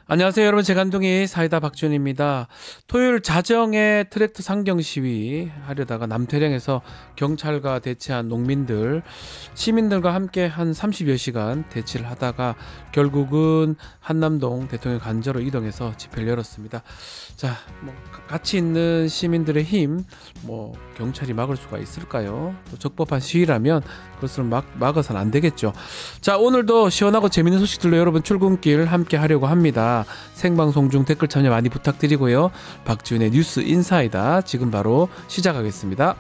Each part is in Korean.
안녕하세요, 여러분. 재간둥이 사이다 박준입니다. 토요일 자정에 트랙터 상경 시위 하려다가 남태령에서 경찰과 대치한 농민들, 시민들과 함께 한 30여 시간 대치를 하다가 결국은 한남동 대통령 관저로 이동해서 집회를 열었습니다. 자, 가치 있는 시민들의 힘, 경찰이 막을 수가 있을까요? 또 적법한 시위라면 그것을 막아서는 안 되겠죠. 자, 오늘도 시원하고 재밌는 소식들로 여러분 출근길 함께 하려고 합니다. 생방송 중 댓글 참여 많이 부탁드리고요. 박지훈의 뉴스 인사이다 지금 바로 시작하겠습니다.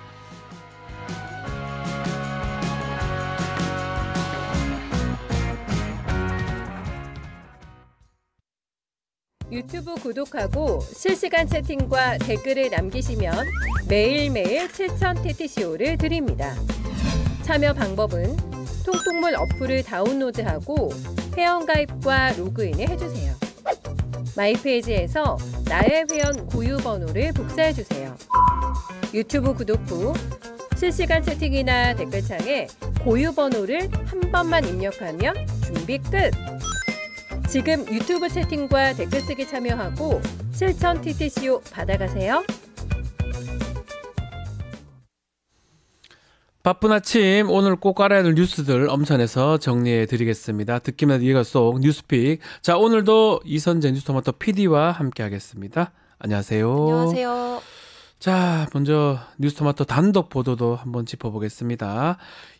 유튜브 구독하고 실시간 채팅과 댓글을 남기시면 매일매일 7,000TTCO를 드립니다. 참여 방법은 통통물 어플을 다운로드하고 회원가입과 로그인을 해주세요. 마이페이지에서 나의 회원 고유 번호를 복사해주세요. 유튜브 구독 후 실시간 채팅이나 댓글창에 고유 번호를 한 번만 입력하면 준비 끝! 지금 유튜브 채팅과 댓글 쓰기 참여하고 7,000TTCO 받아가세요. 바쁜 아침 오늘 꼭 알아야 될 뉴스들 엄선해서 정리해 드리겠습니다. 듣기만 해도 이해가 쏙 뉴스픽. 자, 오늘도 이선재 뉴스토마토 PD와 함께 하겠습니다. 안녕하세요. 안녕하세요. 자, 먼저 뉴스토마토 단독 보도도 한번 짚어보겠습니다.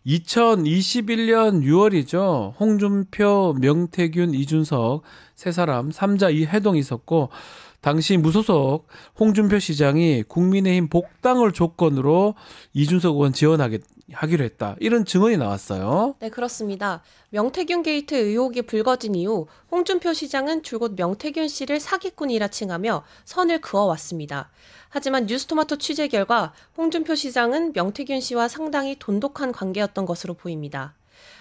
2021년 6월이죠. 홍준표, 명태균, 이준석 세 사람 3자 2회동이 있었고 당시 무소속 홍준표 시장이 국민의힘 복당을 조건으로 이준석 의원 지원하기로 했다. 이런 증언이 나왔어요. 네, 그렇습니다. 명태균 게이트 의혹이 불거진 이후 홍준표 시장은 줄곧 명태균 씨를 사기꾼이라 칭하며 선을 그어왔습니다. 하지만 뉴스토마토 취재 결과 홍준표 시장은 명태균 씨와 상당히 돈독한 관계였던 것으로 보입니다.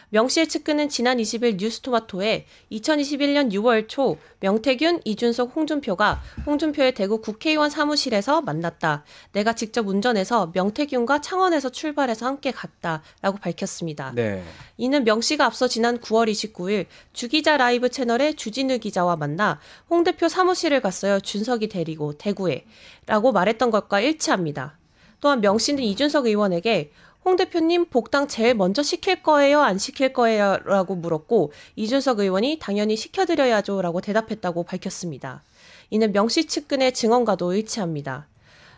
명 씨의 측근은 지난 20일 뉴스토마토에 2021년 6월 초 명태균, 이준석, 홍준표가 홍준표의 대구 국회의원 사무실에서 만났다. 내가 직접 운전해서 명태균과 창원에서 출발해서 함께 갔다라고 밝혔습니다. 네. 이는 명 씨가 앞서 지난 9월 29일 주기자 라이브 채널의 주진우 기자와 만나 홍 대표 사무실을 갔어요. 준석이 데리고 대구에 라고 말했던 것과 일치합니다. 또한 명 씨는 이준석 의원에게 홍 대표님 복당 제일 먼저 시킬 거예요? 안 시킬 거예요? 라고 물었고 이준석 의원이 당연히 시켜드려야죠 라고 대답했다고 밝혔습니다. 이는 명 씨 측근의 증언과도 일치합니다.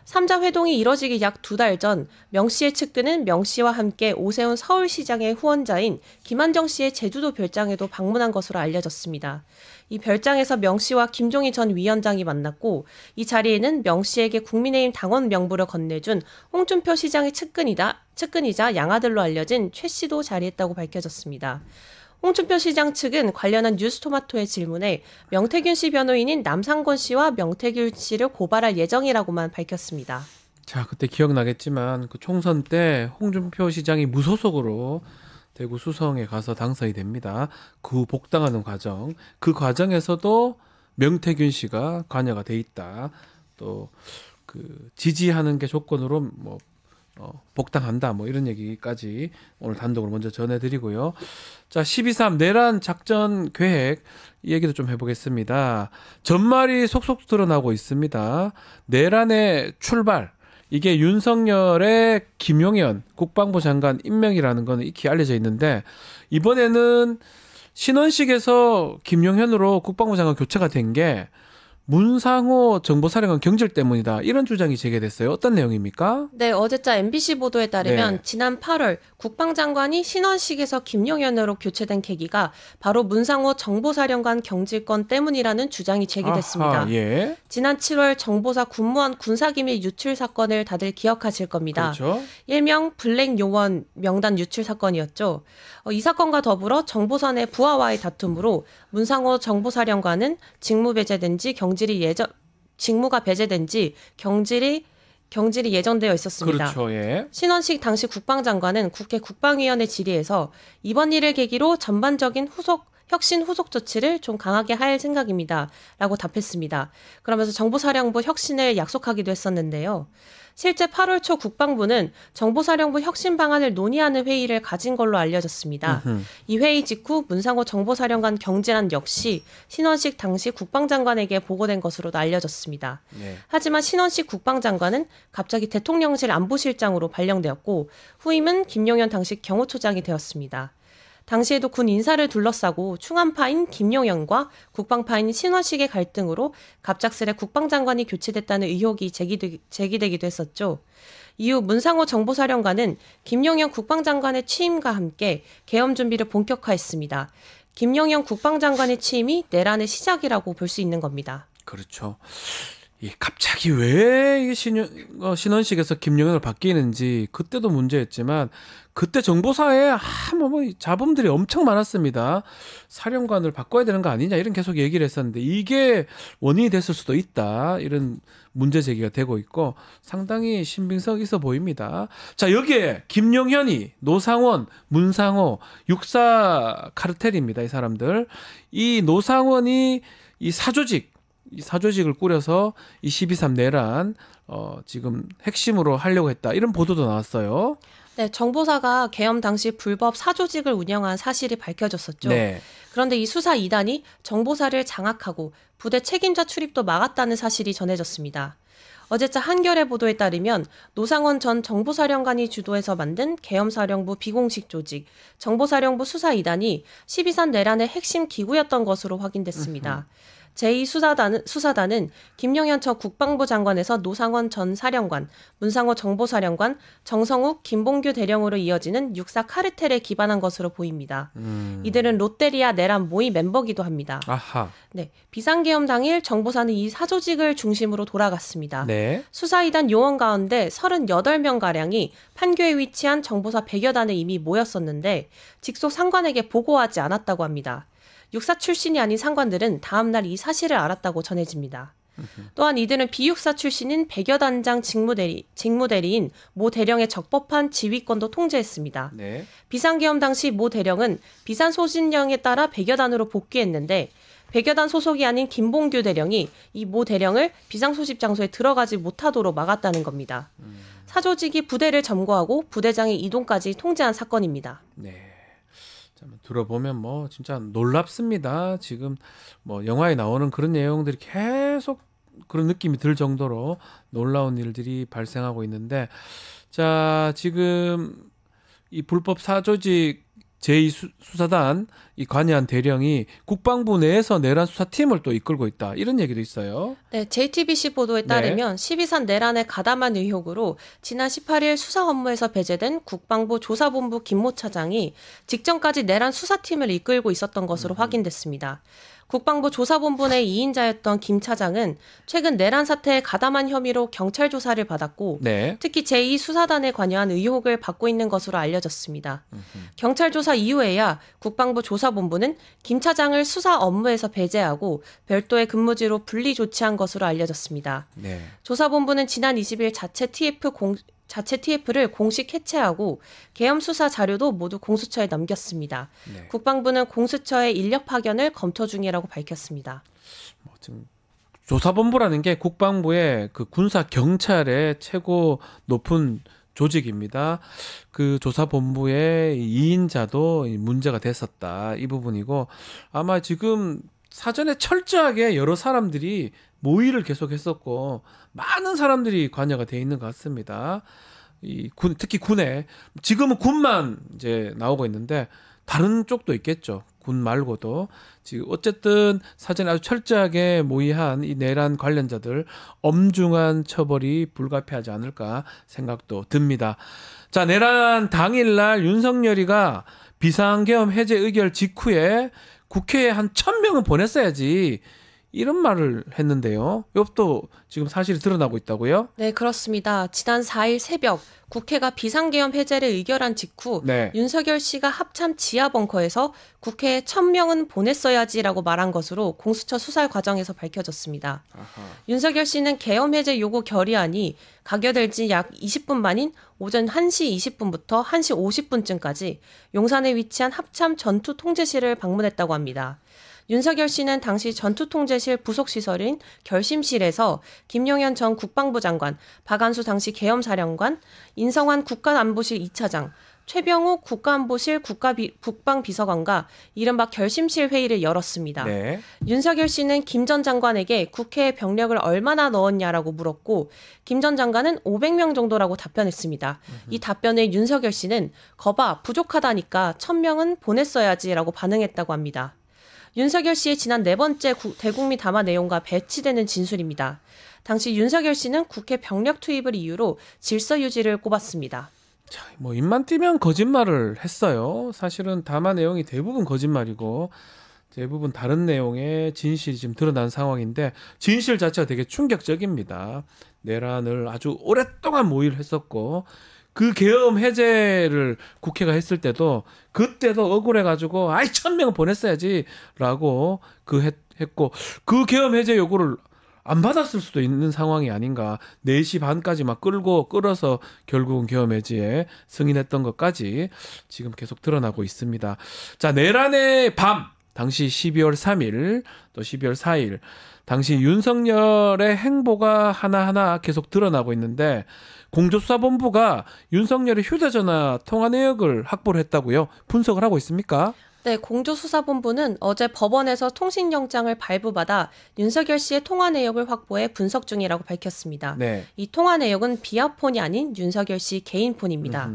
3자 회동이 이뤄지기 약 2달 전 명 씨의 측근은 명 씨와 함께 오세훈 서울시장의 후원자인 김한정 씨의 제주도 별장에도 방문한 것으로 알려졌습니다. 이 별장에서 명 씨와 김종희 전 위원장이 만났고 이 자리에는 명 씨에게 국민의힘 당원 명부를 건네준 홍준표 시장의 측근이자 양아들로 알려진 최 씨도 자리했다고 밝혀졌습니다. 홍준표 시장 측은 관련한 뉴스토마토의 질문에 명태균 씨 변호인인 남상권 씨와 명태균 씨를 고발할 예정이라고만 밝혔습니다. 자, 그때 기억나겠지만 그 총선 때 홍준표 시장이 무소속으로 대구 수성에 가서 당선이 됩니다. 그 후 복당하는 과정, 그 과정에서도 명태균 씨가 관여가 돼 있다. 또 그 지지하는 게 조건으로 복당한다. 이런 얘기까지 오늘 단독으로 먼저 전해드리고요. 자, 12.3 내란 작전 계획 이 얘기도 좀 해보겠습니다. 전말이 속속 드러나고 있습니다. 내란의 출발. 이게 윤석열의 김용현 국방부 장관 임명이라는 건 익히 알려져 있는데 이번에는 신원식에서 김용현으로 국방부 장관 교체가 된 게 문상호 정보사령관 경질 때문이다. 이런 주장이 제기됐어요. 어떤 내용입니까? 네, 어제자 MBC 보도에 따르면 네. 지난 8월 국방장관이 신원식에서 김용현으로 교체된 계기가 바로 문상호 정보사령관 경질권 때문이라는 주장이 제기됐습니다. 아하, 예. 지난 7월 정보사 군무원 군사기밀 유출 사건을 다들 기억하실 겁니다. 그렇죠. 일명 블랙 요원 명단 유출 사건이었죠. 이 사건과 더불어 정보사 내 부하와의 다툼으로 문상호 정보사령관은 직무가 배제된 지 경질이 예정되어 있었습니다. 그렇죠. 예. 신원식 당시 국방장관은 국회 국방위원회 질의에서 이번 일을 계기로 전반적인 후속 혁신 후속 조치를 좀 강하게 할 생각입니다. 라고 답했습니다. 그러면서 정보사령부 혁신을 약속하기도 했었는데요. 실제 8월 초 국방부는 정보사령부 혁신 방안을 논의하는 회의를 가진 걸로 알려졌습니다. 이 회의 직후 문상호 정보사령관 경질안 역시 신원식 당시 국방장관에게 보고된 것으로 알려졌습니다. 네. 하지만 신원식 국방장관은 갑자기 대통령실 안보실장으로 발령되었고 후임은 김용현 당시 경호처장이 되었습니다. 당시에도 군 인사를 둘러싸고 충암파인 김용현과 국방파인 신원식의 갈등으로 갑작스레 국방장관이 교체됐다는 의혹이 제기되기도 했었죠. 이후 문상호 정보사령관은 김용현 국방장관의 취임과 함께 계엄 준비를 본격화했습니다. 김용현 국방장관의 취임이 내란의 시작이라고 볼 수 있는 겁니다. 그렇죠. 갑자기 왜 신원식에서 김용현을 바뀌는지 그때도 문제였지만 그때 정보사에 잡음들이 엄청 많았습니다. 사령관을 바꿔야 되는 거 아니냐 이런 계속 얘기를 했었는데 이게 원인이 됐을 수도 있다. 이런 문제 제기가 되고 있고 상당히 신빙성 있어 보입니다. 자, 여기에 김용현이 노상원, 문상호, 육사 카르텔입니다. 이 사람들. 이 노상원이 이 사조직을 꾸려서 이 12.3 내란 지금 핵심으로 하려고 했다. 이런 보도도 나왔어요. 네, 정보사가 계엄 당시 불법 사조직을 운영한 사실이 밝혀졌었죠. 네. 그런데 이 수사 2단이 정보사를 장악하고 부대 책임자 출입도 막았다는 사실이 전해졌습니다. 어제자 한겨레 보도에 따르면 노상원 전 정보사령관이 주도해서 만든 계엄사령부 비공식 조직 정보사령부 수사 2단이 12.3 내란의 핵심 기구였던 것으로 확인됐습니다. 제2수사단은 김용현 전 국방부 장관에서 노상원 전 사령관, 문상호 정보사령관, 정성욱, 김봉규 대령으로 이어지는 육사 카르텔에 기반한 것으로 보입니다. 이들은 롯데리아 내란 모의 멤버기도 합니다. 아하. 네, 비상계엄 당일 정보사는 이 사조직을 중심으로 돌아갔습니다. 네. 수사 2단 요원 가운데 38명가량이 판교에 위치한 정보사 100여 단에 이미 모였었는데 직속 상관에게 보고하지 않았다고 합니다. 육사 출신이 아닌 상관들은 다음날 이 사실을 알았다고 전해집니다. 또한 이들은 비육사 출신인 100여 단장 직무대리인 모 대령의 적법한 지휘권도 통제했습니다. 네. 비상계엄 당시 모 대령은 비산 소신령에 따라 100여 단으로 복귀했는데 100여 단 소속이 아닌 김봉규 대령이 이 모 대령을 비상소집 장소에 들어가지 못하도록 막았다는 겁니다. 사조직이 부대를 점거하고 부대장의 이동까지 통제한 사건입니다. 네. 들어보면 진짜 놀랍습니다. 지금 영화에 나오는 그런 내용들이 계속 그런 느낌이 들 정도로 놀라운 일들이 발생하고 있는데, 자, 지금 이 불법 사조직 제2수사단 이 관여한 대령이 국방부 내에서 내란 수사팀을 또 이끌고 있다. 이런 얘기도 있어요. 네, JTBC 보도에 따르면 12.3 내란에 가담한 의혹으로 지난 18일 수사 업무에서 배제된 국방부 조사본부 김모 차장이 직전까지 내란 수사팀을 이끌고 있었던 것으로 확인됐습니다. 국방부 조사본부 내 2인자였던 김 차장은 최근 내란 사태에 가담한 혐의로 경찰 조사를 받았고 네. 특히 제2수사단에 관여한 의혹을 받고 있는 것으로 알려졌습니다. 경찰 조사 이후에야 국방부 조사본부는 김 차장을 수사 업무에서 배제하고 별도의 근무지로 분리 조치한 것으로 알려졌습니다. 네. 조사본부는 지난 20일 자체 TF를 공식 해체하고 계엄 수사 자료도 모두 공수처에 넘겼습니다. 네. 국방부는 공수처의 인력 파견을 검토 중이라고 밝혔습니다. 지금 조사본부라는 게 국방부의 그 군사 경찰의 최고 높은 조직입니다. 그 조사본부의 2인자도 문제가 됐었다. 이 부분이고 아마 지금 사전에 철저하게 여러 사람들이 모의를 계속했었고 많은 사람들이 관여가 돼 있는 것 같습니다. 특히 군에 지금은 군만 이제 나오고 있는데 다른 쪽도 있겠죠. 군 말고도 지금 어쨌든 사전에 아주 철저하게 모의한 이 내란 관련자들 엄중한 처벌이 불가피하지 않을까 생각도 듭니다. 자, 내란 당일날 윤석열이가 비상계엄 해제 의결 직후에 국회에 한 1,000명은 보냈어야지 이런 말을 했는데요. 이것도 지금 사실이 드러나고 있다고요? 네, 그렇습니다. 지난 4일 새벽 국회가 비상계엄 해제를 의결한 직후 네. 윤석열 씨가 합참 지하 벙커에서 국회에 1,000명은 보냈어야지라고 말한 것으로 공수처 수사 과정에서 밝혀졌습니다. 아하. 윤석열 씨는 계엄 해제 요구 결의안이 가결될 지 약 20분 만인 오전 1시 20분부터 1시 50분쯤까지 용산에 위치한 합참 전투통제실을 방문했다고 합니다. 윤석열 씨는 당시 전투통제실 부속시설인 결심실에서 김용현 전 국방부 장관, 박안수 당시 계엄사령관, 인성환 국가안보실 2차장, 최병욱 국가안보실 국방비서관과 이른바 결심실 회의를 열었습니다. 네. 윤석열 씨는 김 전 장관에게 국회에 병력을 얼마나 넣었냐라고 물었고 김 전 장관은 500명 정도라고 답변했습니다. 이 답변에 윤석열 씨는 거봐 부족하다니까 1,000명은 보냈어야지라고 반응했다고 합니다. 윤석열 씨의 지난 네 번째 대국민 담화 내용과 배치되는 진술입니다. 당시 윤석열 씨는 국회 병력 투입을 이유로 질서 유지를 꼽았습니다. 자, 뭐 입만 띄면 거짓말을 했어요. 사실은 담화 내용이 대부분 거짓말이고 대부분 다른 내용의 진실이 지금 드러난 상황인데 진실 자체가 되게 충격적입니다. 내란을 아주 오랫동안 모의를 했었고 그 계엄 해제를 국회가 했을 때도 그때도 억울해가지고 1,000명 보냈어야지라고 했고 그 계엄 해제 요구를 안 받았을 수도 있는 상황이 아닌가. 4시 반까지 막 끌어서 결국은 계엄 해제에 승인했던 것까지 지금 계속 드러나고 있습니다. 자, 내란의 밤 당시 12월 3일 또 12월 4일 당시 윤석열의 행보가 하나하나 계속 드러나고 있는데 공조수사본부가 윤석열의 휴대전화 통화 내역을 확보를 했다고요? 분석을 하고 있습니까? 네, 공조수사본부는 어제 법원에서 통신영장을 발부받아 윤석열 씨의 통화 내역을 확보해 분석 중이라고 밝혔습니다. 네. 이 통화 내역은 비아폰이 아닌 윤석열 씨 개인 폰입니다.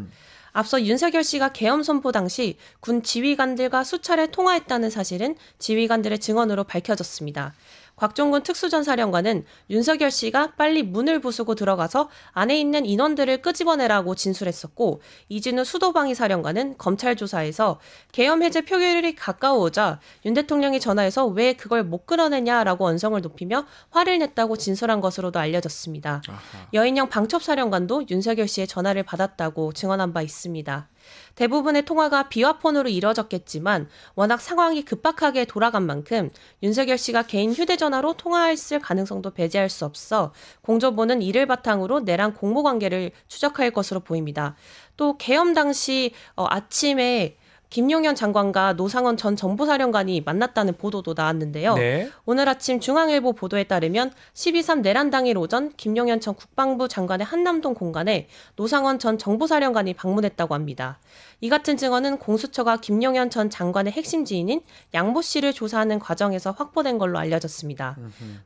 앞서 윤석열 씨가 계엄 선포 당시 군 지휘관들과 수차례 통화했다는 사실은 지휘관들의 증언으로 밝혀졌습니다. 곽종군 특수전사령관은 윤석열 씨가 빨리 문을 부수고 들어가서 안에 있는 인원들을 끄집어내라고 진술했었고 이진우 수도방위 사령관은 검찰 조사에서 계엄 해제 표결일이 가까워오자 윤 대통령이 전화해서 왜 그걸 못 끌어내냐라고 언성을 높이며 화를 냈다고 진술한 것으로도 알려졌습니다. 아하. 여인영 방첩사령관도 윤석열 씨의 전화를 받았다고 증언한 바 있습니다. 대부분의 통화가 비화폰으로 이뤄졌겠지만 워낙 상황이 급박하게 돌아간 만큼 윤석열 씨가 개인 휴대전화로 통화했을 가능성도 배제할 수 없어 공조부는 이를 바탕으로 내란 공모관계를 추적할 것으로 보입니다. 또 계엄 당시 아침에 김용현 장관과 노상원 전 정보사령관이 만났다는 보도도 나왔는데요. 네. 오늘 아침 중앙일보 보도에 따르면 12.3 내란 당일 오전 김용현 전 국방부 장관의 한남동 공간에 노상원 전 정보사령관이 방문했다고 합니다. 이 같은 증언은 공수처가 김용현 전 장관의 핵심 지인인 양보 씨를 조사하는 과정에서 확보된 걸로 알려졌습니다.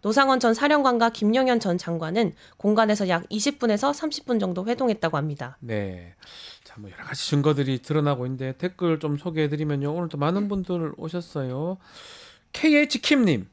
노상원 전 사령관과 김용현 전 장관은 공간에서 약 20분에서 30분 정도 회동했다고 합니다. 네. 자, 뭐 여러 가지 증거들이 드러나고 있는데 댓글 좀 소개해드리면요. 오늘도 많은 분들 오셨어요. KH킴님,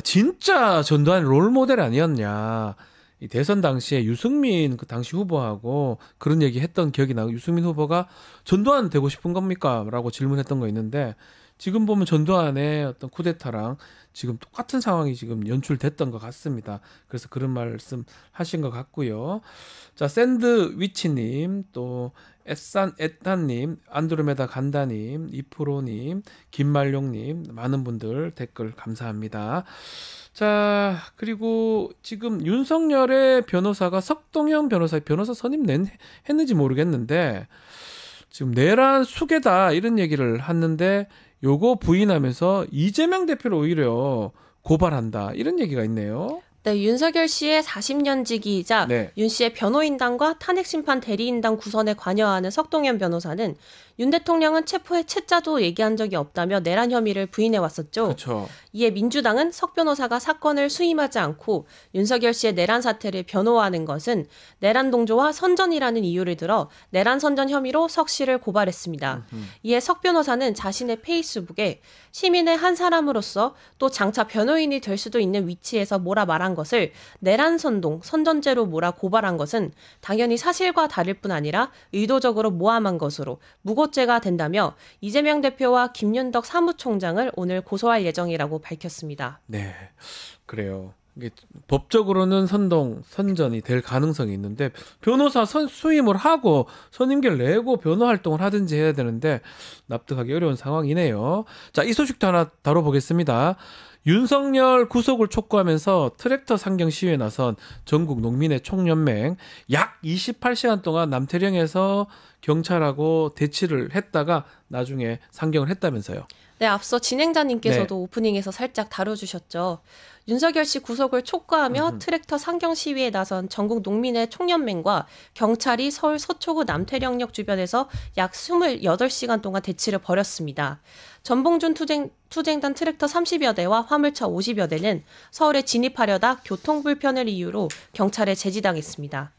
진짜 전두환 롤모델 아니었냐. 이 대선 당시에 유승민 그 당시 후보하고 그런 얘기 했던 기억이 나고 유승민 후보가 전두환 되고 싶은 겁니까? 라고 질문했던 거 있는데 지금 보면 전두환의 어떤 쿠데타랑 지금 똑같은 상황이 지금 연출됐던 것 같습니다. 그래서 그런 말씀 하신 것 같고요. 자, 샌드위치님, 또 에탄님, 안드로메다 간다님, 이프로님, 김말룡님, 많은 분들 댓글 감사합니다. 자, 그리고 지금 윤석열의 변호사가 석동현 변호사 선임 했는지 모르겠는데 지금 내란 수괴다 이런 얘기를 했는데 요거 부인하면서 이재명 대표를 오히려 고발한다 이런 얘기가 있네요. 네, 윤석열 씨의 40년 지기이자 네. 윤 씨의 변호인단과 탄핵심판 대리인단 구성에 관여하는 석동현 변호사는 윤 대통령은 체포의 채자도 얘기한 적이 없다며 내란 혐의를 부인해왔었죠. 그렇죠. 이에 민주당은 석 변호사가 사건을 수임하지 않고 윤석열 씨의 내란 사태를 변호하는 것은 내란 동조와 선전이라는 이유를 들어 내란 선전 혐의로 석 씨를 고발했습니다. 이에 석 변호사는 자신의 페이스북에 시민의 한 사람으로서 또 장차 변호인이 될 수도 있는 위치에서 뭐라 말한 것을 내란 선동, 선전죄로 몰아 고발한 것은 당연히 사실과 다를 뿐 아니라 의도적으로 모함한 것으로 무고죄가 된다며 이재명 대표와 김윤덕 사무총장을 오늘 고소할 예정이라고 밝혔습니다. 네, 그래요. 이게 법적으로는 선전이 될 가능성이 있는데 변호사 수임을 하고 선임계를 내고 변호 활동을 하든지 해야 되는데 납득하기 어려운 상황이네요. 자, 이 소식도 하나 다뤄보겠습니다. 윤석열 구속을 촉구하면서 트랙터 상경 시위에 나선 전국 농민의 총연맹 약 28시간 동안 남태령에서 경찰하고 대치를 했다가 나중에 상경을 했다면서요. 네, 앞서 진행자님께서도 오프닝에서 살짝 다뤄주셨죠. 윤석열 씨 구속을 촉구하며 트랙터 상경 시위에 나선 전국 농민의 총연맹과 경찰이 서울 서초구 남태령역 주변에서 약 28시간 동안 대치를 벌였습니다. 전봉준 투쟁단 트랙터 30여 대와 화물차 50여 대는 서울에 진입하려다 교통불편을 이유로 경찰에 제지당했습니다.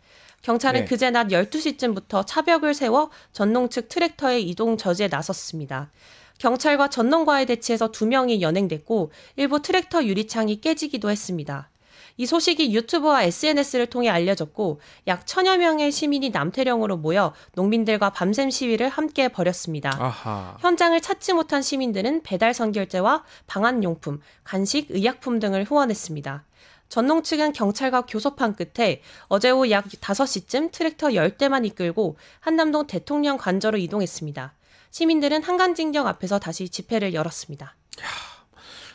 경찰은 그제 낮 12시쯤부터 차벽을 세워 전농 측 트랙터의 이동 저지에 나섰습니다. 경찰과 전농과의 대치에서 2명이 연행됐고 일부 트랙터 유리창이 깨지기도 했습니다. 이 소식이 유튜브와 SNS를 통해 알려졌고 약 1000여 명의 시민이 남태령으로 모여 농민들과 밤샘 시위를 함께 벌였습니다. 아하. 현장을 찾지 못한 시민들은 배달 선결제와 방한용품, 간식, 의약품 등을 후원했습니다. 전농 측은 경찰과 교섭한 끝에 어제 오후 약 5시쯤 트랙터 10대만 이끌고 한남동 대통령 관저로 이동했습니다. 시민들은 한간징역 앞에서 다시 집회를 열었습니다.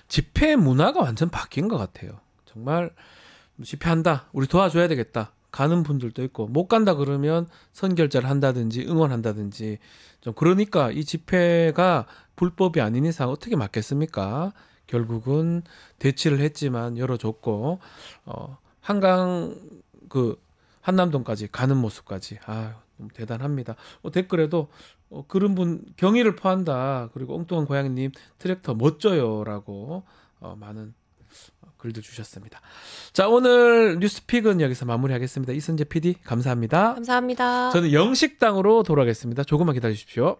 집회 문화가 완전 바뀐 것 같아요. 정말 집회한다, 우리 도와줘야 되겠다, 가는 분들도 있고 못 간다 그러면 선결제를 한다든지 응원한다든지 좀 그러니까 이 집회가 불법이 아닌 이상 어떻게 막겠습니까? 결국은 대치를 했지만 열어줬고 한강 한남동까지 가는 모습까지 너무 대단합니다. 댓글에도 그런 분 경의를 표한다. 그리고 엉뚱한 고양이님 트랙터 멋져요라고 많은 글도 주셨습니다. 자, 오늘 뉴스픽은 여기서 마무리하겠습니다. 이선재 PD 감사합니다. 감사합니다. 저는 영식당으로 돌아가겠습니다. 조금만 기다려 주십시오.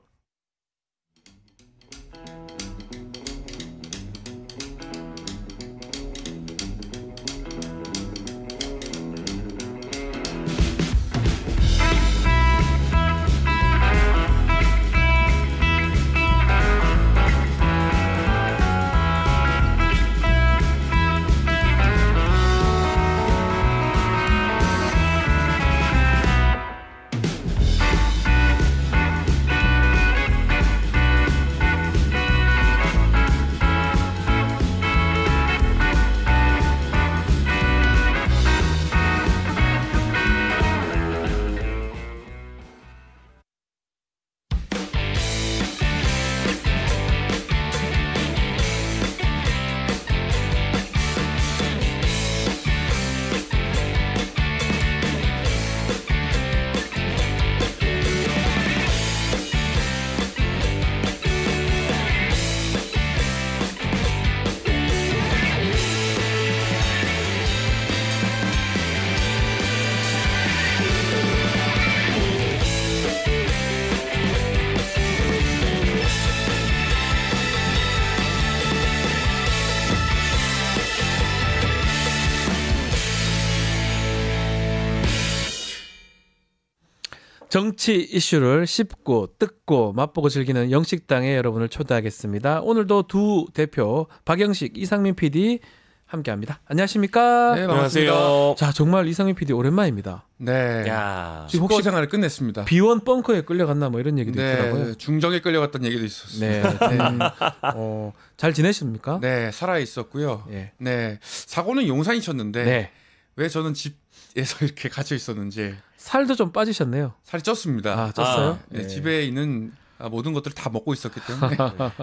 정치 이슈를 씹고 뜯고 맛보고 즐기는 영식당에 여러분을 초대하겠습니다. 오늘도 두 대표 박영식, 이상민 PD 함께합니다. 안녕하십니까? 네, 반갑습니다. 안녕하세요. 자, 정말 이상민 PD 오랜만입니다. 네. 야. 지금 혹시 생활을 끝냈습니다. 비원 벙커에 끌려갔나 뭐 이런 얘기도 있더라고요. 네, 중정에 끌려갔다는 얘기도 있었어요. 네. 잘 지내십니까? 네, 살아 있었고요. 예. 네, 사고는 용산이셨는데 네. 왜 저는 집에서 이렇게 갇혀 있었는지 살도 좀 빠지셨네요. 살이 쪘습니다. 아, 쪘어요? 네, 네. 집에 있는 모든 것들을 다 먹고 있었기 때문에.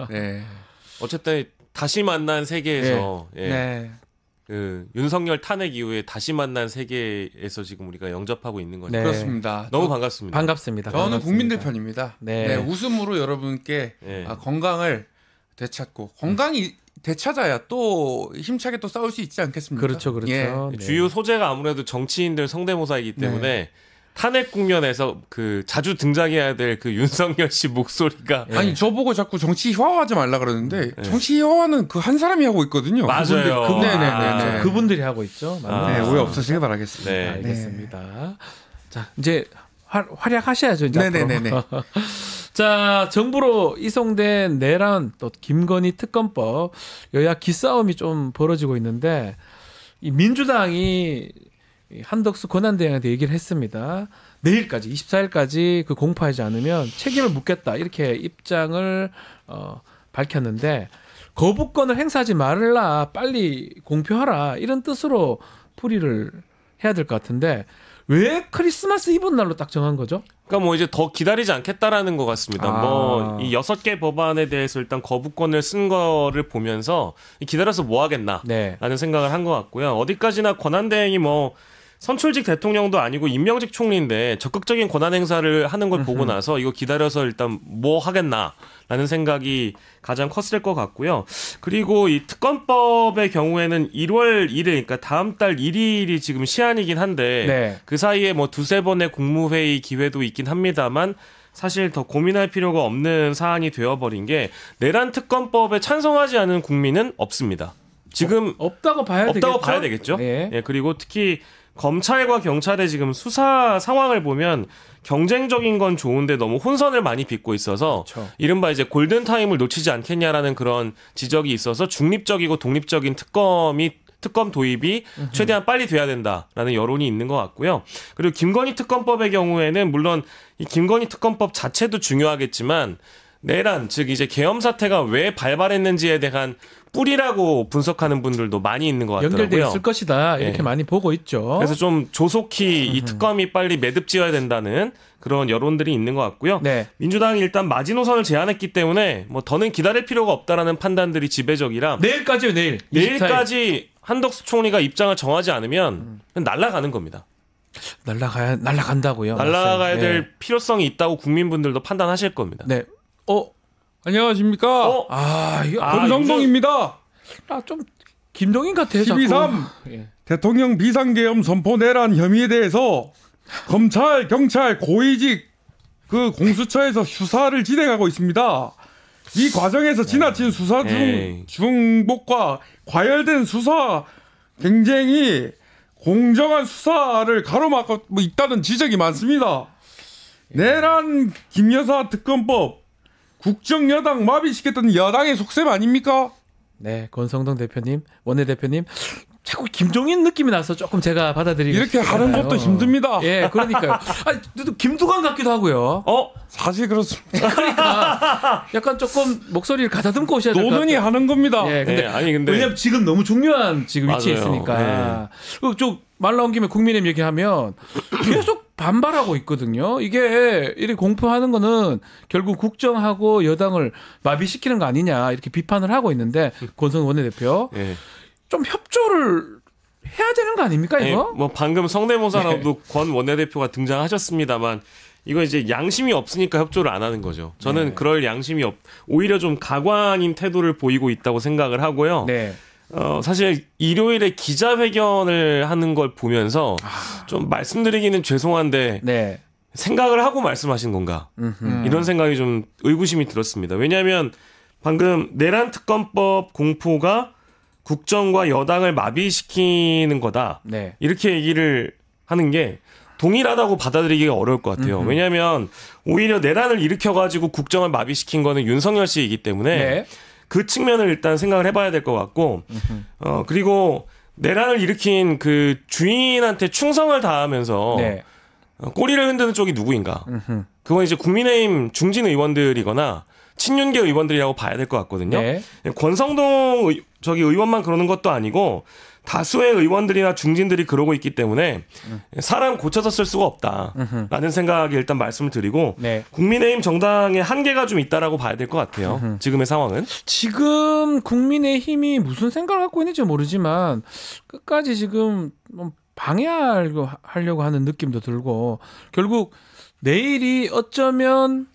네. 어쨌든 다시 만난 세계에서 네. 그 윤석열 탄핵 이후에 다시 만난 세계에서 지금 우리가 영접하고 있는 거죠. 네. 그렇습니다. 너무 반갑습니다. 반갑습니다. 저는 반갑습니다. 국민들 편입니다. 네. 네, 웃음으로 여러분께 네. 건강을 되찾고 건강이 되찾아야 또 힘차게 또 싸울 수 있지 않겠습니까? 그렇죠, 그렇죠. 예. 네. 주요 소재가 아무래도 정치인들 성대모사이기 때문에 탄핵 국면에서 그 자주 등장해야 될 그 윤석열 씨 목소리가 아니 저보고 자꾸 정치 휘화하지 말라 그러는데 정치 휘화는 그 한 사람이 하고 있거든요. 맞아요. 네네네. 그분들이 하고 있죠. 맞는 네, 거죠. 오해 없으시길 바라겠습니다. 네. 알겠습니다. 자, 이제 활약하셔야죠. 이제 네네네네. 앞으로. 자, 정부로 이송된 내란 또 김건희 특검법 여야 기싸움이 좀 벌어지고 있는데 이 민주당이 한덕수 권한대행한테 얘기를 했습니다. 내일까지 24일까지 그 공포하지 않으면 책임을 묻겠다 이렇게 입장을 밝혔는데 거부권을 행사하지 말라 빨리 공표하라 이런 뜻으로 풀이를 해야 될 것 같은데 왜 크리스마스 이브 날로 딱 정한 거죠? 그러니까 뭐 이제 더 기다리지 않겠다라는 것 같습니다. 뭐 이 6개 법안에 대해서 일단 거부권을 쓴 거를 보면서 기다려서 뭐 하겠나라는 네. 생각을 한 것 같고요. 어디까지나 권한대행이 뭐 선출직 대통령도 아니고 임명직 총리인데 적극적인 권한 행사를 하는 걸 보고 나서 이거 기다려서 일단 뭐 하겠나라는 생각이 가장 컸을 것 같고요. 그리고 이 특검법의 경우에는 1월 1일, 그러니까 다음 달 1일이 지금 시한이긴 한데 네. 그 사이에 뭐 두세 번의 국무회의 기회도 있긴 합니다만 사실 더 고민할 필요가 없는 사안이 되어버린 게 내란 특검법에 찬성하지 않은 국민은 없습니다. 지금 없다고 봐야 되겠죠. 없다고 봐야 되겠죠. 예. 예, 그리고 특히 검찰과 경찰의 지금 수사 상황을 보면 경쟁적인 건 좋은데 너무 혼선을 많이 빚고 있어서 그렇죠. 이른바 이제 골든타임을 놓치지 않겠냐라는 그런 지적이 있어서 중립적이고 독립적인 특검 도입이 최대한 빨리 돼야 된다라는 여론이 있는 것 같고요. 그리고 김건희 특검법의 경우에는 물론 이 김건희 특검법 자체도 중요하겠지만 내란, 즉 이제 계엄 사태가 왜 발발했는지에 대한 뿌리라고 분석하는 분들도 많이 있는 것 같더라고요. 연결돼 있을 것이다 이렇게 예. 많이 보고 있죠. 그래서 좀 조속히 이 특검이 빨리 매듭지어야 된다는 그런 여론들이 있는 것 같고요. 네. 민주당이 일단 마지노선을 제안했기 때문에 뭐 더는 기다릴 필요가 없다라는 판단들이 지배적이라 내일까지요, 내일. 24일. 내일까지 한덕수 총리가 입장을 정하지 않으면 날아가는 겁니다. 날아간다고요. 날아가야 맞아요. 될 필요성이 있다고 국민분들도 판단하실 겁니다. 네. 안녕하십니까? 이거 권성동입니다. 좀 김종인 같아요. 자꾸. 12.3 예. 대통령 비상계엄 선포 내란 혐의에 대해서 검찰, 경찰, 고위직 그 공수처에서 수사를 진행하고 있습니다. 이 과정에서 지나친 수사 중복과 과열된 수사 경쟁이 공정한 수사를 가로막고 있다는 지적이 많습니다. 내란 김여사 특검법 국정여당 마비시켰던 여당의 속셈 아닙니까? 네, 권성동 대표님, 원내대표님 자꾸 김종인 느낌이 나서 조금 제가 받아들이기 이렇게 하는 것도 힘듭니다. 예, 그러니까요. 또 김두관 같기도 하고요. 사실 그렇습니다. 그러니까 약간 조금 목소리를 가다듬고 오셔야 될 것 같아요. 노는이 하는 겁니다. 예, 근데 근데 왜냐면 지금 너무 중요한 지금 위치에 맞아요. 있으니까. 말 나온 김에 국민의힘 얘기하면 계속 반발하고 있거든요. 이게 이렇게 공표하는 거는 결국 국정하고 여당을 마비시키는 거 아니냐 이렇게 비판을 하고 있는데 권성동 원내대표 좀 협조를 해야 되는 거 아닙니까 이거? 뭐 방금 성대모사라도 권 원내대표가 등장하셨습니다만 이거 이제 양심이 없으니까 협조를 안 하는 거죠. 저는 그럴 양심이 오히려 좀 가관인 태도를 보이고 있다고 생각을 하고요. 네. 사실 일요일에 기자회견을 하는 걸 보면서 좀 말씀드리기는 죄송한데 네. 생각을 하고 말씀하신 건가 이런 생각이 좀 의구심이 들었습니다. 왜냐하면 방금 내란 특검법 공포가 국정과 여당을 마비시키는 거다. 네. 이렇게 얘기를 하는 게 동일하다고 받아들이기가 어려울 것 같아요. 왜냐하면 오히려 내란을 일으켜가지고 국정을 마비시킨 거는 윤석열 씨이기 때문에 네. 그 측면을 일단 생각을 해봐야 될 것 같고 그리고 내란을 일으킨 그 주인한테 충성을 다하면서 네. 꼬리를 흔드는 쪽이 누구인가? 그건 이제 국민의힘 중진 의원들이거나 친윤계 의원들이라고 봐야 될 것 같거든요. 네. 권성동 의원만 그러는 것도 아니고 다수의 의원들이나 중진들이 그러고 있기 때문에 사람 고쳐서 쓸 수가 없다라는 생각에 일단 말씀을 드리고 네. 국민의힘 정당의 한계가 좀 있다라고 봐야 될 것 같아요. 지금의 상황은. 지금 국민의힘이 무슨 생각을 갖고 있는지 모르지만 끝까지 지금 방해하려고 하는 느낌도 들고 결국 내일이 어쩌면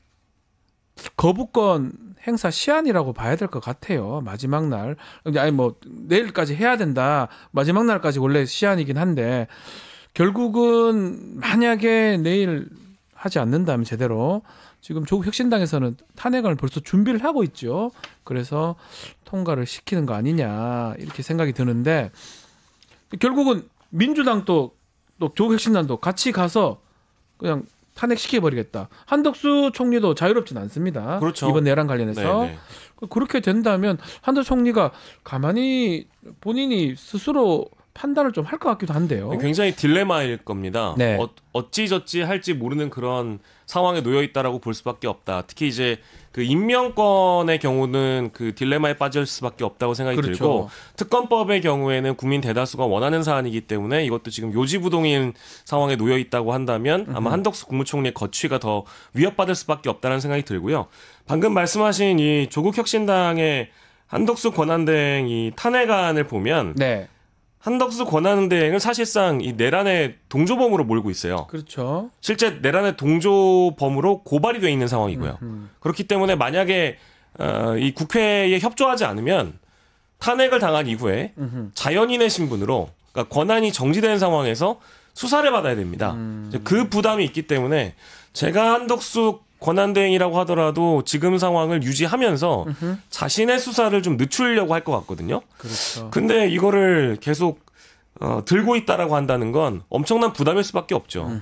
거부권 행사 시한이라고 봐야 될 것 같아요. 마지막 날. 아니 내일까지 해야 된다. 마지막 날까지 원래 시한이긴 한데 결국은 만약에 내일 하지 않는다면 제대로 지금 조국 혁신당에서는 탄핵을 벌써 준비를 하고 있죠. 그래서 통과를 시키는 거 아니냐 이렇게 생각이 드는데 결국은 민주당도 또 조국 혁신당도 같이 가서 그냥 탄핵시켜버리겠다. 한덕수 총리도 자유롭진 않습니다. 그렇죠. 이번 내란 관련해서. 네네. 그렇게 된다면 한덕수 총리가 가만히 본인이 스스로 판단을 좀 할 것 같기도 한데요. 굉장히 딜레마일 겁니다. 네. 어찌저찌 할지 모르는 그런 상황에 놓여 있다라고 볼 수밖에 없다. 특히 이제 그 임명권의 경우는 그 딜레마에 빠질 수밖에 없다고 생각이 그렇죠. 들고 특검법의 경우에는 국민 대다수가 원하는 사안이기 때문에 이것도 지금 요지부동인 상황에 놓여 있다고 한다면 아마 한덕수 국무총리의 거취가 더 위협받을 수밖에 없다는 생각이 들고요. 방금 말씀하신 이 조국 혁신당의 한덕수 권한대행이 탄핵안을 보면 네. 한덕수 권한대행은 사실상 이 내란의 동조범으로 몰고 있어요. 그렇죠. 실제 내란의 동조범으로 고발이 돼 있는 상황이고요. 그렇기 때문에 만약에 이 국회에 협조하지 않으면 탄핵을 당한 이후에 자연인의 신분으로 그러니까 권한이 정지된 상황에서 수사를 받아야 됩니다. 그 부담이 있기 때문에 제가 한덕수 권한대행이라고 하더라도 지금 상황을 유지하면서 자신의 수사를 좀 늦추려고 할 것 같거든요. 그렇죠. 근데 이거를 계속 들고 있다라고 한다는 건 엄청난 부담일 수밖에 없죠.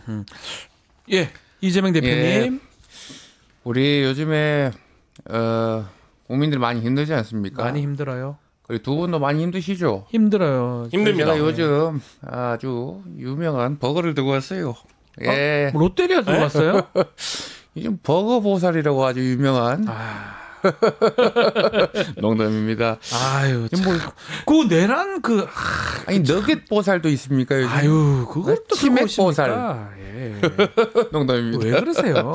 예, 이재명 대표님. 우리 요즘에 국민들 많이 힘들지 않습니까? 많이 힘들어요. 그리고 두 분도 많이 힘드시죠? 힘들어요. 힘듭니다. 제가 요즘 아주 유명한 버거를 들고 왔어요. 예. 롯데리아 들고 왔어요? 요즘 버거 보살이라고 아주 유명한 농담입니다. 아유, 참. 그 내란 아니 너겟 보살도 있습니까 요즘? 아유, 그것도 치맥 들고 보살. 오십니까? 예. 농담입니다. 왜 그러세요?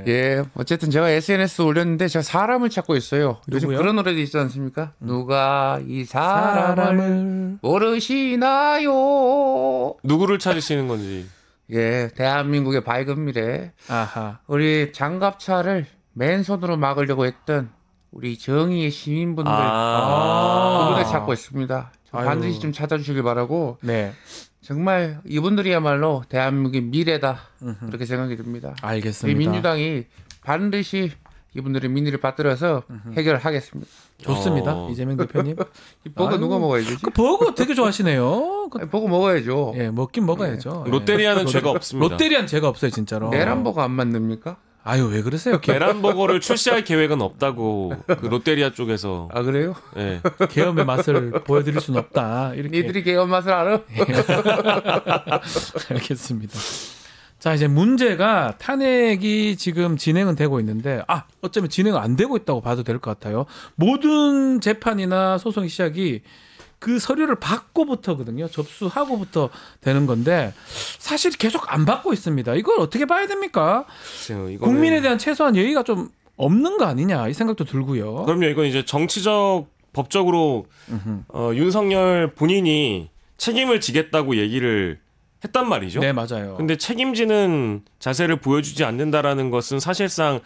예. 예, 어쨌든 제가 SNS 올렸는데 제가 사람을 찾고 있어요. 요즘 누구요? 그런 노래도 있지 않습니까? 누가 이 사람을 모르시나요? 누구를 찾으시는 건지. 예, 대한민국의 밝은 미래. 아하. 우리 장갑차를 맨손으로 막으려고 했던 우리 정의의 시민분들 그분을 찾고 있습니다. 아유. 반드시 좀 찾아주시길 바라고. 네. 정말 이분들이야말로 대한민국의 미래다 그렇게 생각이 듭니다. 우리 알겠습니다. 민주당이 반드시 이분들의 민의를 받들어서 해결하겠습니다. 좋습니다. 이재명 대표님. 이 버거 아유, 누가 먹어야 되지? 그 버거 되게 좋아하시네요. 아니, 버거 먹어야죠. 예, 먹긴 먹어야죠. 예. 롯데리아는 죄가 없습니다. 롯데리아는 죄가 없어요, 진짜로. 내란 버거 안 만듭니까? 아유, 왜 그러세요? 계란버거를 출시할 계획은 없다고 그 롯데리아 쪽에서. 아 그래요? 예. 계엄의 맛을 보여드릴 수는 없다. 이렇게. 니들이 개헌 맛을 알아? 알겠습니다. 자, 이제 문제가 탄핵이 지금 진행은 되고 있는데, 어쩌면 진행은 안 되고 있다고 봐도 될 것 같아요. 모든 재판이나 소송의 시작이 그 서류를 받고부터거든요. 접수하고부터 되는 건데, 사실 계속 안 받고 있습니다. 이걸 어떻게 봐야 됩니까? 글쎄요, 이거는- 국민에 대한 최소한 예의가 좀 없는 거 아니냐, 이 생각도 들고요. 그럼요. 이건 이제 정치적 법적으로 윤석열 본인이 책임을 지겠다고 얘기를 했단 말이죠. 네, 맞아요. 근데 책임지는 자세를 보여주지 않는다라는 것은 사실상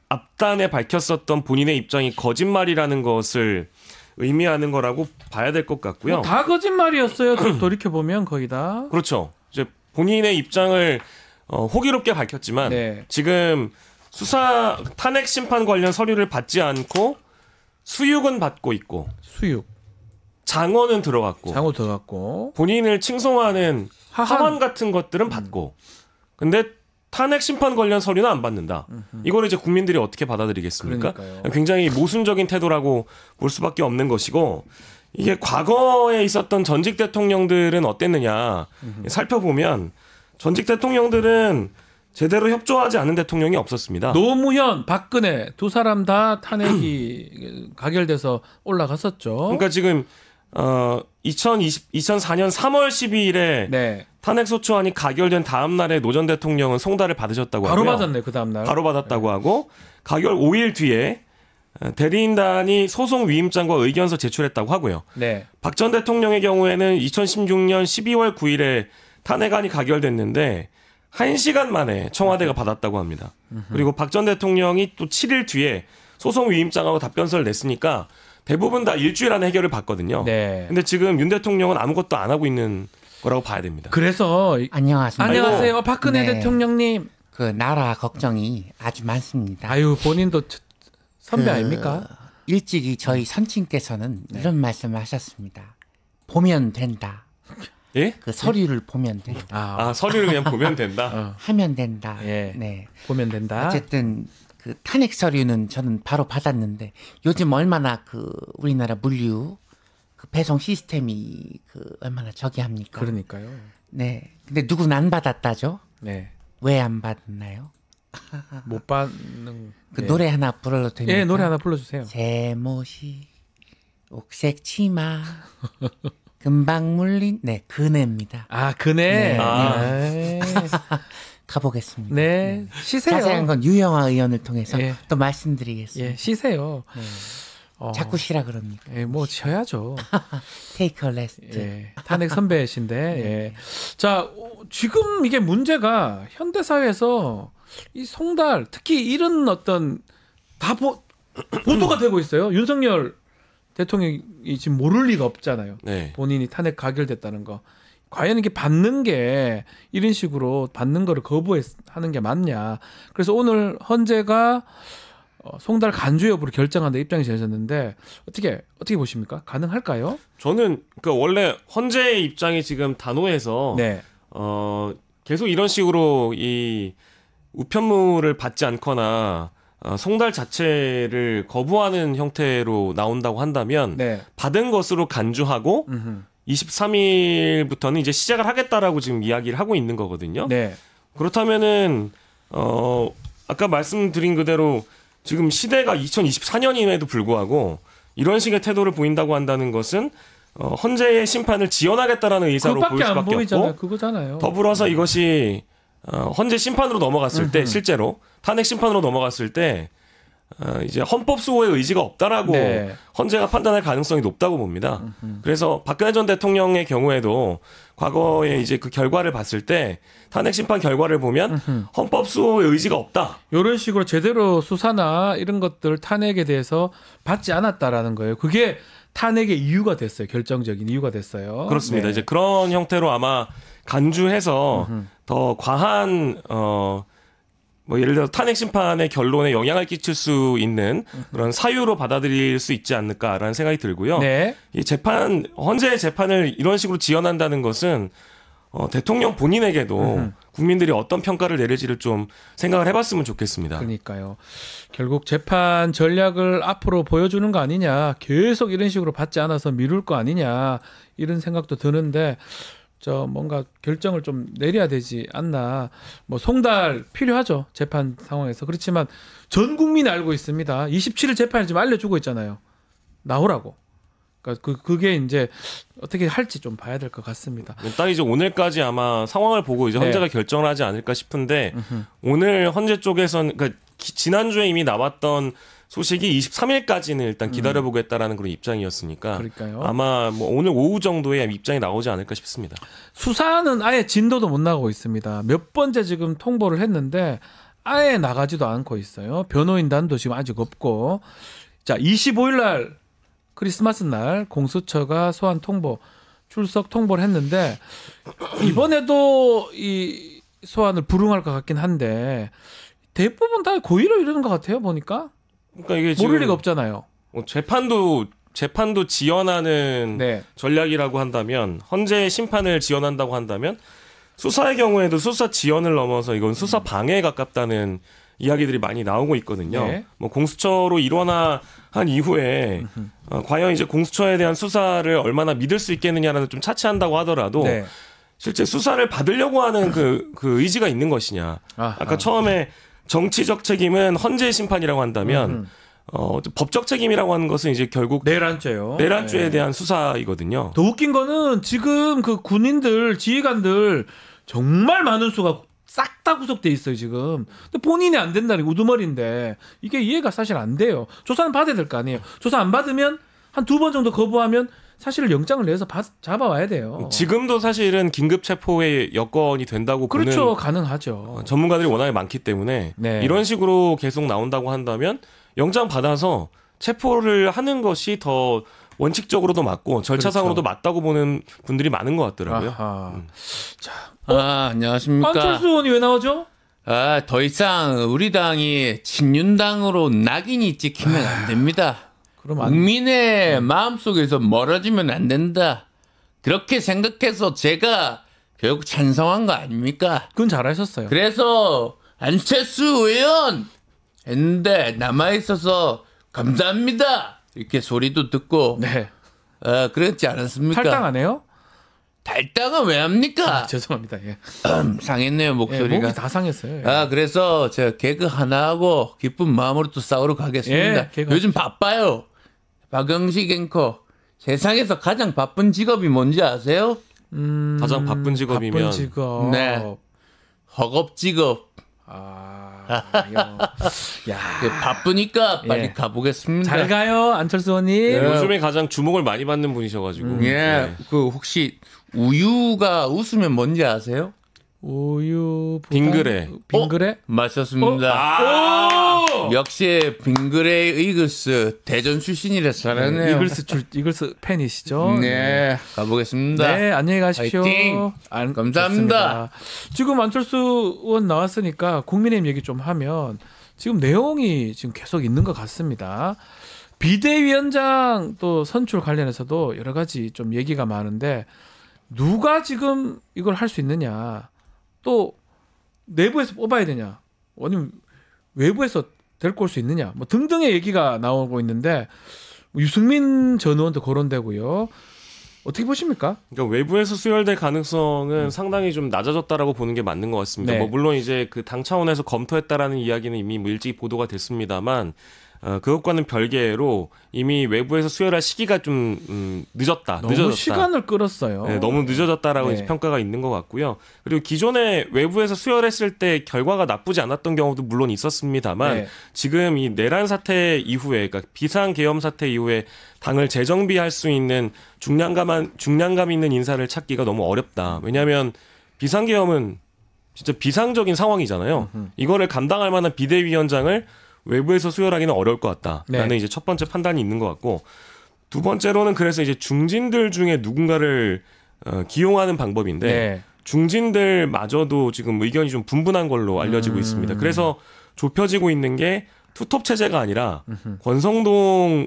앞단에 밝혔었던 본인의 입장이 거짓말이라는 것을 의미하는 거라고 봐야 될 것 같고요. 다 거짓말이었어요. 돌이켜 보면 거의 다. 그렇죠. 이제 본인의 입장을 호기롭게 밝혔지만 네. 지금 수사 탄핵 심판 관련 서류를 받지 않고 수육은 받고 있고 수육, 장원은 들어갔고 장호 들어갔고. 본인을 칭송하는 하한. 하원 같은 것들은 받고 근데 탄핵 심판 관련 서류는 안 받는다. 이걸 이제 국민들이 어떻게 받아들이겠습니까? 그러니까요. 굉장히 모순적인 태도라고 볼 수밖에 없는 것이고 이게 과거에 있었던 전직 대통령들은 어땠느냐 살펴보면 전직 대통령들은 제대로 협조하지 않은 대통령이 없었습니다. 노무현, 박근혜 두 사람 다 탄핵이 가결돼서 올라갔었죠. 그러니까 지금 2004년 3월 12일에 네. 탄핵소추안이 가결된 다음 날에 노 전 대통령은 송달을 받으셨다고 바로 하고요. 받았네 그 다음 날. 바로 받았다고 하고 가결 5일 뒤에 대리인단이 소송 위임장과 의견서 제출했다고 하고요. 네. 박 전 대통령의 경우에는 2016년 12월 9일에 탄핵안이 가결됐는데 1시간 만에 청와대가 받았다고 합니다. 그리고 박 전 대통령이 또 7일 뒤에 소송 위임장하고 답변서를 냈으니까 대부분 다 일주일 안에 해결을 받거든요. 네. 근데 지금 윤 대통령은 아무것도 안 하고 있는 거라고 봐야 됩니다. 그래서 안녕하십니까. 안녕하세요, 박근혜 네. 대통령님. 그 나라 걱정이 아주 많습니다. 아유, 본인도 선배 그 아닙니까? 일찍이 저희 선친께서는 이런 말씀을 하셨습니다. 보면 된다. 예? 그 서류를 보면 된다. 아, 서류를 그냥 보면 된다. 하면 된다. 예. 네. 보면 된다. 어쨌든 그 탄핵 서류는 저는 바로 받았는데 요즘 얼마나 그 우리나라 물류 그 배송 시스템이 그 얼마나 저기 합니까? 그러니까요. 네. 근데 누군 안 받았다죠? 네. 왜 안 받나요? 못 받는 그 예. 노래 하나 불러도 됩니까? 예, 노래 하나 불러주세요. 제못이 옥색 치마 금방 물린 네 그네입니다. 아, 그네. 네. 네. 가보겠습니다. 네. 쉬세요. 자세한 건 유영아 의원을 통해서 예. 또 말씀드리겠습니다. 예, 쉬세요. 네. 어, 자꾸 쉬라 그럽니까? 예, 뭐 쉬어야죠. Take a rest. 예, 탄핵 선배이신데. 예. 자, 지금 이게 문제가 현대 사회에서 이 송달 특히 이런 어떤 다 보도가 되고 있어요. 윤석열 대통령이 지금 모를 리가 없잖아요. 네. 본인이 탄핵 가결됐다는 거. 과연 이게 받는 게 이런 식으로 받는 거를 거부하는 게 맞냐. 그래서 오늘 헌재가 송달 간주 여부를 결정한다 입장이 전해졌는데 어떻게 보십니까? 가능할까요? 저는 그 원래 헌재의 입장이 지금 단호해서 네. 계속 이런 식으로 이 우편물을 받지 않거나 송달 자체를 거부하는 형태로 나온다고 한다면 네. 받은 것으로 간주하고 음흠. 23일부터는 이제 시작을 하겠다라고 지금 이야기를 하고 있는 거거든요. 네. 그렇다면은 아까 말씀드린 그대로 지금 시대가 2024년임에도 불구하고 이런 식의 태도를 보인다고 한다는 것은 헌재의 심판을 지연하겠다라는 의사로 보일 그것밖에 안 수밖에 보이잖아요. 없고 그거잖아요. 더불어서 이것이 헌재 심판으로 넘어갔을 때 실제로 탄핵 심판으로 넘어갔을 때 이제 헌법 수호의 의지가 없다라고 네. 헌재가 판단할 가능성이 높다고 봅니다. 그래서 박근혜 전 대통령의 경우에도 과거에 이제 그 결과를 봤을 때 탄핵 심판 결과를 보면 헌법 수호의 의지가 없다. 이런 식으로 제대로 수사나 이런 것들 탄핵에 대해서 받지 않았다라는 거예요. 그게 탄핵의 이유가 됐어요. 결정적인 이유가 됐어요. 그렇습니다. 네. 이제 그런 형태로 아마 간주해서 더 과한 뭐 예를 들어 탄핵 심판의 결론에 영향을 끼칠 수 있는 그런 사유로 받아들일 수 있지 않을까라는 생각이 들고요. 네. 이 헌재의 재판을 이런 식으로 지연한다는 것은 대통령 본인에게도 국민들이 어떤 평가를 내릴지를 좀 생각을 해봤으면 좋겠습니다. 그러니까요. 결국 재판 전략을 앞으로 보여주는 거 아니냐. 계속 이런 식으로 받지 않아서 미룰 거 아니냐. 이런 생각도 드는데 뭔가 결정을 좀 내려야 되지 않나. 뭐 송달 필요하죠. 재판 상황에서. 그렇지만 전 국민이 알고 있습니다. 27일 재판을 지금 알려주고 있잖아요. 나오라고. 그러니까 그게 이제 어떻게 할지 좀 봐야 될 것 같습니다. 딱 이제 오늘까지 아마 상황을 보고 이제 헌재가 결정을 하지 않을까 싶은데 오늘 헌재 쪽에서는 그러니까 지난주에 이미 나왔던 소식이 23일까지는 일단 기다려보겠다라는 그런 입장이었으니까 그러니까요. 아마 뭐 오늘 오후 정도에 입장이 나오지 않을까 싶습니다. 수사는 아예 진도도 못 나가고 있습니다. 몇 번째 지금 통보를 했는데 아예 나가지도 않고 있어요. 변호인단도 지금 아직 없고. 자, 25일 날 크리스마스 날 공수처가 소환 통보 출석 통보를 했는데 이번에도 이 소환을 불응할 것 같긴 한데 대부분 다 고의로 이러는 것 같아요. 보니까. 그러니까 이게 모를 지금 리가 없잖아요. 재판도 지연하는 네. 전략이라고 한다면 헌재의 심판을 지연한다고 한다면 수사의 경우에도 수사 지연을 넘어서 이건 수사 방해에 가깝다는 이야기들이 많이 나오고 있거든요. 네. 뭐 공수처로 일원화한 이후에 과연 이제 공수처에 대한 수사를 얼마나 믿을 수 있겠느냐라는 좀 차치한다고 하더라도 네. 실제 수사를 받으려고 하는 그 의지가 있는 것이냐. 아까 처음에 정치적 책임은 헌재의 심판이라고 한다면 법적 책임이라고 하는 것은 이제 결국 내란죄요. 내란죄에 네. 대한 수사이거든요. 더 웃긴 거는 지금 그 군인들, 지휘관들 정말 많은 수가 싹 다 구속돼 있어요 지금. 근데 본인이 안 된다는 게 우두머리인데 이게 이해가 사실 안 돼요. 조사는 받아야 될 거 아니에요. 조사 안 받으면 한 2번 정도 거부하면 사실 영장을 내서 잡아와야 돼요. 지금도 사실은 긴급 체포의 여건이 된다고 그렇죠. 보는 가능하죠. 전문가들이 워낙에 많기 때문에 네. 이런 식으로 계속 나온다고 한다면 영장 받아서 체포를 하는 것이 더 원칙적으로도 맞고 절차상으로도 맞다고 보는 분들이 많은 것 같더라고요. 아하. 안녕하십니까. 안철수 의원이 왜 나오죠? 더 이상 우리 당이 친윤당으로 낙인이 찍히면 안 됩니다. 그럼 국민의 마음속에서 멀어지면 안 된다. 그렇게 생각해서 제가 결국 찬성한 거 아닙니까? 그건 잘하셨어요. 그래서 안철수 의원 했는데 남아있어서 감사합니다. 이렇게 소리도 듣고 네. 그랬지 않았습니까? 탈당 안 해요? 탈당은 왜 합니까? 죄송합니다. 예. 상했네요 예, 목소리가. 목이 다 상했어요. 예. 그래서 제가 개그 하나 하고 기쁜 마음으로 또 싸우러 가겠습니다. 예, 개그 요즘 바빠요. 박영식 앵커. 세상에서 가장 바쁜 직업이 뭔지 아세요? 가장 바쁜 직업이면 바쁜 직업. 네. 허겁 직업. 야. 바쁘니까 빨리 예. 가보겠습니다. 잘 가요, 안철수 의원님. 요즘에 가장 주목을 많이 받는 분이셔가지고. 예. 네. 그 혹시 우유가 웃으면 뭔지 아세요? 우유 빙그레. 빙그레? 맞췄습니다. 역시 빙그레 이글스 대전 출신이라 잘하네요. 이글스 팬이시죠? 네, 가보겠습니다. 네, 안녕히 가십시오. 화이팅! 감사합니다. 좋습니다. 지금 안철수 의원 나왔으니까 국민의힘 얘기 좀 하면 지금 내용이 지금 계속 있는 것 같습니다. 비대위원장 또 선출 관련해서도 여러 가지 좀 얘기가 많은데 누가 지금 이걸 할 수 있느냐, 또 내부에서 뽑아야 되냐, 아니면 외부에서 데리고 올 수 있느냐, 뭐 등등의 얘기가 나오고 있는데 유승민 전 의원도 거론되고요. 어떻게 보십니까? 그러니까 외부에서 수혈될 가능성은 상당히 좀 낮아졌다라고 보는 게 맞는 것 같습니다. 네. 뭐 물론 이제 그 당 차원에서 검토했다라는 이야기는 이미 뭐 일찍 보도가 됐습니다만 그것과는 별개로 이미 외부에서 수혈할 시기가 좀 늦었다. 너무 늦어졌다. 시간을 끌었어요. 네, 너무 늦어졌다라고 네. 이제 평가가 있는 것 같고요. 그리고 기존에 외부에서 수혈했을 때 결과가 나쁘지 않았던 경우도 물론 있었습니다만 네. 지금 이 내란 사태 이후에, 그러니까 비상 계엄 사태 이후에 당을 재정비할 수 있는 중량감 있는 인사를 찾기가 너무 어렵다. 왜냐하면 비상 계엄은 진짜 비상적인 상황이잖아요. 이거를 감당할 만한 비대위원장을 외부에서 수혈하기는 어려울 것 같다라는 네. 이제 첫 번째 판단이 있는 것 같고, 두 번째로는 그래서 이제 중진들 중에 누군가를 기용하는 방법인데 네. 중진들마저도 지금 의견이 좀 분분한 걸로 알려지고 있습니다. 그래서 좁혀지고 있는 게 투톱 체제가 아니라 권성동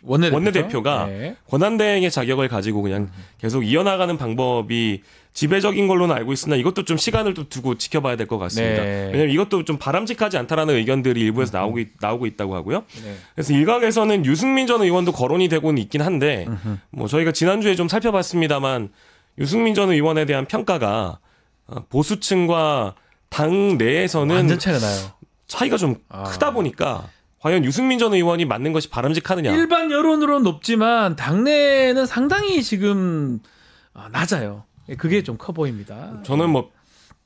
원내대표가 네. 권한대행의 자격을 가지고 그냥 계속 이어나가는 방법이 지배적인 걸로는 알고 있으나 이것도 좀 시간을 또 두고 지켜봐야 될 것 같습니다. 네. 왜냐하면 이것도 좀 바람직하지 않다라는 의견들이 일부에서 나오고 있다고 하고요. 네. 그래서 일각에서는 유승민 전 의원도 거론이 되고는 있긴 한데 뭐 저희가 지난주에 좀 살펴봤습니다만 유승민 전 의원에 대한 평가가 보수층과 당 내에서는 완전 차이가 나요. 차이가 좀 크다 보니까 과연 유승민 전 의원이 맞는 것이 바람직하느냐. 일반 여론으로는 높지만 당내는 상당히 지금 낮아요. 그게 좀 커 보입니다. 저는 뭐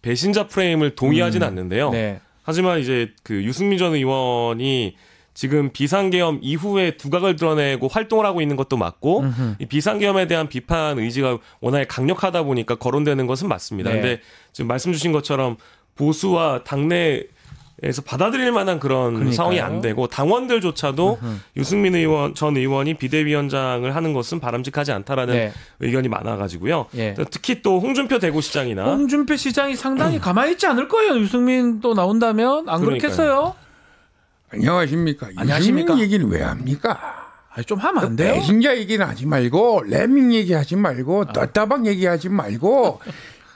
배신자 프레임을 동의하지는 않는데요. 네. 하지만 이제 그 유승민 전 의원이 지금 비상계엄 이후에 두각을 드러내고 활동을 하고 있는 것도 맞고 이 비상계엄에 대한 비판 의지가 워낙에 강력하다 보니까 거론되는 것은 맞습니다. 네. 근데 지금 말씀 주신 것처럼 보수와 당내에서 받아들일 만한 그런 그러니까요. 상황이 안 되고 당원들조차도 유승민 전 의원이 비대위원장을 하는 것은 바람직하지 않다라는 네. 의견이 많아가지고요. 예. 특히 또 홍준표 대구시장이나 홍준표 시장이 상당히 가만히 있지 않을 거예요. 유승민 또 나온다면 안 그러니까요. 그렇겠어요? 안녕하십니까. 안녕하십니까? 유승민 얘기는 왜 합니까? 아니, 좀 하면 안 돼요? 배신자 얘기는 하지 말고 레밍 얘기하지 말고 떴다방 얘기하지 말고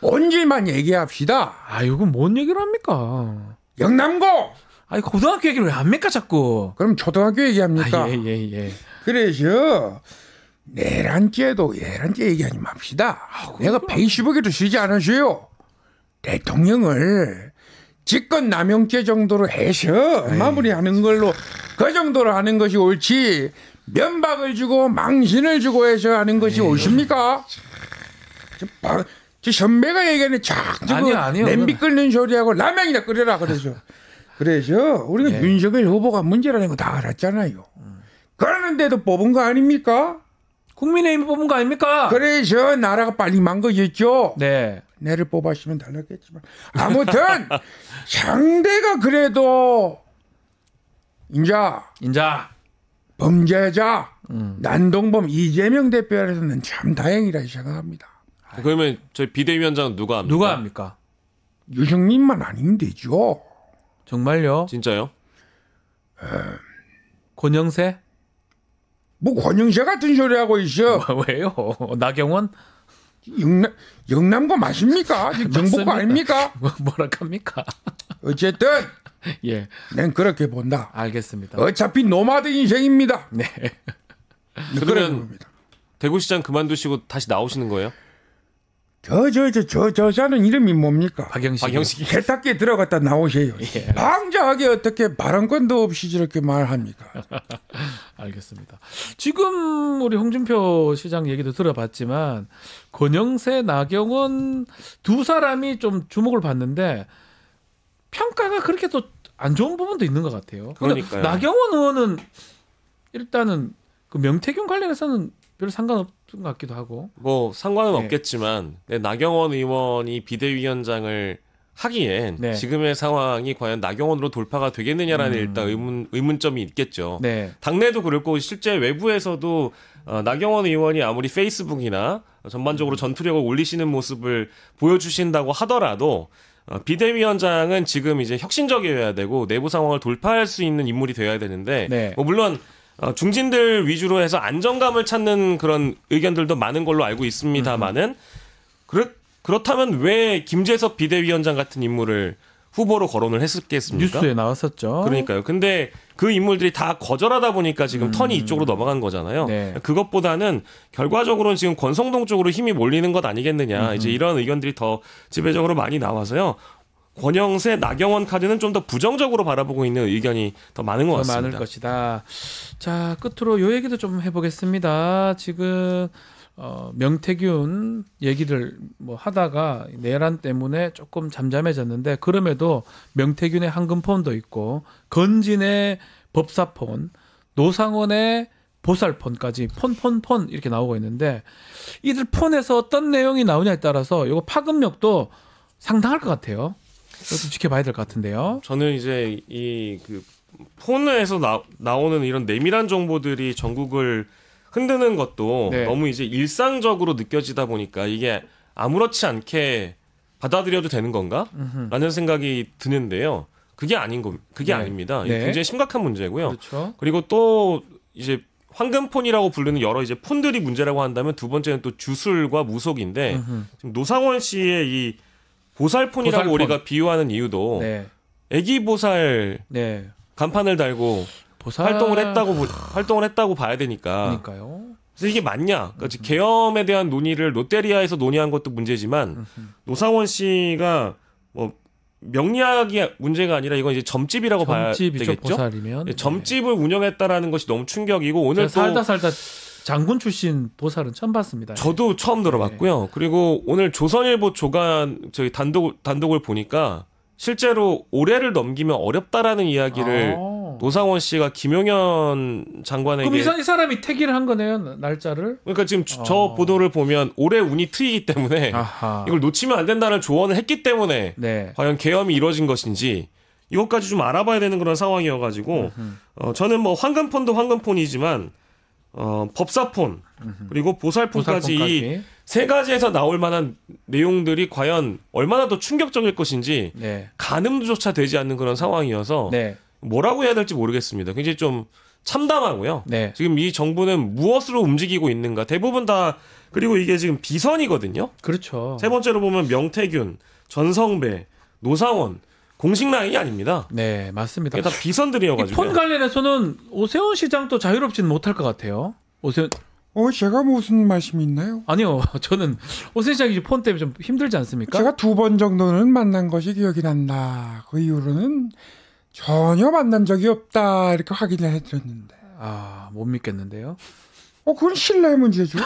본질만 얘기합시다. 아, 이건 뭔 얘기를 합니까? 영남고 아니, 고등학교 얘기를 왜 합니까, 자꾸? 그럼 초등학교 얘기합니까? 예. 그래서 내란죄도 예란죄 얘기하지 맙시다. 내가 페이스북에도 쓰지 않으세요. 대통령을 직권 남용죄 정도로 해서 마무리하는 걸로 그 정도로 하는 것이 옳지 면박을 주고 망신을 주고 해서 하는 것이 옳습니까? 저 선배가 얘기하는 아니요. 냄비 끓는 소리하고 라면이나 끓여라 그래서 우리가 네. 윤석열 후보가 문제라는 거 다 알았잖아요. 그러는데도 뽑은 거 아닙니까? 국민의힘이 뽑은 거 아닙니까? 그래서 나라가 빨리 망가졌죠. 네. 내를 뽑았으면 달랐겠지만 아무튼 상대가 그래도 인자 인자. 범죄자 난동범 이재명 대표에서는 참 다행이라 생각합니다. 그러면 저희 비대위원장은 누가 합니까? 누가 합니까? 유승민만 아니면 되죠. 정말요? 진짜요? 권영세? 뭐 권영세 같은 소리 하고 있어. 왜요? 나경원? 영남고 맞습니까? 정복고 맞습니다. 아닙니까? 뭐라 합니까? 어쨌든 예, 난 그렇게 본다. 알겠습니다. 어차피 노마드 인생입니다. 네. 그렇게 그러면 봅니다. 대구시장 그만두시고 다시 나오시는 거예요? 저 사는 이름이 뭡니까? 박영식. 세탁기에 들어갔다 나오세요. 예. 방자하게 어떻게 발언권도 없이 저렇게 말합니까? 알겠습니다. 지금 우리 홍준표 시장 얘기도 들어봤지만 권영세, 나경원 두 사람이 좀 주목을 받는데 평가가 그렇게 또 안 좋은 부분도 있는 것 같아요. 그러니까요. 나경원 의원은 일단은 그 명태균 관련해서는 별 상관없는 것 같기도 하고. 뭐 상관은 네. 없겠지만 나경원 의원이 비대위원장을 하기엔 네. 지금의 상황이 과연 나경원으로 돌파가 되겠느냐라는 일단 의문점이 있겠죠. 네. 당내도 그럴 거고 실제 외부에서도 나경원 의원이 아무리 페이스북이나 전반적으로 전투력을 올리시는 모습을 보여주신다고 하더라도 비대위원장은 지금 이제 혁신적이어야 되고 내부 상황을 돌파할 수 있는 인물이 되어야 되는데 네. 뭐 물론 중진들 위주로 해서 안정감을 찾는 그런 의견들도 많은 걸로 알고 있습니다만은 그렇다면 왜 김재섭 비대위원장 같은 인물을 후보로 거론을 했었겠습니까? 뉴스에 나왔었죠. 그러니까요. 근데 그 인물들이 다 거절하다 보니까 지금 턴이 이쪽으로 넘어간 거잖아요. 네. 그것보다는 결과적으로는 지금 권성동 쪽으로 힘이 몰리는 것 아니겠느냐. 이제 이런 의견들이 더 지배적으로 많이 나와서요. 권영세, 나경원 카드는 좀 더 부정적으로 바라보고 있는 의견이 더 많은 것 더 같습니다. 많을 것이다. 자, 끝으로 요 얘기도 좀 해보겠습니다. 지금 명태균 얘기를 뭐 하다가 내란 때문에 조금 잠잠해졌는데 그럼에도 명태균의 황금폰도 있고 건진의 법사폰, 노상원의 보살폰까지 폰 이렇게 나오고 있는데 이들 폰에서 어떤 내용이 나오냐에 따라서 이거 파급력도 상당할 것 같아요. 이것도 지켜봐야 될 것 같은데요. 저는 이제 이 그 폰에서 나오는 이런 내밀한 정보들이 전국을 흔드는 것도 네. 너무 이제 일상적으로 느껴지다 보니까 이게 아무렇지 않게 받아들여도 되는 건가? 라는 생각이 드는데요. 그게 네. 아닙니다. 이게 네. 굉장히 심각한 문제고요. 그렇죠. 그리고 또 이제 황금폰이라고 부르는 여러 이제 폰들이 문제라고 한다면 두 번째는 또 주술과 무속인데 지금 노상원 씨의 이 보살폰이라고 보살폰. 우리가 비유하는 이유도 네. 애기 보살 네. 간판을 달고 보살 활동을 했다고 봐야 되니까. 그러니까요. 그래서 이게 맞냐? 그러니까 계엄에 대한 논의를 롯데리아에서 논의한 것도 문제지만 노상원 씨가 뭐 명리학이 문제가 아니라 이건 이제 점집이라고 봐야 점집이죠, 되겠죠. 보살이면. 점집을 운영했다라는 것이 너무 충격이고 오늘 또 살다 장군 출신 보살은 처음 봤습니다. 저도 처음 들어봤고요. 그리고 오늘 조선일보 조간 저희 단독을 보니까 실제로 올해를 넘기면 어렵다라는 이야기를 노상원 씨가 김용현 장관에게 그럼 이 사람이 택일을 한 거네요, 날짜를. 그러니까 지금 저 보도를 보면 올해 운이 트이기 때문에 아하. 이걸 놓치면 안 된다는 조언을 했기 때문에 네. 과연 계엄이 이루어진 것인지 이것까지 좀 알아봐야 되는 그런 상황이어가지고 저는 뭐 황금폰도 황금폰이지만 법사폰 그리고 보살폰까지 이 세 가지에서 나올 만한 내용들이 과연 얼마나 더 충격적일 것인지 네. 가늠조차 되지 않는 그런 상황이어서 네. 뭐라고 해야 될지 모르겠습니다. 굉장히 좀 참담하고요. 네. 지금 이 정부는 무엇으로 움직이고 있는가 대부분 다 그리고 이게 지금 비선이거든요. 그렇죠. 세 번째로 보면 명태균, 전성배, 노상원 공식 라인이 아닙니다. 네, 맞습니다. 이게 다 비선들이어가지고 폰 관련해서는 오세훈 시장도 자유롭지는 못할 것 같아요. 오세훈 제가 무슨 말씀이 있나요? 아니요, 저는 오세훈 시장이 폰 때문에 좀 힘들지 않습니까? 제가 2번 정도는 만난 것이 기억이 난다. 그 이후로는 전혀 만난 적이 없다. 이렇게 확인을 해드렸는데. 못 믿겠는데요. 그건 신뢰의 문제죠.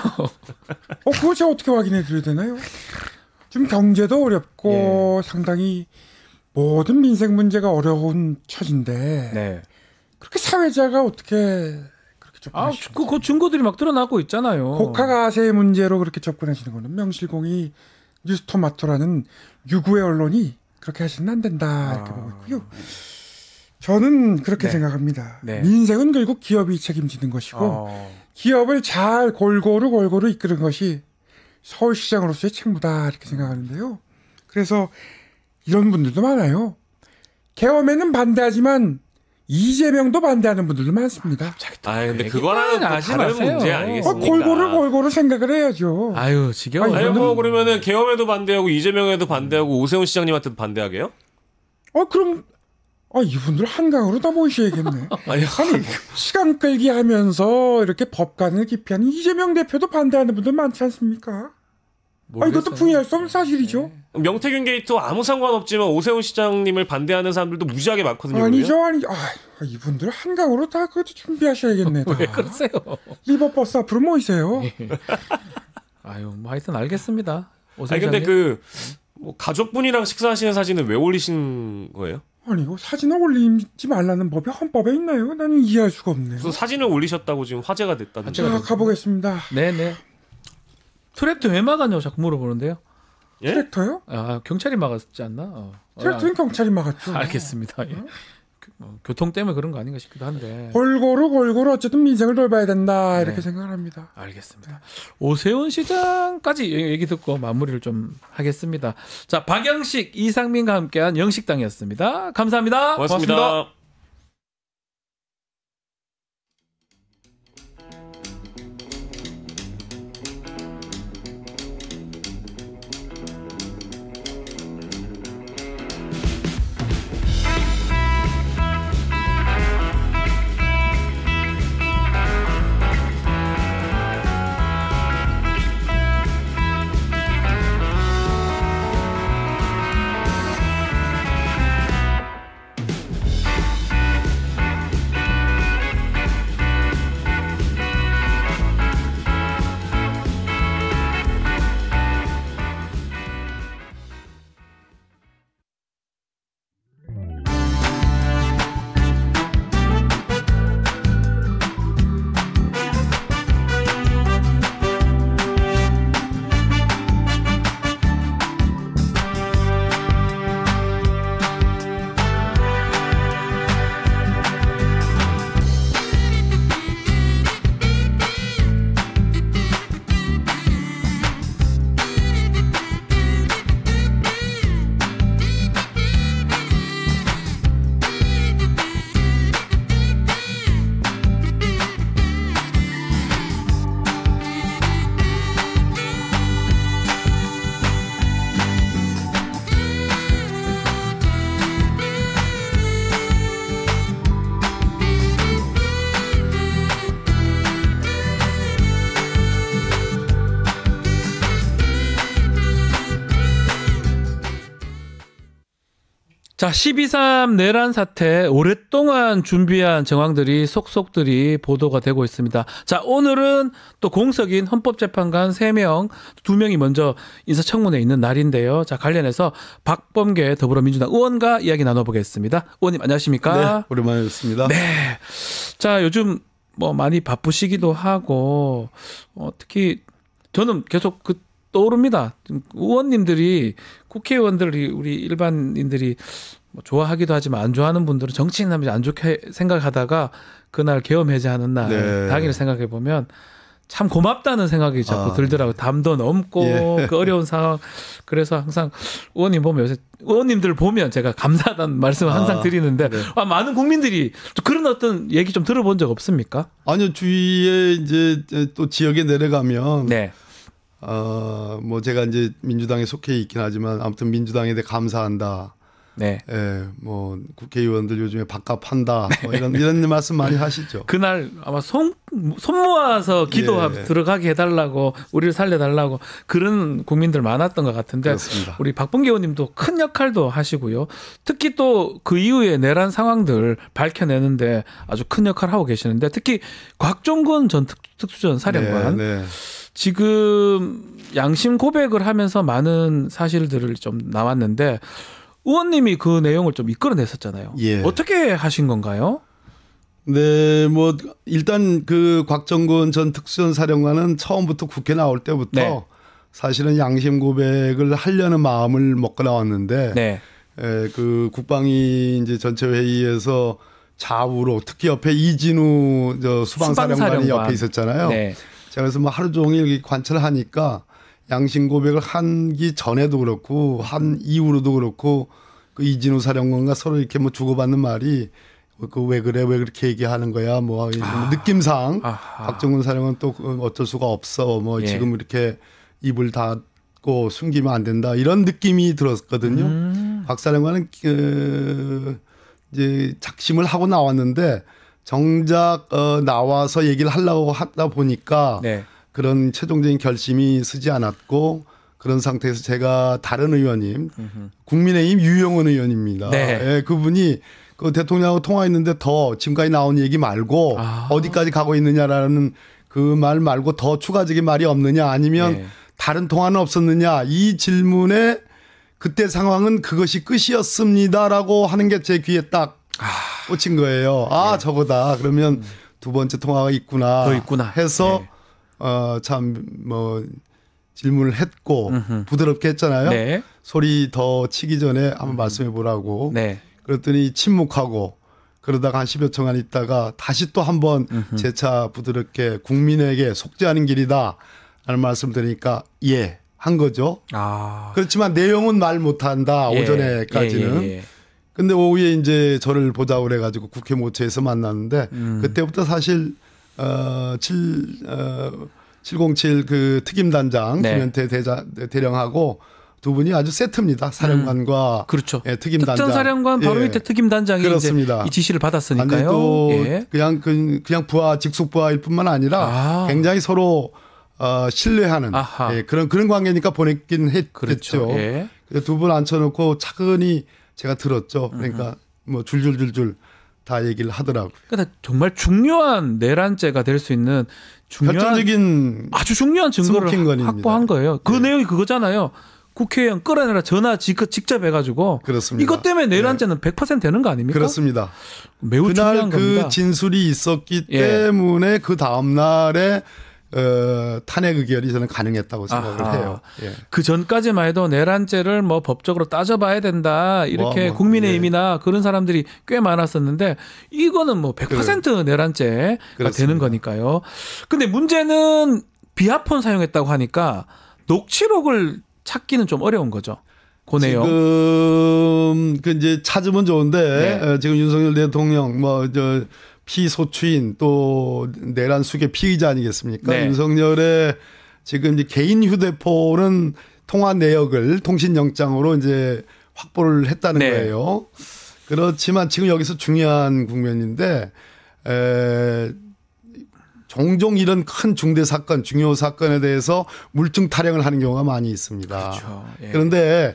그걸 제가 어떻게 확인해드려야 되나요? 지금 경제도 어렵고 상당히 모든 민생 문제가 어려운 처지인데 네. 그렇게 사회자가 어떻게 그렇게 접근하시죠? 그 증거들이 막 드러나고 있잖아요. 고가가세 문제로 그렇게 접근하시는 거는 명실공히 뉴스토마토라는 유구의 언론이 그렇게 하시면 안 된다 이렇게 보고 있고요. 저는 그렇게 네. 생각합니다. 네. 민생은 결국 기업이 책임지는 것이고 기업을 잘 골고루 이끄는 것이 서울시장으로서의 책무다 이렇게 생각하는데요. 그래서 이런 분들도 많아요. 계엄에는 반대하지만 이재명도 반대하는 분들도 많습니다. 아 근데 그거랑은 또 하지 다른 마세요. 문제 아니겠습니까? 골고루 생각을 해야죠. 아유 지겨워. 아니, 아니 이거는- 뭐 그러면은 계엄에도 반대하고 이재명에도 반대하고 오세훈 시장님한테도 반대하게요? 그럼 이분들 한강으로 다 모이셔야겠네. 아니 시간 끌기 하면서 이렇게 법관을 기피하는 이재명 대표도 반대하는 분들 많지 않습니까? 이것도 부인할 수 없는 사실이죠. 명태균 게이트 아무 상관없지만 오세훈 시장님을 반대하는 사람들도 무지하게 많거든요. 아니죠. 이분들 한강으로 다 그것도 준비하셔야겠네. 다. 왜 그러세요? 리버버스 앞으로 모이세요. 아유 뭐 하여튼 알겠습니다. 아니 근데 뭐 가족분이랑 식사하시는 사진은 왜 올리신 거예요? 이거 사진을 올리지 말라는 법이 헌법에 있나요? 나는 이해할 수가 없네요. 무슨 사진을 올리셨다고 지금 화제가 됐다든지. 자, 가보겠습니다. 네네. 트랙터 왜 막았냐고 자꾸 물어보는데요. 예? 트랙터요? 경찰이 막았지 않나? 트랙터는 경찰이 막았죠. 알겠습니다. 예. 교통 때문에 그런 거 아닌가 싶기도 한데. 골고루 어쨌든 민생을 돌봐야 된다 이렇게 네. 생각을 합니다. 알겠습니다. 오세훈 시장까지 얘기 듣고 마무리를 좀 하겠습니다. 자, 박영식, 이상민과 함께한 영식당이었습니다. 감사합니다. 고맙습니다. 자, 12.3 내란 사태 오랫동안 준비한 정황들이 속속들이 보도가 되고 있습니다. 자, 오늘은 또 공석인 헌법재판관 3명, 2명이 먼저 인사청문회에 있는 날인데요. 자, 관련해서 박범계 더불어민주당 의원과 이야기 나눠보겠습니다. 의원님 안녕하십니까? 네, 오랜만에 뵙습니다. 네. 자, 요즘 뭐 많이 바쁘시기도 하고 특히 저는 계속 떠오릅니다. 의원님들이 국회의원들이 우리 일반인들이 뭐 좋아하기도 하지만 안 좋아하는 분들은 정치인 하면 안 좋게 생각하다가 그날 계엄 해제하는 날 네. 당일 생각해 보면 참 고맙다는 생각이 자꾸 들더라고요. 담도 넘고 예. 그 어려운 상황. 그래서 항상 의원님 보면 요새 의원님들 보면 제가 감사하다는 말씀을 항상 드리는데 네. 많은 국민들이 또 그런 어떤 얘기 좀 들어본 적 없습니까? 아니요, 주위에 이제 또 지역에 내려가면 네. 뭐 제가 이제 민주당에 속해 있긴 하지만 아무튼 민주당에 대해 감사한다. 네. 예, 뭐 국회의원들 요즘에 밥값 한다. 뭐 이런 말씀 많이 하시죠. 그날 아마 손 모아서 기도 예. 들어가게 해달라고 우리를 살려달라고 그런 국민들 많았던 것 같은데 그렇습니다. 우리 박범계 의원님도 큰 역할도 하시고요. 특히 또 그 이후에 내란 상황들 밝혀내는데 아주 큰 역할을 하고 계시는데 특히 곽종근 전 특수전 사령관 네, 네. 지금 양심 고백을 하면서 많은 사실들을 좀 나왔는데 의원님이 그 내용을 좀 이끌어냈었잖아요. 예. 어떻게 하신 건가요? 네, 뭐 일단 그 곽정근 전 특수전 사령관은 처음부터 국회 나올 때부터 네. 사실은 양심 고백을 하려는 마음을 먹고 나왔는데 네. 그 국방위 이제 전체 회의에서 좌우로 특히 옆에 이진우 수방사령관이 옆에 있었잖아요. 네. 제가 그래서 뭐 하루 종일 관찰하니까 양심 고백을 하기 전에도 그렇고 한 이후로도 그렇고 그 이진우 사령관과 서로 이렇게 뭐 주고받는 말이 그 왜 그래 왜 그렇게 얘기하는 거야 뭐 느낌상 박정훈 사령관 또 어쩔 수가 없어 뭐 예. 지금 이렇게 입을 닫고 숨기면 안 된다 이런 느낌이 들었거든요. 박 사령관은 이제 작심을 하고 나왔는데 정작 나와서 얘기를 하려고 하다 보니까 네. 그런 최종적인 결심이 서지 않았고 그런 상태에서 제가 다른 의원님 국민의힘 유영원 의원입니다. 네. 예, 그분이 그 대통령하고 통화했는데 더 지금까지 나온 얘기 말고 어디까지 가고 있느냐라는 그 말 말고 더 추가적인 말이 없느냐 아니면 네. 다른 통화는 없었느냐 이 질문에 그때 상황은 그것이 끝이었습니다라고 하는 게 제 귀에 딱 꽂힌 거예요. 아 저거다. 그러면 두 번째 통화가 있구나. 더 있구나. 해서 네. 참 뭐 질문을 했고 부드럽게 했잖아요. 네. 소리 더 치기 전에 한번 말씀해 보라고. 네. 그랬더니 침묵하고 그러다가 한 10여 초간 있다가 다시 또 한번 재차 부드럽게 국민에게 속죄하는 길이다 라는 말씀 드리니까 예 한 거죠. 그렇지만 내용은 말 못한다. 예. 오전에까지는. 예. 근데 오후에 이제 저를 보자고 그래가지고 국회 모처에서 만났는데 그때부터 사실 707 그 특임단장 네. 김현태 대령하고 두 분이 아주 세트입니다. 사령관과 그렇죠. 예, 특임단장. 특전사령관 바로 예. 밑에 특임단장이 그렇습니다. 이제 이 지시를 받았으니까요. 근데 또 예. 그냥 부하 직속 부하일 뿐만 아니라 굉장히 서로 신뢰하는 예, 그런 관계니까 보냈긴 했겠죠. 그렇죠. 예. 두 분 앉혀놓고 차근히 제가 들었죠. 그러니까 뭐 줄줄줄줄 다 얘기를 하더라고요. 그러니까 정말 중요한 내란죄가 될 수 있는 결정적인 아주 중요한 증거를 스모킹건입니다. 확보한 거예요. 그 네. 내용이 그거잖아요. 국회의원 끌어내라 전화 직접 해가지고 그렇습니다. 이것 때문에 내란죄는 100% 되는 거 아닙니까? 그렇습니다. 매우 그날 중요한 그 겁니다. 진술이 있었기 예. 때문에 그 다음 날에 탄핵 의결이 저는 가능했다고 생각을 아하. 해요. 예. 그 전까지만 해도 내란죄를 뭐 법적으로 따져봐야 된다 이렇게 뭐, 국민의힘이나 그런 사람들이 꽤 많았었는데 이거는 뭐 100% 내란죄가 그렇습니다. 되는 거니까요. 근데 문제는 비아폰 사용했다고 하니까 녹취록을 찾기는 좀 어려운 거죠. 그 내용. 지금 그 이제 찾으면 좋은데 네. 지금 윤석열 대통령 피소추인 또 내란 수계 피의자 아니겠습니까? 네. 윤석열의 지금 이제 개인 휴대폰은 통화 내역을 통신영장으로 이제 확보를 했다는 네. 거예요. 그렇지만 지금 여기서 중요한 국면인데 종종 이런 큰 중대 사건, 중요 사건에 대해서 물증 타령을 하는 경우가 많이 있습니다. 그렇죠. 예. 그런데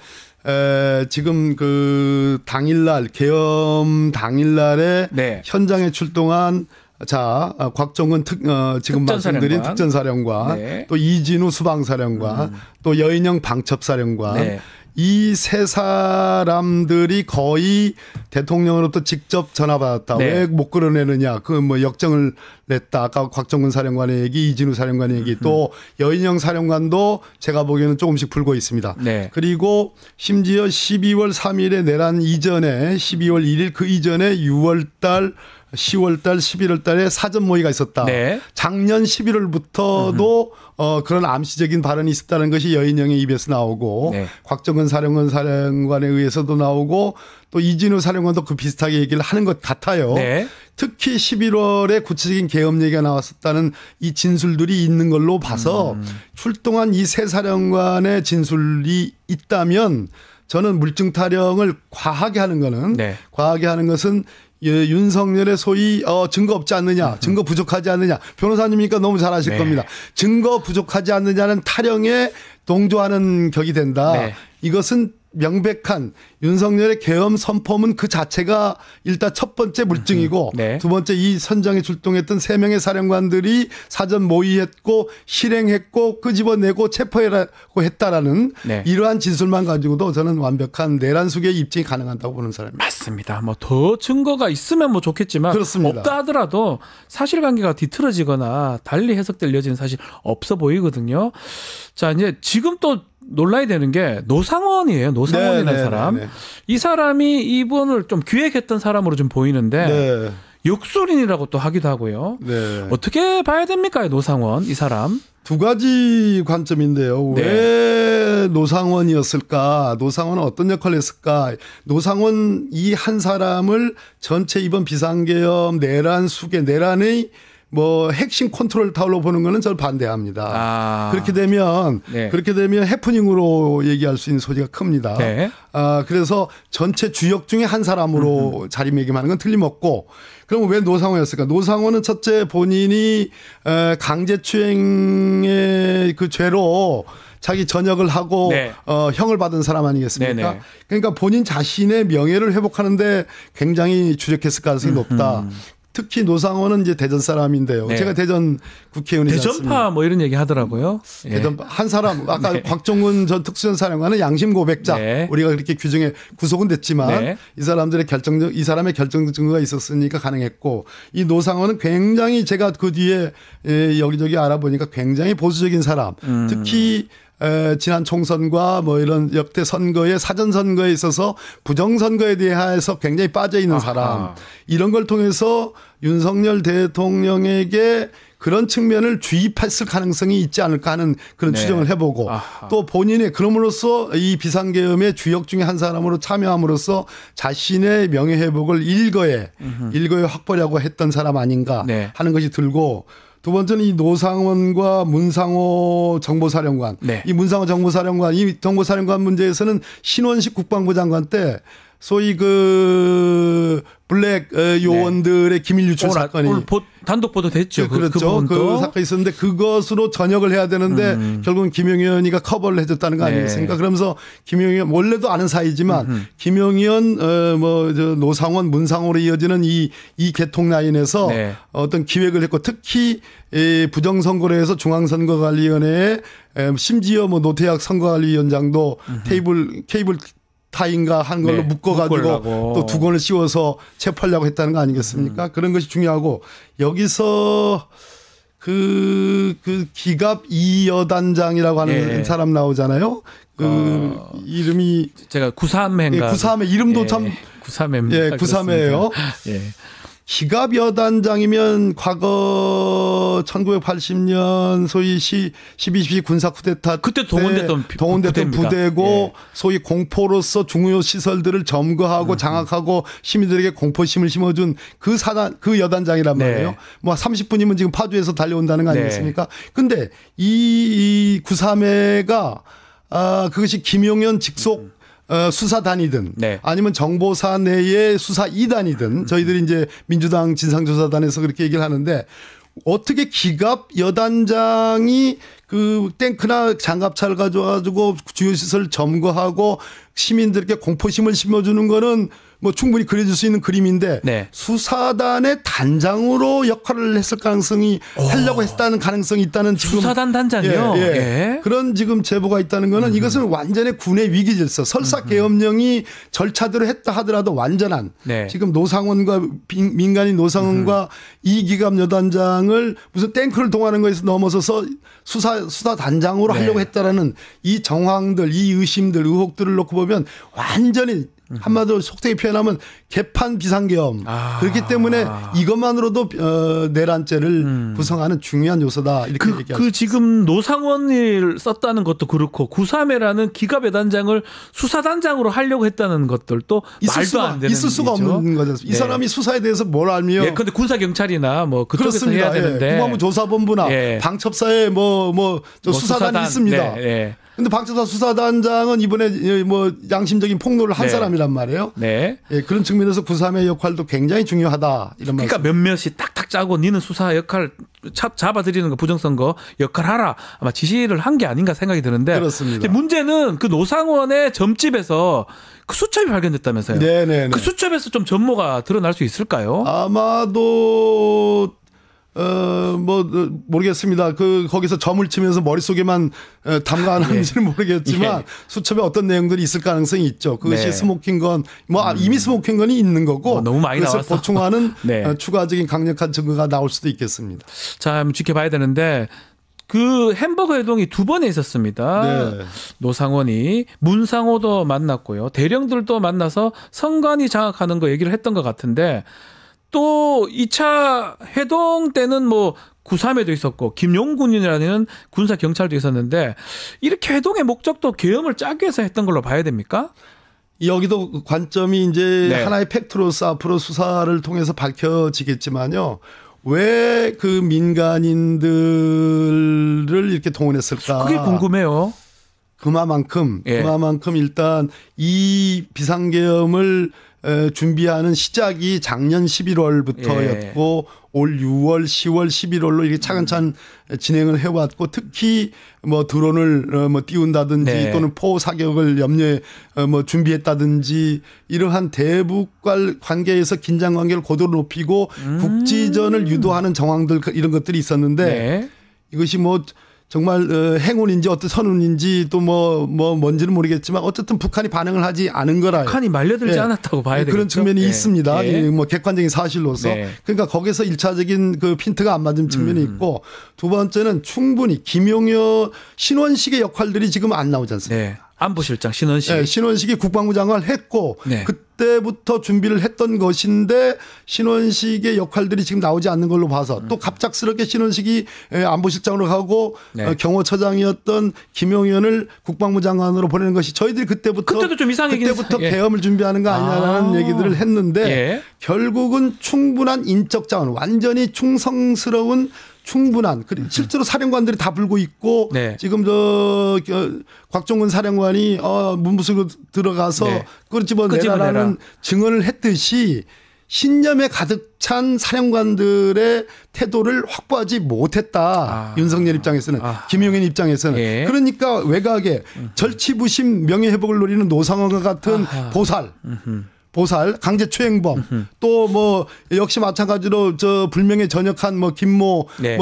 지금 그 당일날 계엄 당일날에 네. 현장에 출동한 곽정은 지금 말씀드린 특전사령관, 네. 또 이진우 수방사령관, 또 여인영 방첩사령관. 네. 이 세 사람들이 거의 대통령으로부터 직접 전화받았다. 네. 왜 못 끌어내느냐. 그 뭐 역정을 냈다. 아까 곽정근 사령관의 얘기, 이진우 사령관의 얘기, 또 여인영 사령관도 제가 보기에는 조금씩 풀고 있습니다. 네. 그리고 심지어 12월 3일에 내란 이전에 12월 1일 그 이전에 6월 달 10월 달, 11월 달에 사전 모의가 있었다. 네. 작년 11월부터도 그런 암시적인 발언이 있었다는 것이 여인영의 입에서 나오고 네. 곽정근 사령관에 의해서도 나오고 또 이진우 사령관도 그 비슷하게 얘기를 하는 것 같아요. 네. 특히 11월에 구체적인 계엄 얘기가 나왔었다는 이 진술들이 있는 걸로 봐서 출동한 이 세 사령관의 진술이 있다면 저는 물증 타령을 과하게 하는 거는 네. 과하게 하는 것은 윤석열의 소위 증거 없지 않느냐, 증거 부족하지 않느냐. 변호사님이니까 너무 잘 아실 네. 겁니다. 증거 부족하지 않느냐는 타령에 동조하는 격이 된다. 네. 이것은 명백한 윤석열의 계엄 선포문 그 자체가 일단 첫 번째 물증이고 네. 두 번째 이 선장에 출동했던 3명의 사령관들이 사전 모의했고 실행했고 끄집어내고 체포하고 했다라는 네. 이러한 진술만 가지고도 저는 완벽한 내란 수계의 입증이 가능하다고 보는 사람입니다. 맞습니다. 뭐 더 증거가 있으면 뭐 좋겠지만 그렇습니다. 없다 하더라도 사실관계가 뒤틀어지거나 달리 해석될 여지는 사실 없어 보이거든요. 자, 이제 지금 또 논란이 되는 게 노상원이에요. 노상원이라는 사람. 이 사람이 이분을 좀 기획했던 사람으로 좀 보이는데 네. 역술인이라고 또 하기도 하고요. 네. 어떻게 봐야 됩니까? 이 노상원 이 사람. 두 가지 관점인데요. 네. 왜 노상원이었을까? 노상원은 어떤 역할을 했을까? 노상원 이 한 사람을 전체 이번 비상계엄 내란 수계 내란의 뭐 핵심 컨트롤 타워로 보는 거는 저는 반대합니다. 그렇게 되면 해프닝으로 얘기할 수 있는 소지가 큽니다. 네. 그래서 전체 주역 중에 한 사람으로 자리매김하는 건 틀림없고, 그럼 왜 노상원이었을까? 노상원은 첫째 본인이 강제추행의 그 죄로 자기 전역을 하고 형을 받은 사람 아니겠습니까? 네네. 그러니까 본인 자신의 명예를 회복하는데 굉장히 주력했을 가능성이 높다. 특히 노상원은 이제 대전 사람인데요. 제가 대전 국회의원이지 않습니까? 대전파 뭐 이런 얘기 하더라고요. 대전파 한 사람 아까 곽종훈 전 특수전사령관은 양심 고백자 우리가 그렇게 규정해 구속은 됐지만 이 사람들의 이 사람의 결정 증거가 있었으니까 가능했고, 이 노상원은 굉장히 제가 그 뒤에 여기저기 알아보니까 굉장히 보수적인 사람. 특히 지난 총선과 뭐 이런 역대 선거에 사전 선거에 있어서 부정 선거에 대해서 굉장히 빠져 있는 사람. 이런 걸 통해서 윤석열 대통령에게 그런 측면을 주입했을 가능성이 있지 않을까 하는 그런 추정을 해보고, 또 본인의 그럼으로써 이 비상계엄의 주역 중에 한 사람으로 참여함으로써 자신의 명예회복을 일거에 확보하려고 했던 사람 아닌가 하는 것이 들고, 두 번째는 이 노상원과 문상호 정보사령관. 이 문상호 정보사령관, 이 정보사령관 문제에서는 신원식 국방부 장관 때 소위 그 블랙 요원들의 기밀 유출 사건이 단독 보도됐죠. 그렇죠. 그 사건이 있었는데 그것으로 전역을 해야 되는데 결국은 김용현이가 커버를 해줬다는 거 아니겠습니까? 그러면서 김용현 원래도 아는 사이지만 김용현 노상원 문상호로 이어지는 이 계통 라인에서 어떤 기획을 했고, 특히 부정선거로 해서 중앙선거관리위원회에 심지어 뭐 노태학 선거관리위원장도 케이블 타인가 한 걸로 묶어가지고 또 두건을 씌워서 체포하려고 했다는 거 아니겠습니까? 그런 것이 중요하고, 여기서 그 기갑 이여단장이라고 하는 사람 나오잖아요. 이름이 제가 93회인가. 93회 이름도 참 93회예요. 기갑 여단장이면 과거 1980년 소위 12.12 군사 쿠데타 그때 동원됐던 부대고 소위 공포로서 중요 시설들을 점거하고 장악하고 시민들에게 공포심을 심어준 그 여단장이란 말이에요. 뭐 30분이면 지금 파주에서 달려온다는 거 아니겠습니까? 근데 이 93회가 그것이 김용현 직속 수사단이든 아니면 정보사 내의 수사 2단이든 저희들이 이제 민주당 진상조사단에서 그렇게 얘기를 하는데, 어떻게 기갑 여단장이 그 탱크나 장갑차를 가져가지고 주요 시설을 점거하고 시민들에게 공포심을 심어주는 거는 뭐 충분히 그려질 수 있는 그림인데 수사단의 단장으로 역할을 했을 가능성이 하려고 했다는 가능성이 있다는 지금 수사단 단장이요. 그런 지금 제보가 있다는 거는 이것은 완전히 군의 위기 질서, 설사 계엄령이 절차대로 했다 하더라도 완전한 지금 노상원과 민간인 노상원과 이 기갑 여단장을 무슨 탱크를 동하는 것에서 넘어서서 수사 단장으로 하려고 했다라는 이 정황들, 이 의심들, 의혹들을 놓고 보면 완전히 한마디로 속되게 표현하면 개판 비상계엄. 그렇기 때문에 이것만으로도 내란죄를 구성하는 중요한 요소다. 이렇게 얘기하죠. 그 지금 노상원을 썼다는 것도 그렇고 93회라는 기갑여단장을 수사단장으로 하려고 했다는 것들도 말도 안 되는 있을 수가 없는 거죠. 이 사람이 수사에 대해서 뭘 알며. 그런데 군사경찰이나 뭐 그쪽에서 그렇습니다. 해야 되는데. 국방부 조사본부나 방첩사에 수사단이 있습니다. 근데 방첩사 수사단장은 이번에 뭐 양심적인 폭로를 한 사람이란 말이에요. 그런 측면에서 93의 역할도 굉장히 중요하다. 이런 그러니까 말씀. 몇몇이 딱딱 짜고 니는 수사 역할 잡아들이는 거 부정선거 역할 하라. 아마 지시를 한 게 아닌가 생각이 드는데. 그렇습니다. 문제는 그 노상원의 점집에서 그 수첩이 발견됐다면서요. 그 수첩에서 좀 전모가 드러날 수 있을까요? 아마도 모르겠습니다. 거기서 점을 치면서 머릿속에만 담가놨는지는 모르겠지만 수첩에 어떤 내용들이 있을 가능성이 있죠. 그것이 스모킹건, 이미 스모킹건이 있는 거고. 너무 많이 그래서 나와서. 보충하는 추가적인 강력한 증거가 나올 수도 있겠습니다. 자, 지켜봐야 되는데 그 햄버거 회동이 2번에 있었습니다. 네. 노상원이 문상호도 만났고요. 대령들도 만나서 선관위 장악하는 거 얘기를 했던 것 같은데 또 2차 회동 때는 뭐 9.3에도 있었고 김용군이라는 군사 경찰도 있었는데 이렇게 회동의 목적도 계엄을 짜기 위해서 했던 걸로 봐야 됩니까? 여기도 관점이 이제 네. 하나의 팩트로서 앞으로 수사를 통해서 밝혀지겠지만요. 왜 그 민간인들을 이렇게 동원했을까? 그게 궁금해요. 그만큼 예. 일단 이 비상계엄을 준비하는 시작이 작년 11월부터였고 올 6월, 10월, 11월로 이렇게 차근차근 진행을 해왔고 특히 뭐 드론을 뭐 띄운다든지 네. 또는 포 사격을 염려에 뭐 준비했다든지 이러한 대북 관계에서 긴장 관계를 고도로 높이고 국지전을 유도하는 정황들 이런 것들이 있었는데 네. 이것이 뭐 정말 행운인지 어떤 선운인지 또 뭐 뭔지는 모르겠지만 어쨌든 북한이 반응을 하지 않은 거라요. 북한이 말려들지 예. 않았다고 봐야 되겠죠. 그런 측면이 예. 있습니다. 예. 뭐 객관적인 사실로서. 네. 그러니까 거기서 1차적인 그 핀트가 안 맞은 측면이 있고 두 번째는 충분히 김용현 신원식의 역할들이 지금 안 나오지 않습니까? 네. 안보실장 신원식. 네, 신원식이 국방부 장관을 했고 네. 그때부터 준비를 했던 것인데 신원식의 역할들이 지금 나오지 않는 걸로 봐서 또 갑작스럽게 신원식이 안보실장으로 가고 네. 경호처장이었던 김용현을 국방부 장관으로 보내는 것이 저희들이 그때도 좀 이상하긴 그때부터 했어요. 예. 계엄을 준비하는 거 아니냐라는 얘기들을 했는데 예. 결국은 충분한 인적 자원 완전히 충성스러운 충분한 실제로 사령관들이 다 불고 있고 네. 지금 곽종근 사령관이 문부수로 들어가서 네. 끄집어내라는 증언을 했듯이 신념에 가득 찬 사령관들의 태도를 확보하지 못했다. 윤석열 입장에서는 김용현 입장에서는 예. 그러니까 외곽에 절치부심 명예회복을 노리는 노상원과 같은 보살, 강제추행범, 또 뭐 역시 마찬가지로 저 불명예 전역한 뭐 김모, 네.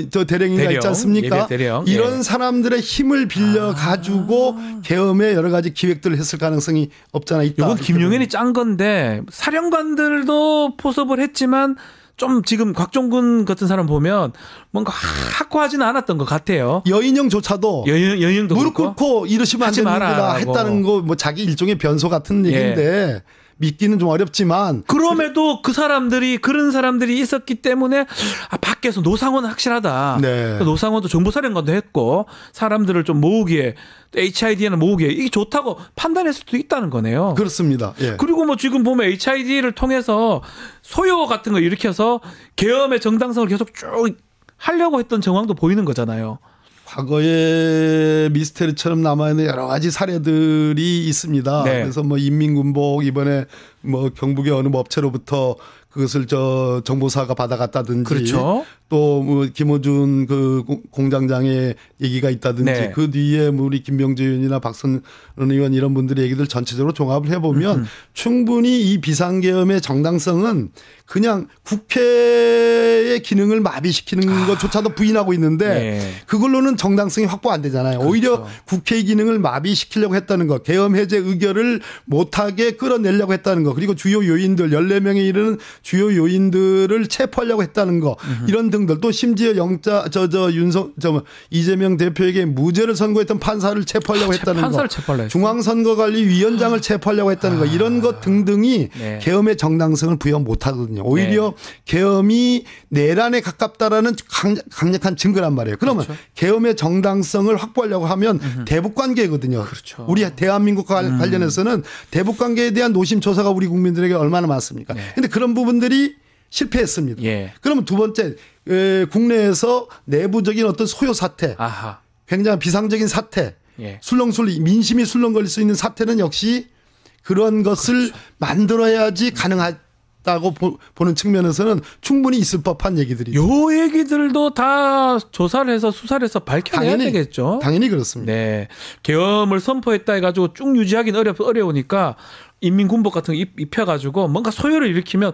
저 대령이가 있지 않습니까? 예배 대령. 이런 예. 사람들의 힘을 빌려 가지고 계엄에 여러 가지 기획들을 했을 가능성이 없잖아 있다. 이건 김용현이 짠 건데 사령관들도 포섭을 했지만 좀 지금 곽종근 같은 사람 보면 뭔가 확고하지는 않았던 것 같아요. 여인형조차도 여인형도 무릎 그렇고. 꿇고 이러시면 안 하지 됩니다 마라라고. 했다는 거 뭐 자기 일종의 변소 같은 얘기인데 믿기는 좀 어렵지만 그럼에도 그런 사람들이 있었기 때문에 밖에서 노상원은 확실하다. 네. 노상원도 정보사령관도 했고 사람들을 좀 모으기에 HID는 모으기에 이게 좋다고 판단했을 수도 있다는 거네요. 그렇습니다. 예. 그리고 뭐 지금 보면 HID를 통해서 소요 같은 거 일으켜서 계엄의 정당성을 계속 쭉 하려고 했던 정황도 보이는 거잖아요. 과거에 미스테리처럼 남아있는 여러 가지 사례들이 있습니다. 네. 그래서 뭐 인민군복 이번에 뭐 경북의 어느 업체로부터 그것을 정보사가 받아갔다든지 그렇죠. 또 뭐 김어준 그 공장장의 얘기가 있다든지 네. 그 뒤에 뭐 우리 김병재 의원이나 박선 의원 이런 분들의 얘기들 전체적으로 종합을 해보면 충분히 이 비상계엄의 정당성은 그냥 국회의 기능을 마비시키는 것조차도 부인하고 있는데 네. 그걸로는 정당성이 확보 안 되잖아요. 그렇죠. 오히려 국회의 기능을 마비시키려고 했다는 거, 계엄 해제 의결을 못하게 끌어내려고 했다는 거, 그리고 주요 요인들 14명에 이르는 주요 요인들을 체포하려고 했다는 거, 이런 등들 또 심지어 이재명 대표에게 무죄를 선고했던 판사를 체포하려고 했다는 판사를 거, 체포하려고 했어요. 중앙선거관리위원장을 체포하려고 했다는 거, 이런 것 등등이 네. 계엄의 정당성을 부여 못하거든요. 오히려 계엄이 내란에 가깝다라는 강력한 증거란 말이에요. 그러면 그렇죠. 계엄의 정당성을 확보하려고 하면 대북 관계거든요. 그렇죠. 우리 대한민국과 관련해서는 대북 관계에 대한 노심초사가 우리 국민들에게 얼마나 많습니까? 그런데 그런 부분들이 실패했습니다. 예. 그러면 두 번째 국내에서 내부적인 어떤 소요 사태, 아하. 굉장히 비상적인 사태, 예. 술렁술렁 민심이 술렁거릴 수 있는 사태는 역시 그런 것을 만들어야지 가능하다고 보는 측면에서는 충분히 있을 법한 얘기들이죠. 요 얘기들도 다 조사를 해서 수사를 해서 밝혀내야 되겠죠. 당연히 그렇습니다. 네. 계엄을 선포했다 해가지고 쭉 유지하기는 어려우니까 인민군복 같은 거 입혀가지고 뭔가 소요를 일으키면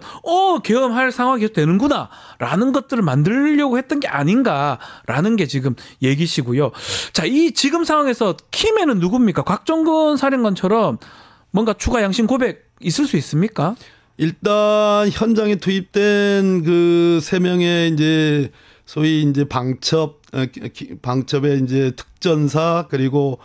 계엄할 상황이 계속 되는구나 라는 것들을 만들려고 했던 게 아닌가라는 게 지금 얘기시고요. 자, 이 지금 상황에서 키맨은 누굽니까? 곽종근 사령관처럼 뭔가 추가 양심 고백 있을 수 있습니까? 일단 현장에 투입된 그 3명의 이제 소위 이제 방첩의 이제 특전사 그리고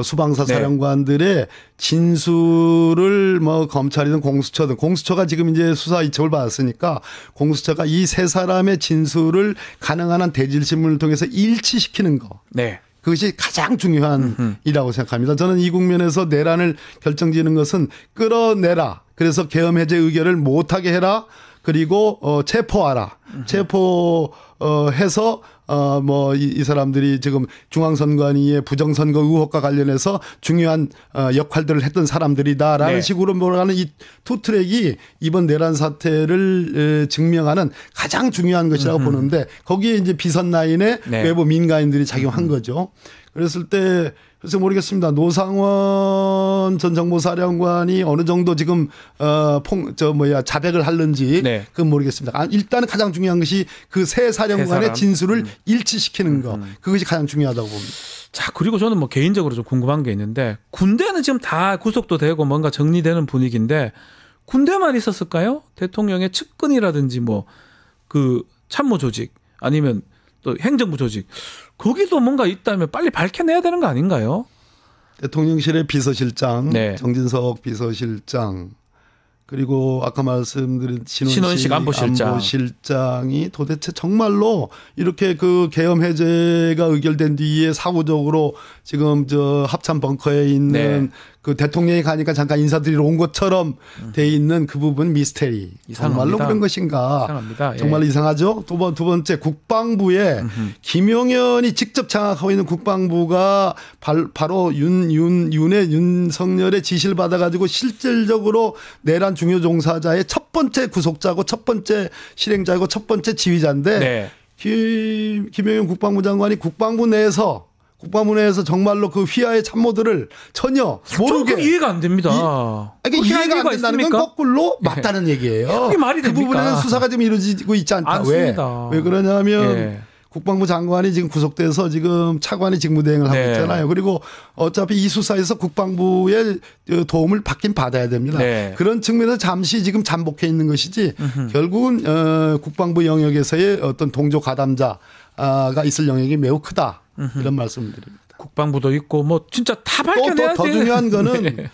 수방사 네. 사령관들의 진술을 뭐 검찰이든 공수처가 지금 이제 수사 이첩을 받았으니까 공수처가 이 세 사람의 진술을 가능한 한 대질신문을 통해서 일치시키는 거. 네. 그것이 가장 중요한 일이라고 생각합니다. 저는 이 국면에서 내란을 결정지는 것은 끌어내라. 그래서 계엄 해제 의결을 못하게 해라. 그리고 체포하라. 체포해서 뭐 이 사람들이 지금 중앙선관위의 부정선거 의혹과 관련해서 중요한 역할들을 했던 사람들이다라는 네. 식으로 몰아가는 이 투 트랙이 이번 내란 사태를 증명하는 가장 중요한 것이라고 보는데 거기에 이제 비선 라인에 네. 외부 민간인들이 작용한 거죠. 그랬을 때 그래서 모르겠습니다. 노상원 전 정보사령관이 어느 정도 지금 자백을 하는지 네. 그건 모르겠습니다. 일단은 가장 중요한 것이 그 세 사령관의 사람. 진술을 일치시키는 거. 그것이 가장 중요하다고 봅니다. 자, 그리고 저는 뭐 개인적으로 좀 궁금한 게 있는데 군대는 지금 다 구속도 되고 뭔가 정리되는 분위기인데 군대만 있었을까요? 대통령의 측근이라든지 뭐 그 참모 조직 아니면 또 행정부 조직 거기도 뭔가 있다면 빨리 밝혀내야 되는 거 아닌가요? 대통령실의 비서실장, 네. 정진석 비서실장 그리고 아까 말씀드린 신원식 안보실장이 도대체 정말로 이렇게 그 계엄 해제가 의결된 뒤에 사후적으로 지금 저 합참 벙커에 있는 네. 그 대통령이 가니까 잠깐 인사드리러 온 것처럼 돼 있는 그 부분 미스테리. 이상합니다. 정말로 그런 것인가. 이상합니다. 예. 정말로 이상하죠. 두 번째 국방부에 김용현이 직접 장악하고 있는 국방부가 바로 윤석열의 지시를 받아가지고 실질적으로 내란 중요 종사자의 첫 번째 구속자고 첫 번째 실행자이고 첫 번째 지휘자인데 네. 김용현 국방부 장관이 국방부 내에서 정말로 그 휘하의 참모들을 전혀 모르게 저는 이해가 안 됩니다. 그러니까 이해가 안 된다는 건 거꾸로 맞다는 얘기예요. 그게 말이 그 됩니까? 부분에는 수사가 지금 이루어지고 있지 않다. 않습니다. 왜 그러냐면 예. 국방부 장관이 지금 구속돼서 지금 차관이 직무대행을 하고 네. 있잖아요. 그리고 어차피 이 수사에서 국방부의 도움을 받긴 받아야 됩니다. 네. 그런 측면에서 잠시 지금 잠복해 있는 것이지 결국은 국방부 영역에서의 어떤 동조 가담자가 있을 영역이 매우 크다. 이런 말씀을 드립니다. 국방부도 있고 뭐 진짜 다 밝혀내야 더 돼. 중요한 거는 네.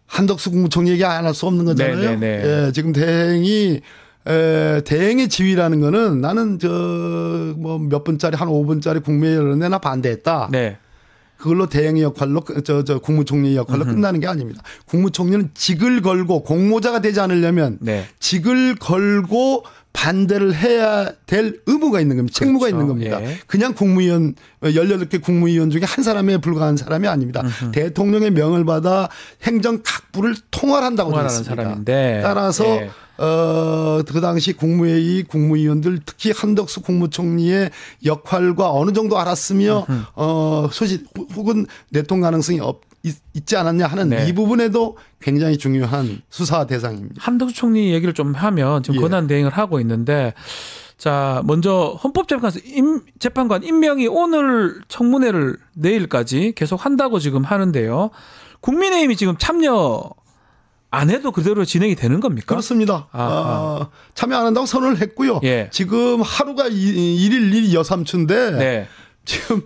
한덕수 국무총리 얘기 안 할 수 없는 거잖아요. 네, 네, 네. 예, 지금 대행의 지위라는 거는 나는 뭐 몇 분짜리 한 5분짜리 국무회의를 나 반대했다. 네. 그걸로 대행의 역할로 국무총리의 역할로 끝나는 게 아닙니다. 국무총리는 직을 걸고 공모자가 되지 않으려면 네. 직을 걸고 반대를 해야 될 의무가 있는 겁니다. 책무가 그렇죠. 있는 겁니다. 예. 그냥 국무위원 18개 국무위원 중에 한 사람에 불과한 사람이 아닙니다. 대통령의 명을 받아 행정 각부를 통할한다고 되어 통할하는 있습니다. 사람인데. 따라서 예. 그 당시 국무회의 국무위원들 특히 한덕수 국무총리의 역할과 어느 정도 알았으며 소식 혹은 내통 가능성이 있지 않았냐 하는 네. 이 부분에도 굉장히 중요한 수사 대상입니다. 한덕수 총리 얘기를 좀 하면 지금 예. 권한 대행을 하고 있는데 자 먼저 헌법재판관 임명이 오늘 청문회를 내일까지 계속 한다고 지금 하는데요. 국민의힘이 지금 참여 안 해도 그대로 진행이 되는 겁니까? 그렇습니다. 참여 안 한다고 선언을 했고요. 예. 지금 하루가 일일 여삼추인데 네. 지금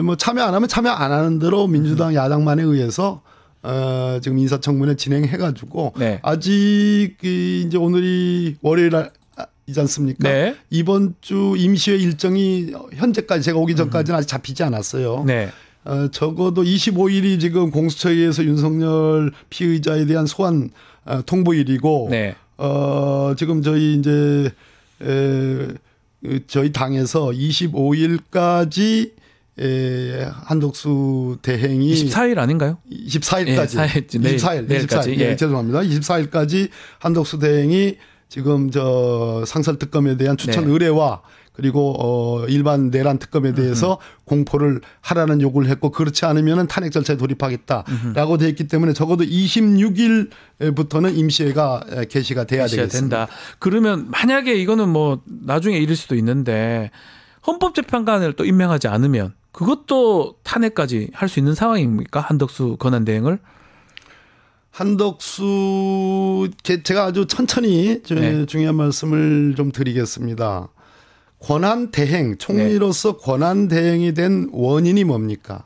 뭐 참여 안 하면 참여 안 하는 대로 민주당 야당만에 의해서 지금 인사청문회 진행해가지고 네. 아직 이제 오늘이 월요일이지 않습니까? 네. 이번 주 임시회 일정이 현재까지 제가 오기 전까지는 아직 잡히지 않았어요. 네. 적어도 25일이 지금 공수처에서 윤석열 피의자에 대한 소환 통보일이고 네. 지금 저희 이제 저희 당에서 25일까지 한덕수 대행이 24일 아닌가요? 24일까지. 예, 4일, 내일까지. 예. 예. 죄송합니다. 24일까지 한덕수 대행이 지금 상설특검에 대한 추천 네. 의뢰와 그리고 일반 내란 특검에 대해서 공포를 하라는 요구를 했고 그렇지 않으면 탄핵 절차에 돌입하겠다라고 돼 있기 때문에 적어도 26일부터는 임시회가 개시가 돼야 되겠습니다. 된다. 그러면 만약에 이거는 뭐 나중에 이를 수도 있는데 헌법재판관을 또 임명하지 않으면 그것도 탄핵까지 할 수 있는 상황입니까? 한덕수 권한대행을? 한덕수 제가 아주 천천히 네. 중요한 말씀을 좀 드리겠습니다. 권한 대행, 총리로서 권한 대행이 된 원인이 뭡니까?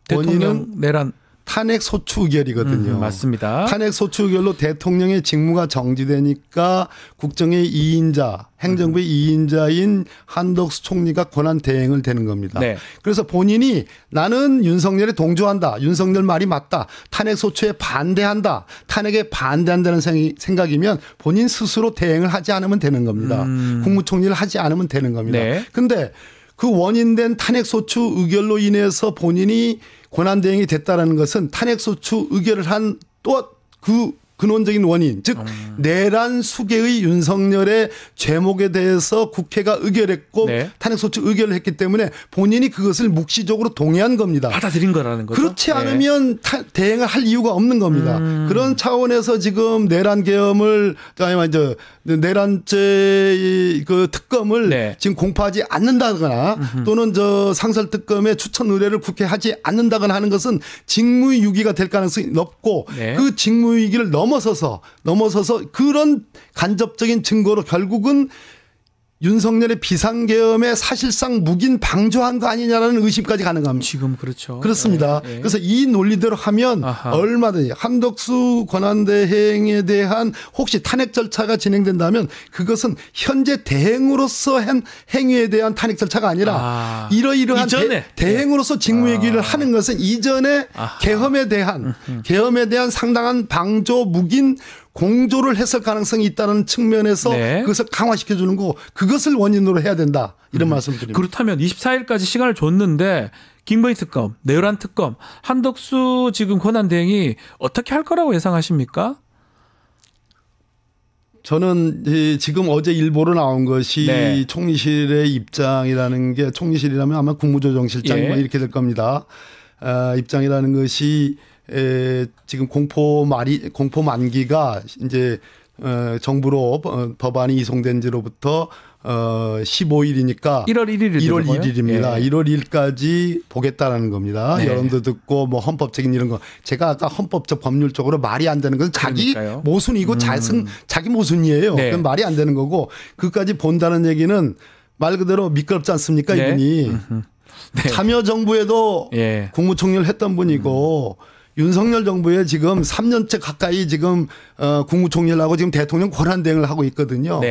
대통령 내란 탄핵 소추 의결이거든요. 맞습니다. 탄핵 소추 의결로 대통령의 직무가 정지되니까 국정의 2인자, 행정부의 2인자인 한덕수 총리가 권한 대행을 되는 겁니다. 네. 그래서 본인이 나는 윤석열에 동조한다. 윤석열 말이 맞다. 탄핵 소추에 반대한다. 탄핵에 반대한다는 생각이면 본인 스스로 대행을 하지 않으면 되는 겁니다. 국무총리를 하지 않으면 되는 겁니다. 그런데 그 원인된 탄핵 소추 의결로 인해서 본인이 권한대행이 됐다라는 것은 탄핵소추 의결을 한 또 그 근원적인 원인, 즉 내란 수계의 윤석열의 죄목에 대해서 국회가 의결했고 탄핵소추 의결을 했기 때문에 본인이 그것을 묵시적으로 동의한 겁니다. 받아들인 거라는 거죠. 그렇지 않으면 대행을 할 이유가 없는 겁니다. 그런 차원에서 지금 내란 계엄을 내란죄 그 특검을 지금 공포하지 않는다거나 또는 저 상설특검의 추천 의뢰를 국회에 하지 않는다거나 하는 것은 직무유기가 될 가능성이 높고 그 직무유기를 넘어서서 그런 간접적인 증거로 결국은 윤석열의 비상계엄에 사실상 묵인 방조한 거 아니냐라는 의심까지 가능합니다. 지금 그렇죠. 그렇습니다. 그래서 이 논리대로 하면 얼마든지 한덕수 권한대행에 대한 혹시 탄핵 절차가 진행된다면 그것은 현재 대행으로서 한 행위에 대한 탄핵 절차가 아니라 이러이러한 대행으로서 직무유기를 하는 것은 이전에 계엄에 대한 상당한 방조 묵인 공조를 했을 가능성이 있다는 측면에서 그것을 강화시켜 주는 거고 그것을 원인으로 해야 된다. 이런 말씀드립니다. 그렇다면 24일까지 시간을 줬는데 김건희 특검, 내란 특검, 한덕수 지금 권한대행이 어떻게 할 거라고 예상하십니까? 저는 지금 어제 일보로 나온 것이 총리실의 입장이라는 게 총리실이라면 아마 국무조정실장 뭐 이렇게 될 겁니다. 입장이라는 것이 지금 공포 만기가 이제 정부로 법안이 이송된 지로부터 15일이니까 1월 1일입니다. 1월 1일까지 보겠다라는 겁니다. 여론도 듣고 뭐 헌법적인 이런 거. 제가 아까 헌법적 법률적으로 말이 안 되는 것은 자기 모순이고 자기 모순이에요. 그건 말이 안 되는 거고 그까지 본다는 얘기는 말 그대로 미끄럽지 않습니까 이분이. 참여정부에도 국무총리를 했던 분이고 윤석열 정부에 지금 3년째 가까이 지금 국무총리를 하고 지금 대통령 권한대행을 하고 있거든요.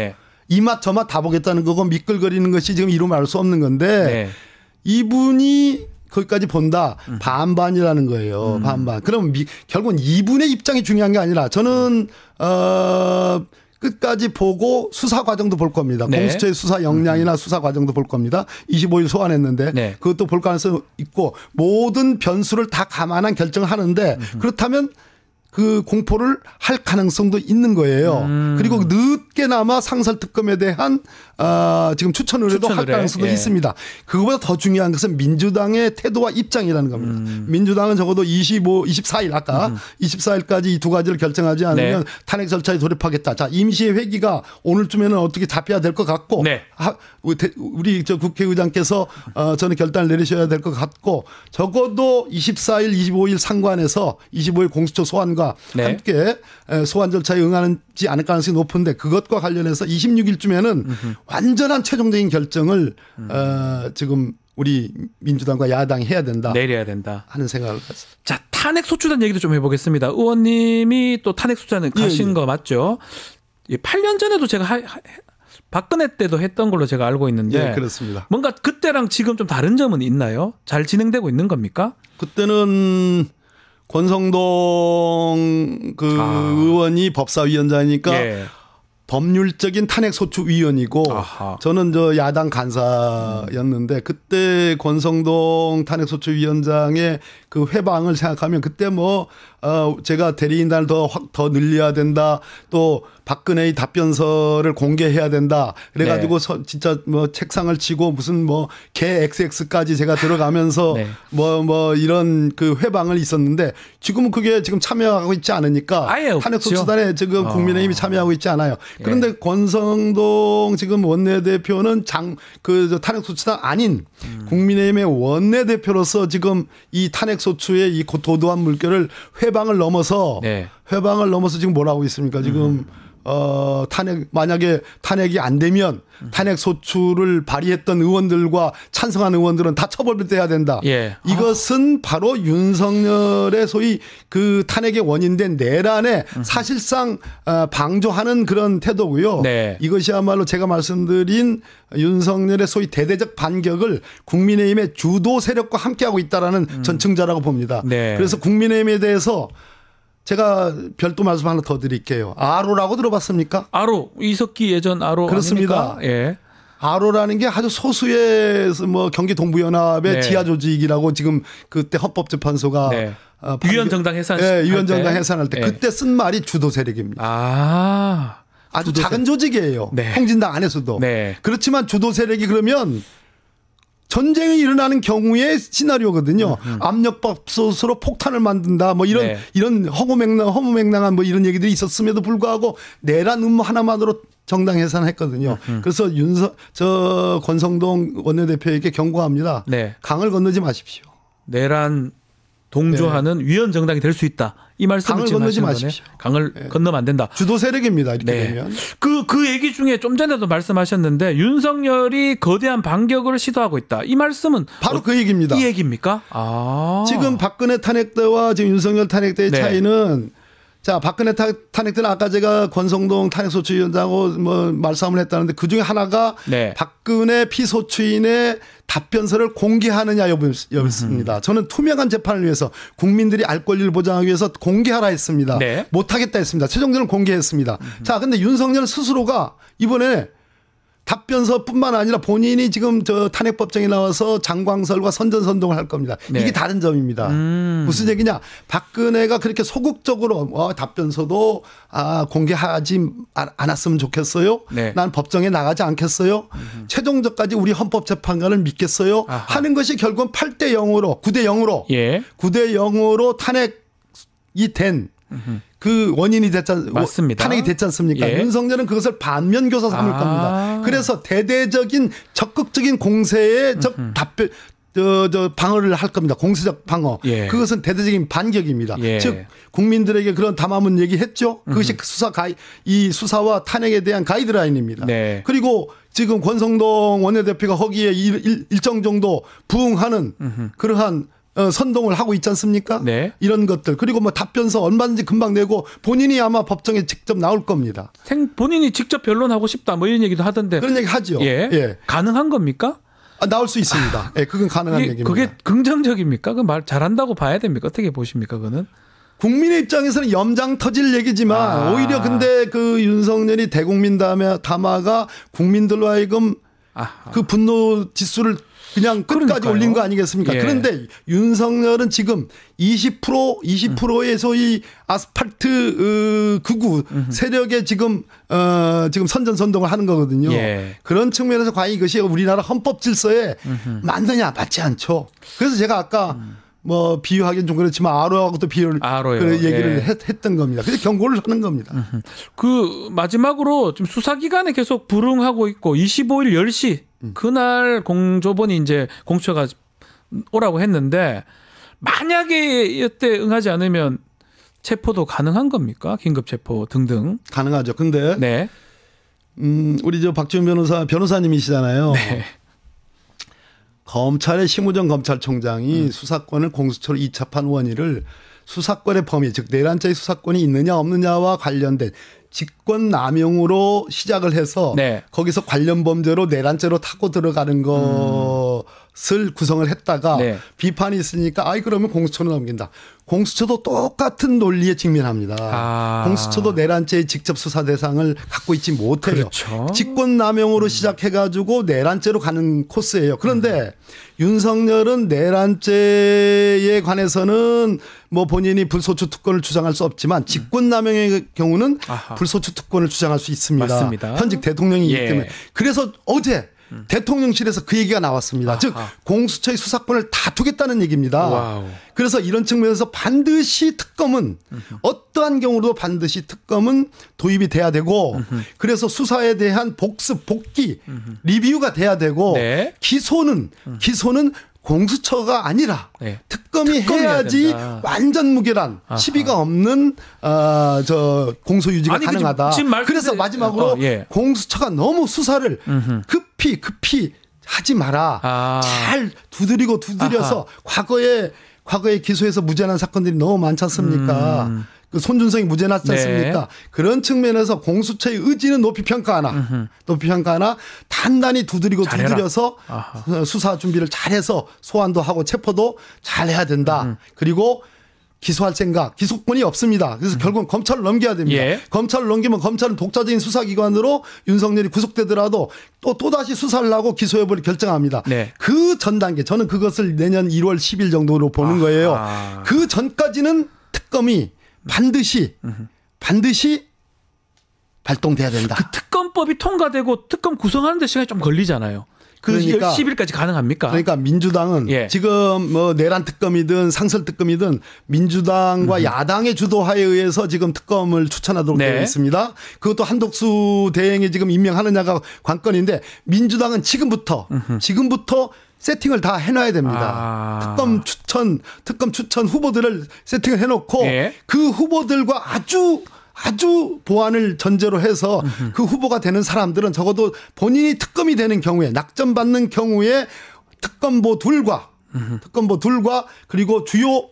이맛 저맛 다 보겠다는 거고 미끌거리는 것이 지금 이루 말할 수 없는 건데 이분이 거기까지 본다. 반반이라는 거예요. 반반. 그럼 결국은 이분의 입장이 중요한 게 아니라 저는 끝까지 보고 수사 과정도 볼 겁니다. 공수처의 수사 역량이나 수사 과정도 볼 겁니다. 25일 소환했는데 그것도 볼 가능성이 있고 모든 변수를 다 감안한 결정을 하는데 그렇다면 그 공포를 할 가능성도 있는 거예요. 그리고 늦게나마 상설특검에 대한 지금 추천 의뢰도 할 가능성도 있습니다. 그거보다 더 중요한 것은 민주당의 태도와 입장이라는 겁니다. 민주당은 적어도 24일 아까 24일까지 이 두 가지를 결정하지 않으면 탄핵 절차에 돌입하겠다. 자, 임시의 회기가 오늘쯤에는 어떻게 잡혀야 될 것 같고 우리 저 국회의장께서 저는 결단을 내리셔야 될 것 같고 적어도 24일, 25일 상관에서 25일 공수처 소환과 함께 소환 절차에 응하지 않을 가능성이 높은데 그것과 관련해서 26일쯤에는 완전한 최종적인 결정을 지금 우리 민주당과 야당이 해야 된다. 내려야 된다. 하는 생각을 가졌습니다. 자, 탄핵 소추단 얘기도 좀 해보겠습니다. 의원님이 또 탄핵 소추단에 가신 거 맞죠? 8년 전에도 제가 박근혜 때도 했던 걸로 제가 알고 있는데 그렇습니다. 뭔가 그때랑 지금 좀 다른 점은 있나요? 잘 진행되고 있는 겁니까? 그때는 권성동 의원이 법사위원장이니까 법률적인 탄핵소추위원이고 저는 저 야당 간사였는데 그때 권성동 탄핵소추위원장의 그 회방을 생각하면 그때 뭐 제가 대리인단을 더 늘려야 된다. 또 박근혜의 답변서를 공개해야 된다. 그래가지고 진짜 뭐 책상을 치고 무슨 뭐 개 XX까지 제가 들어가면서 뭐 이런 그 회방을 있었는데 지금은 그게 지금 참여하고 있지 않으니까 탄핵소추단에 지금 국민의힘이 참여하고 있지 않아요. 그런데 권성동 지금 원내대표는 그 탄핵소추단 아닌 국민의힘의 원내대표로서 지금 이 탄핵소추의 이 도도한 물결을 회방을 넘어서 지금 뭘 하고 있습니까? 지금 만약에 탄핵이 안 되면 탄핵 소추를 발의했던 의원들과 찬성한 의원들은 다 처벌돼야 된다. 예. 이것은 바로 윤석열의 소위 그 탄핵의 원인된 내란에 사실상 방조하는 그런 태도고요. 네. 이것이야말로 제가 말씀드린 윤석열의 소위 대대적 반격을 국민의힘의 주도 세력과 함께하고 있다라는 전증자라고 봅니다. 네. 그래서 국민의힘에 대해서 제가 별도 말씀 하나 더 드릴게요. 아로라고 들어봤습니까? 아로 이석기 예전 아로 그렇습니다. 아닙니까? 예. 아로라는 게 아주 소수의 뭐 경기 동부연합의 네. 지하 조직이라고 지금 그때 헌법재판소가 네. 유연정당 해산. 네, 유연정당 해산할 때 네. 그때 쓴 말이 주도 세력입니다. 아주 주도 작은 조직이에요. 네. 홍진당 안에서도. 네. 그렇지만 주도 세력이 그러면 전쟁이 일어나는 경우의 시나리오거든요. 압력밥솥으로 폭탄을 만든다. 뭐 이런 네. 이런 허무맹랑한 뭐 이런 얘기들이 있었음에도 불구하고 내란 음모 하나만으로 정당 해산했거든요. 그래서 권성동 원내대표에게 경고합니다. 네. 강을 건너지 마십시오. 내란 동조하는 위헌 정당이 될 수 있다. 이 말씀을 강을 지금 건너지 하시는 마십시오. 거네요. 강을 건너면 안 된다. 주도 세력입니다. 이렇게 네. 되면. 그 얘기 중에 좀 전에도 말씀하셨는데 윤석열이 거대한 반격을 시도하고 있다. 이 말씀은 바로 그 얘기입니다. 이 얘기입니까? 지금 박근혜 탄핵 때와 지금 윤석열 탄핵 때의 네. 차이는 자, 박근혜 탄핵 때는 아까 제가 권성동 탄핵소추위원장하고 뭐 말싸움을 했다는데 그 중에 하나가 네. 박근혜 피소추인의 답변서를 공개하느냐 여부였습니다. 저는 투명한 재판을 위해서 국민들이 알 권리를 보장하기 위해서 공개하라 했습니다. 네. 못하겠다 했습니다. 최종적으로 공개했습니다. 자, 근데 윤석열 스스로가 이번에 답변서뿐만 아니라 본인이 지금 저 탄핵법정에 나와서 장광설과 선전선동을 할 겁니다. 네. 이게 다른 점입니다. 무슨 얘기냐? 박근혜가 그렇게 소극적으로 답변서도 공개하지 않았으면 좋겠어요. 네. 난 법정에 나가지 않겠어요. 최종적까지 우리 헌법재판관을 믿겠어요. 아하. 하는 것이 결국은 8대 0으로 9대 0으로 예. 9대 0으로 탄핵이 된 그 원인이 맞습니다. 탄핵이 됐지 않습니까? 예. 윤석열은 그것을 반면교사 삼을 겁니다. 그래서 대대적인 적극적인 공세에 방어를 할 겁니다. 공세적 방어. 예. 그것은 대대적인 반격입니다. 예. 즉 국민들에게 그런 담화문 얘기했죠. 그것이 이 수사와 탄핵에 대한 가이드라인입니다. 네. 그리고 지금 권성동 원내대표가 거기에 일정 정도 부응하는 그러한 선동을 하고 있지 않습니까? 네. 이런 것들. 그리고 뭐 답변서 얼마든지 금방 내고 본인이 아마 법정에 직접 나올 겁니다. 본인이 직접 변론하고 싶다 뭐 이런 얘기도 하던데. 그런 얘기 하죠. 예. 가능한 겁니까? 나올 수 있습니다. 예, 그건 가능한 얘기입니다. 그게 긍정적입니까? 그 말 잘한다고 봐야 됩니까? 어떻게 보십니까? 그거는? 국민의 입장에서는 염장 터질 얘기지만 오히려 근데 그 윤석열이 대국민 담화가 국민들로 하여금 그 분노 지수를 그냥 끝까지 그러니까요. 올린 거 아니겠습니까? 예. 그런데 윤석열은 지금 20%의 소위 아스팔트 극우 세력에 지금 선전선동을 하는 거거든요. 예. 그런 측면에서 과연 이것이 우리나라 헌법 질서에 맞느냐 맞지 않죠. 그래서 제가 아까 뭐 비유하기는 좀 그렇지만 아로하고도 그 얘기를 예. 했던 겁니다. 그래서 경고를 하는 겁니다. 그 마지막으로 지금 수사기관에 계속 불응하고 있고 25일 10시 그날 공조본이 이제 공수처가 오라고 했는데 만약에 이때 응하지 않으면 체포도 가능한 겁니까? 긴급 체포 등등. 가능하죠. 근데 네. 우리 저 박지원 변호사님이시잖아요. 네. 검찰의 심우정 검찰총장이 수사권을 공수처로 이첩한 원인을 수사권의 범위, 즉 내란죄의 수사권이 있느냐 없느냐와 관련된 직권 남용으로 시작을 해서 네. 거기서 관련 범죄로 내란죄로 타고 들어가는 것을 구성을 했다가 네. 비판이 있으니까 그러면 공수처로 넘긴다. 공수처도 똑같은 논리에 직면합니다. 공수처도 내란죄의 직접 수사 대상을 갖고 있지 못해요. 그렇죠. 직권 남용으로 시작해가지고 내란죄로 가는 코스예요. 그런데 윤석열은 내란죄에 관해서는 뭐 본인이 불소추 특권을 주장할 수 없지만 직권 남용의 경우는 불소추 특권을 주장할 수 있습니다. 맞습니다. 현직 대통령이기 예. 때문에. 그래서 어제 대통령실에서 그 얘기가 나왔습니다. 즉 공수처의 수사권을 다투겠다는 얘기입니다. 와우. 그래서 이런 측면에서 반드시 특검은 어떠한 경우도 반드시 특검은 도입이 돼야 되고 그래서 수사에 대한 복습, 복귀, 리뷰가 돼야 되고 네. 기소는 공수처가 아니라 네. 특검이 특검이어야 해야지 된다. 완전 무결한 아하. 시비가 없는 저 공소 유지가 아니, 가능하다. 지금 말씀드린- 그래서 마지막으로 예. 공수처가 너무 수사를 급히 하지 마라. 아. 잘 두드려서 과거에 기소해서 무죄난 사건들이 너무 많지 않습니까? 그 손준성이 무죄 났지 네. 않습니까? 그런 측면에서 공수처의 의지는 높이 평가하나 단단히 잘해라. 두드려서 아하. 수사 준비를 잘해서 소환도 하고 체포도 잘해야 된다. 그리고 기소할 생각, 기소권이 없습니다. 그래서 결국은 검찰을 넘겨야 됩니다. 예. 검찰을 넘기면 검찰은 독자적인 수사기관으로 윤석열이 구속되더라도 또다시 수사를 하고 기소여부를 결정합니다. 네. 그 전 단계, 저는 그것을 내년 1월 10일 정도로 보는 거예요. 그 전까지는 특검이 반드시 발동돼야 된다. 그 특검법이 통과되고 특검 구성하는데 시간이 좀 걸리잖아요. 그 그러니까- 10일까지 가능합니까? 그러니까 민주당은 예. 지금 뭐 내란 특검이든 상설 특검이든 민주당과 야당의 주도하에 의해서 지금 특검을 추천하도록 네. 되어 있습니다. 그것도 한독수 대행이 지금 임명하느냐가 관건인데 민주당은 지금부터 세팅을 다 해놔야 됩니다. 아. 특검 추천 후보들을 세팅을 해놓고 예. 그 후보들과 아주 보완을 전제로 해서 그 후보가 되는 사람들은 적어도 본인이 특검이 되는 경우에 낙점받는 경우에 특검보 둘과 그리고 주요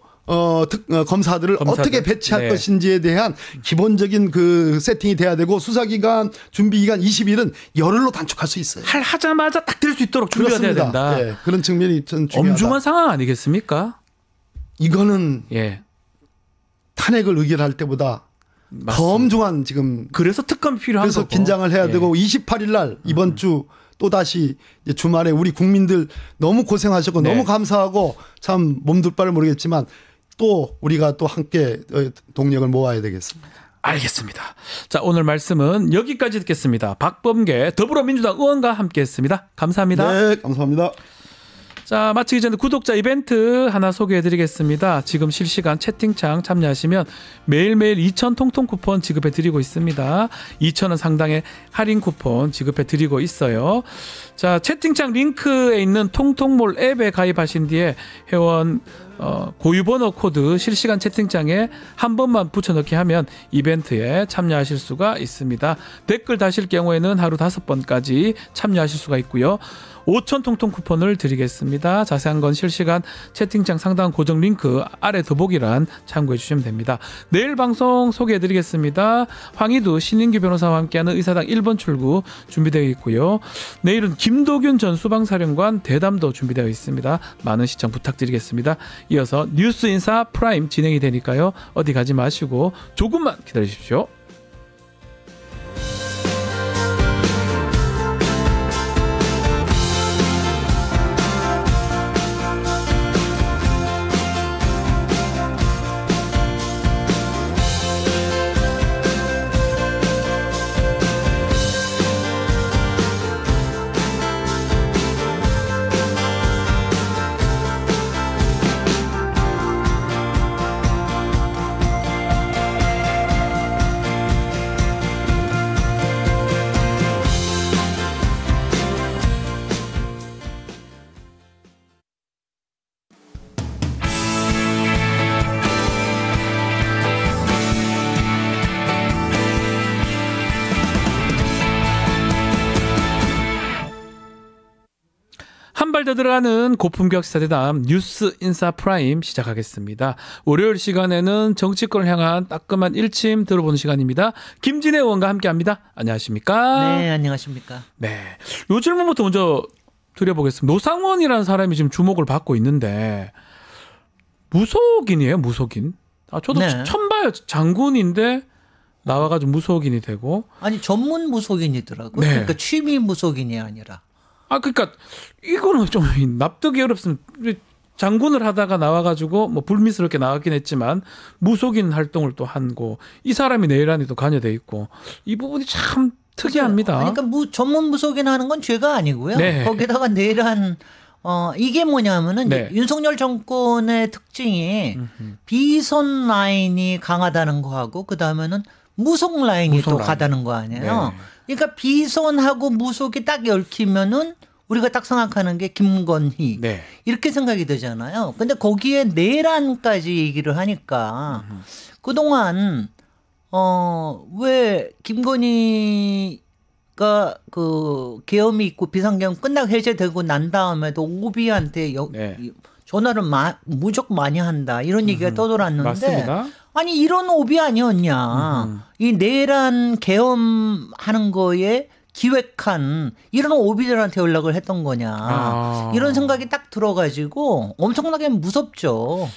검사들을 어떻게 배치할 네. 것인지에 대한 기본적인 그 세팅이 돼야 되고 수사기간 준비기간 20일은 열흘로 단축할 수 있어요. 하자마자 딱 될 수 있도록 준비가 돼야 된다. 네, 그런 측면이 전 중요하다. 엄중한 상황 아니겠습니까? 이거는 예. 탄핵을 의결할 때보다 더 엄중한 지금 그래서 특검이 필요한 그래서 거고. 긴장을 해야 예. 되고 28일 날 이번 주 또다시 이제 주말에 우리 국민들 너무 고생하셨고 네. 너무 감사하고 참 몸둘 바를 모르겠지만 또 우리가 또 함께 동력을 모아야 되겠습니다. 알겠습니다. 자, 오늘 말씀은 여기까지 듣겠습니다. 박범계 더불어민주당 의원과 함께했습니다. 감사합니다. 네, 감사합니다. 자, 마치기 전에 구독자 이벤트 하나 소개해드리겠습니다. 지금 실시간 채팅창 참여하시면 매일매일 2,000 통통 쿠폰 지급해드리고 있습니다. 2,000원 상당의 할인 쿠폰 지급해드리고 있어요. 자, 채팅창 링크에 있는 통통몰 앱에 가입하신 뒤에 회원 고유번호 코드 실시간 채팅창에 한 번만 붙여넣기 하면 이벤트에 참여하실 수가 있습니다. 댓글 다실 경우에는 하루 5번까지 참여하실 수가 있고요. 5,000 통통 쿠폰을 드리겠습니다. 자세한 건 실시간 채팅창 상단 고정 링크 아래 더보기란 참고해 주시면 됩니다. 내일 방송 소개해 드리겠습니다. 황희두 신인규 변호사와 함께하는 의사당 1번 출구 준비되어 있고요. 내일은 김도균 전 수방사령관 대담도 준비되어 있습니다. 많은 시청 부탁드리겠습니다. 이어서 뉴스 인사 프라임 진행이 되니까요. 어디 가지 마시고 조금만 기다려 주십시오. 한 발 더 들어가는 고품격 시사대담 뉴스 인사 프라임 시작하겠습니다. 월요일 시간에는 정치권을 향한 따끔한 일침 들어보는 시간입니다. 김진애 의원과 함께합니다. 안녕하십니까? 네, 안녕하십니까? 네. 요 질문부터 먼저 드려보겠습니다. 노상원이라는 사람이 지금 주목을 받고 있는데 무속인이에요, 무속인? 아, 저도 네. 처음 봐요. 장군인데 나와가지고 무속인이 되고. 아니 전문 무속인이더라고요. 네. 그러니까 취미 무속인이 아니라. 아, 그러니까 이거는 좀 납득이 어렵습니다. 장군을 하다가 나와가지고 뭐 불미스럽게 나왔긴 했지만 무속인 활동을 또 하고 이 사람이 내란에도 관여돼 있고 이 부분이 참 특이합니다. 그러니까 전문 무속인 하는 건 죄가 아니고요. 네. 거기다가 내란 이게 뭐냐면은 네. 윤석열 정권의 특징이 비선 라인이 강하다는 거하고 그 다음에는 무속 라인이 무속 또 라인. 가다는 거 아니에요. 네. 그러니까 비선하고 무속이 딱 얽히면은 우리가 딱 생각하는 게 김건희 네. 이렇게 생각이 되잖아요. 근데 거기에 내란까지 얘기를 하니까 그동안 왜 김건희가 그 계엄이 있고 비상계엄 끝나고 해제되고 난 다음에도 오비한테 네. 전화를 무척 많이 한다 이런 얘기가 떠돌았는데 맞습니다. 아니 이런 오비 아니었냐. 이 내란 계엄하는 거에 기획한 이런 오비들한테 연락을 했던 거냐. 이런 생각이 딱 들어가지고 엄청나게 무섭죠.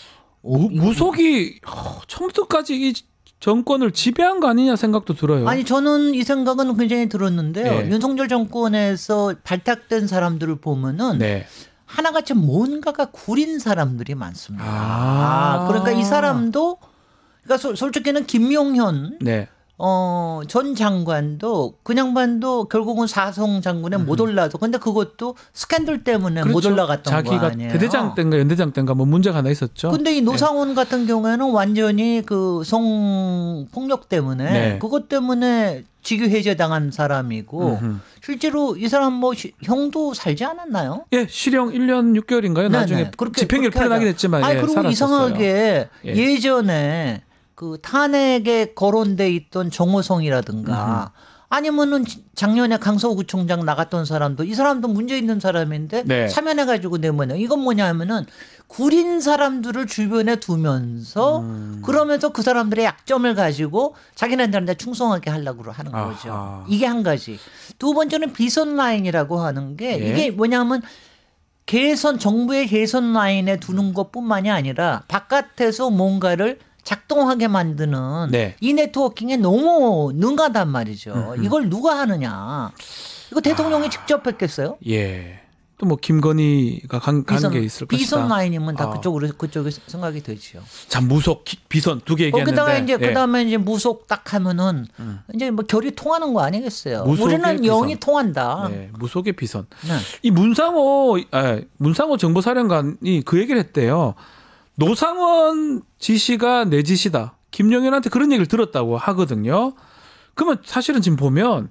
무속이 처음부터까지 이 정권을 지배한 거 아니냐 생각도 들어요. 아니 저는 이 생각은 굉장히 들었는데요. 네. 윤석열 정권에서 발탁된 사람들을 보면은 네. 하나같이 뭔가가 구린 사람들이 많습니다. 그러니까 이 사람도 그러니까 솔직히는 김용현 네. 전 장관도 그 양반도 결국은 사성 장군에 못 올라서 근데 그것도 스캔들 때문에 못 올라갔던 거 자기가 아니에요. 대대장 때인가 연대장 때인가 뭐 문제가 하나 있었죠. 근데 이 노상원 같은 경우에는 완전히 그 성폭력 때문에 네. 그것 때문에 직위 해제당한 사람이고 실제로 이 사람 뭐 형도 살지 않았나요? 예, 실형 1년 6개월인가요? 나중에 집행유예 풀려나긴 했지만 아니 예, 그리고 살았었어요. 이상하게 예. 예전에 그 탄핵에 거론돼 있던 정호성이라든가 아니면은 작년에 강서구청장 나갔던 사람도 이 사람도 문제 있는 사람인데 네. 참여해가지고 내보내. 이건 뭐냐면은 구린 사람들을 주변에 두면서 그러면서 그 사람들의 약점을 가지고 자기네들한테 충성하게 하려고 하는 거죠. 아하. 이게 한 가지. 두 번째는 비선 라인이라고 하는 게 예. 이게 뭐냐면 정부의 개선 라인에 두는 것뿐만이 아니라 바깥에서 뭔가를 작동하게 만드는 네. 이 네트워킹에 너무 능하단 말이죠. 이걸 누가 하느냐. 이거 대통령이 직접 했겠어요? 예. 또 뭐 김건희가 간 게 있을 것이다. 비선 라인이면 다 그쪽에 생각이 되죠. 자, 무속, 비선 두 개 얘기했는데. 거기다가 이제 예. 그다음에 이제 무속 딱 하면은 이제 뭐 결이 통하는 거 아니겠어요? 무속의 우리는 비선. 영이 통한다. 네, 무속의 비선. 네. 이 문상호 정보사령관이 그 얘기를 했대요. 노상원 지시가 내 지시다. 김용현한테 그런 얘기를 들었다고 하거든요. 그러면 사실은 지금 보면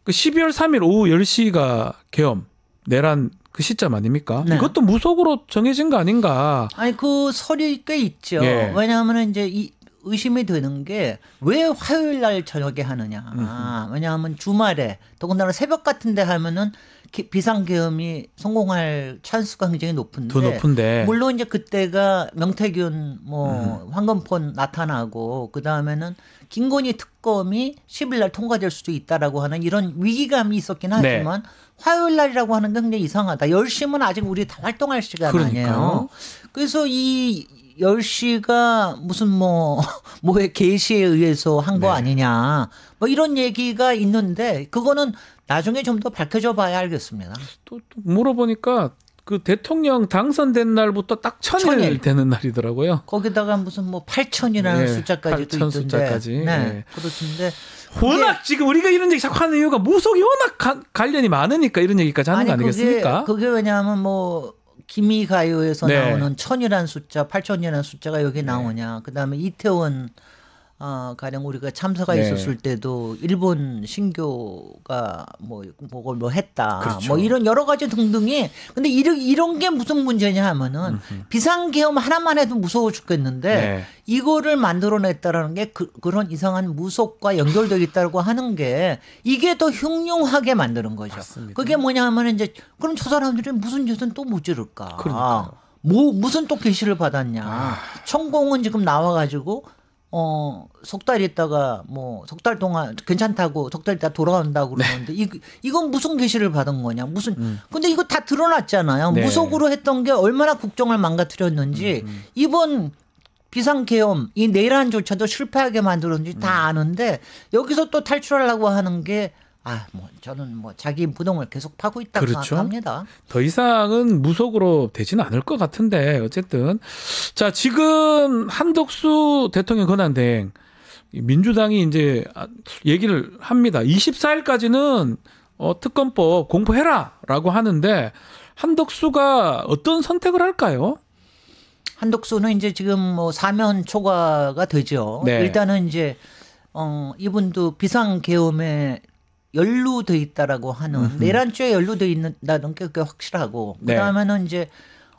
그 12월 3일 오후 10시가 계엄, 내란 그 시점 아닙니까? 네. 이것도 무속으로 정해진 거 아닌가? 아니 그 설이 꽤 있죠. 예. 왜냐하면 이제 이 의심이 되는 게 왜 화요일 날 저녁에 하느냐. 왜냐하면 주말에 더군다나 새벽 같은데 하면은 비상계엄이 성공할 찬스가 굉장히 높은데, 더 높은데. 물론 이제 그때가 명태균 뭐 황금폰 나타나고 그 다음에는 김건희 특검이 10일 날 통과될 수도 있다라고 하는 이런 위기감이 있었긴 하지만 화요일 날이라고 하는 게 굉장히 이상하다. 10시면 아직 우리 다 활동할 시간 그러니까요. 아니에요. 그래서 이 10시가 무슨 뭐의 계시에 의해서 한 거 아니냐. 뭐 이런 얘기가 있는데 그거는 나중에 좀 더 밝혀져 봐야 알겠습니다. 또 물어보니까 그 대통령 당선된 날부터 딱 1000일 되는 날이더라고요. 거기다가 무슨 뭐 8천이라는 네, 숫자까지도 8,000 있던데. 숫자까지. 네. 네. 그렇던데. 워낙 지금 우리가 이런 얘기 자꾸 하는 이유가 무속이 워낙 관련이 많으니까 이런 얘기까지 하는 거 아니겠습니까? 그게 왜냐하면 뭐 기미 가요에서 네. 나오는 1000이라는 숫자, 8000이라는 숫자가 여기 나오냐. 그다음에 이태원 가령 우리가 참사가 네. 있었을 때도 일본 신교가 뭐 했다. 그렇죠. 뭐 이런 여러 가지 등등이. 근데 이런 게 무슨 문제냐 하면은 비상계엄 하나만 해도 무서워 죽겠는데 네. 이거를 만들어냈다라는 게 그런 이상한 무속과 연결되어 있다고 하는 게 이게 더 흉흉하게 만드는 거죠. 맞습니다. 그게 뭐냐 하면 이제 그럼 저 사람들이 무슨 짓은 또 무지를까? 그러니까요. 무슨 또 계시를 받았냐? 천공은 지금 나와가지고 석 달 있다가 뭐 석 달 동안 괜찮다고 석 달 있다 돌아온다고 그러는데 이건 무슨 계시를 받은 거냐? 근데 이거 다 드러났잖아요. 네. 무속으로 했던 게 얼마나 국정을 망가뜨렸는지 이번 비상계엄 이 내란조차도 실패하게 만들었는지 다 아는데 여기서 또 탈출하려고 하는 게 저는 자기 부동을 계속 파고 있다고 그렇죠. 생각합니다. 더 이상은 무속으로 되지는 않을 것 같은데 어쨌든 자 지금 한덕수 대통령 권한대행 민주당이 이제 얘기를 합니다. 24일까지는 특검법 공포해라라고 하는데 한덕수가 어떤 선택을 할까요? 한덕수는 이제 지금 뭐 사면 초과가 되죠. 네. 일단은 이제 이분도 비상계엄에 연루돼 있다라고 하는 내란죄에 연루돼 있다는 게 그게 확실하고 네. 그다음에는 이제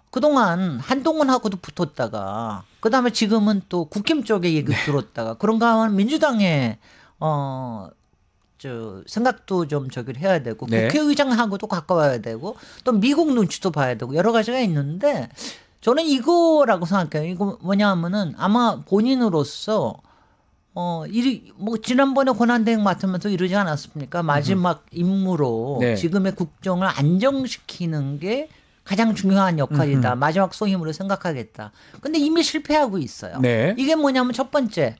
그동안 한동훈하고도 붙었다가 그다음에 지금은 또 국힘 쪽에 얘기 들었다가 그런가 하면 민주당에 생각도 좀 저기를 해야 되고 네. 국회의장하고도 가까워야 되고 또 미국 눈치도 봐야 되고 여러 가지가 있는데 저는 이거라고 생각해요. 이거 뭐냐면은 아마 본인으로서 뭐 지난번에 권한대행 맡으면서 이러지 않았습니까? 마지막 임무로 네. 지금의 국정을 안정시키는 게 가장 중요한 역할이다. 마지막 소임으로 생각하겠다. 근데 이미 실패하고 있어요. 네. 이게 뭐냐면 첫 번째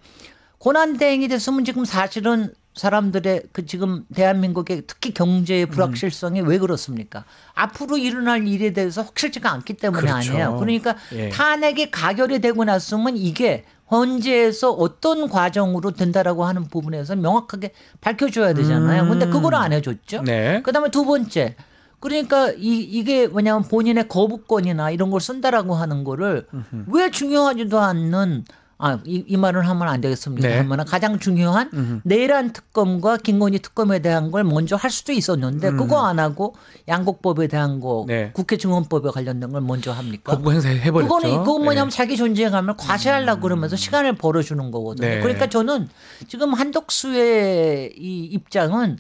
권한대행이 됐으면 지금 사실은 사람들의 그 지금 대한민국의 특히 경제의 불확실성이 왜 그렇습니까? 앞으로 일어날 일에 대해서 확실치가 않기 때문에 그렇죠. 아니에요. 그러니까 예. 탄핵이 가결이 되고 났으면 이게 헌재에서 어떤 과정으로 된다라고 하는 부분에서 명확하게 밝혀줘야 되잖아요. 근데 그걸 안 해줬죠. 네. 그다음에 두 번째. 그러니까 이게 뭐냐면 본인의 거부권이나 이런 걸 쓴다라고 하는 거를 왜 중요하지도 않는 이 말을 하면 안 되겠습니다. 네. 하면 가장 중요한 내란 특검과 김건희 특검에 대한 걸 먼저 할 수도 있었는데 그거 안 하고 양곡법에 대한 거 네. 국회 증언법에 관련된 걸 먼저 합니까? 거부 행사해버렸죠. 그거 뭐냐면 네. 자기 존재감을 과시하려고 그러면서 시간을 벌어주는 거거든요. 네. 그러니까 저는 지금 한덕수의 이 입장은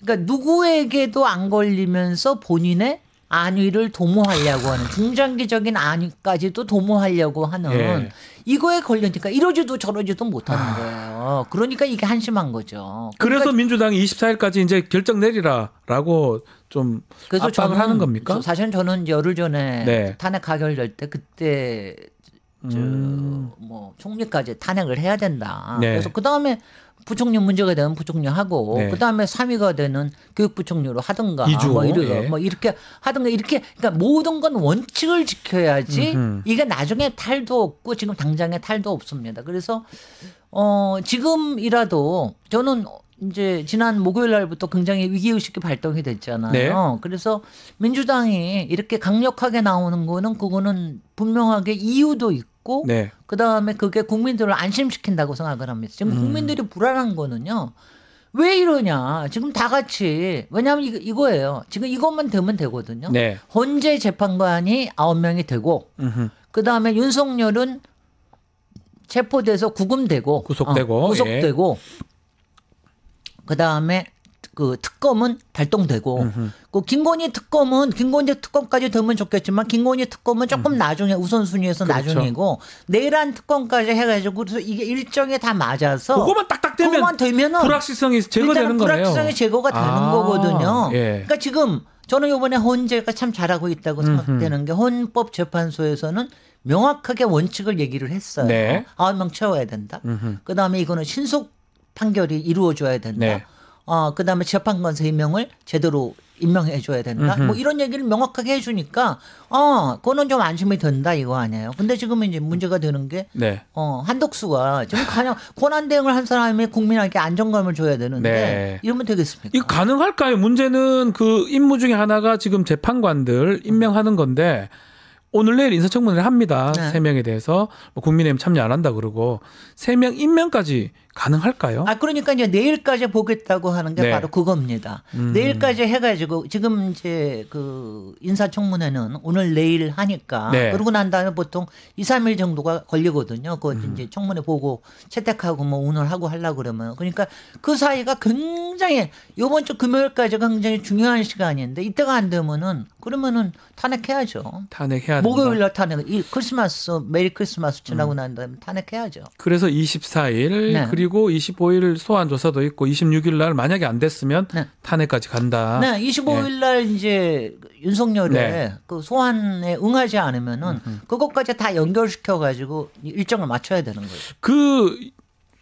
그러니까 누구에게도 안 걸리면서 본인의 안위를 도모하려고 하는 중장기적인 안위까지도 도모하려고 하는 예. 이거에 걸리니까 이러지도 저러지도 못하는 거예요. 그러니까 이게 한심한 거죠. 그래서 그러니까 민주당이 24일까지 이제 결정 내리라라고 좀 그래서 압박을 하는 겁니까? 사실은 저는 열흘 전에 네. 탄핵 가결될 때 그때 뭐 총리까지 탄핵을 해야 된다. 네. 그래서 그 다음에 부총리 문제가 되면 부총리 하고 네. 그 다음에 3위가 되는 교육부총리로 하든가 이주. 예. 뭐 이렇게 하든가 이렇게 그러니까 모든 건 원칙을 지켜야지 이게 나중에 탈도 없고 지금 당장에 탈도 없습니다. 그래서 지금이라도 저는 이제 지난 목요일 날부터 굉장히 위기의식이 발동이 됐잖아요. 네. 그래서 민주당이 이렇게 강력하게 나오는 거는 그거는 분명하게 이유도 있고 네. 그다음에 그게 국민들을 안심시킨다고 생각을 합니다. 지금 국민들이 불안한 거는요. 왜 이러냐. 지금 다 같이 왜냐하면 이거예요. 지금 이것만 되면 되거든요. 네. 헌재 재판관이 9명이 되고 그다음에 윤석열은 체포돼서 구금되고 구속되고, 구속되고 그다음에 그 특검은 발동되고 그 김건희 특검까지 되면 좋겠지만 김건희 특검은 조금 나중에 우선순위에서 그렇죠. 나중이고 내란 특검까지 해가지고 그래서 이게 일정에 다 맞아서 그거만 딱딱 되면 그거만 되면은 불확실성이 제거되는 거네요. 불확실성이 제거가 되는 거거든요. 예. 그러니까 지금 저는 이번에 헌재가 참 잘하고 있다고 생각되는 게 헌법재판소에서는 명확하게 원칙을 얘기를 했어요. 네. 9명 채워야 된다. 그다음에 이거는 신속 판결이 이루어져야 된다. 네. 그다음에 재판관 3명을 제대로 임명해 줘야 된다. 뭐 이런 얘기를 명확하게 해주니까 그거는 좀 안심이 된다 이거 아니에요. 근데 지금 이제 문제가 되는 게 네. 한덕수가 지금 그냥 권한 대행을 한 사람이 국민에게 안정감을 줘야 되는데 네. 이러면 되겠습니까? 이거 가능할까요? 문제는 그 임무 중에 하나가 지금 재판관들 임명하는 건데 오늘 내일 인사청문회를 합니다. 네. 3명에 대해서 뭐 국민의힘 참여 안 한다 그러고 3명 임명까지 가능할까요? 그러니까 이제 내일까지 보겠다고 하는 게 네. 바로 그겁니다. 내일까지 해가지고 지금 이제 그 인사청문회는 오늘 내일 하니까 네. 그러고 난 다음에 보통 2, 3일 정도가 걸리거든요. 그 이제 청문회 보고 채택하고 뭐 오늘 하고 하려고 그러면 그러니까 그 사이가 굉장히 이번 주 금요일까지가 굉장히 중요한 시간인데 이때가 안 되면은 그러면은 탄핵해야죠. 탄핵해야 된다. 목요일 날 탄핵, 메리 크리스마스 지나고 난 다음에 탄핵해야죠. 그래서 24일 네. 그리고 25일 소환 조사도 있고 26일 날 만약에 안 됐으면 네. 탄핵까지 간다. 네, 25일 날 이제 윤석열의 네. 그 소환에 응하지 않으면은 그것까지 다 연결시켜 가지고 일정을 맞춰야 되는 거죠. 그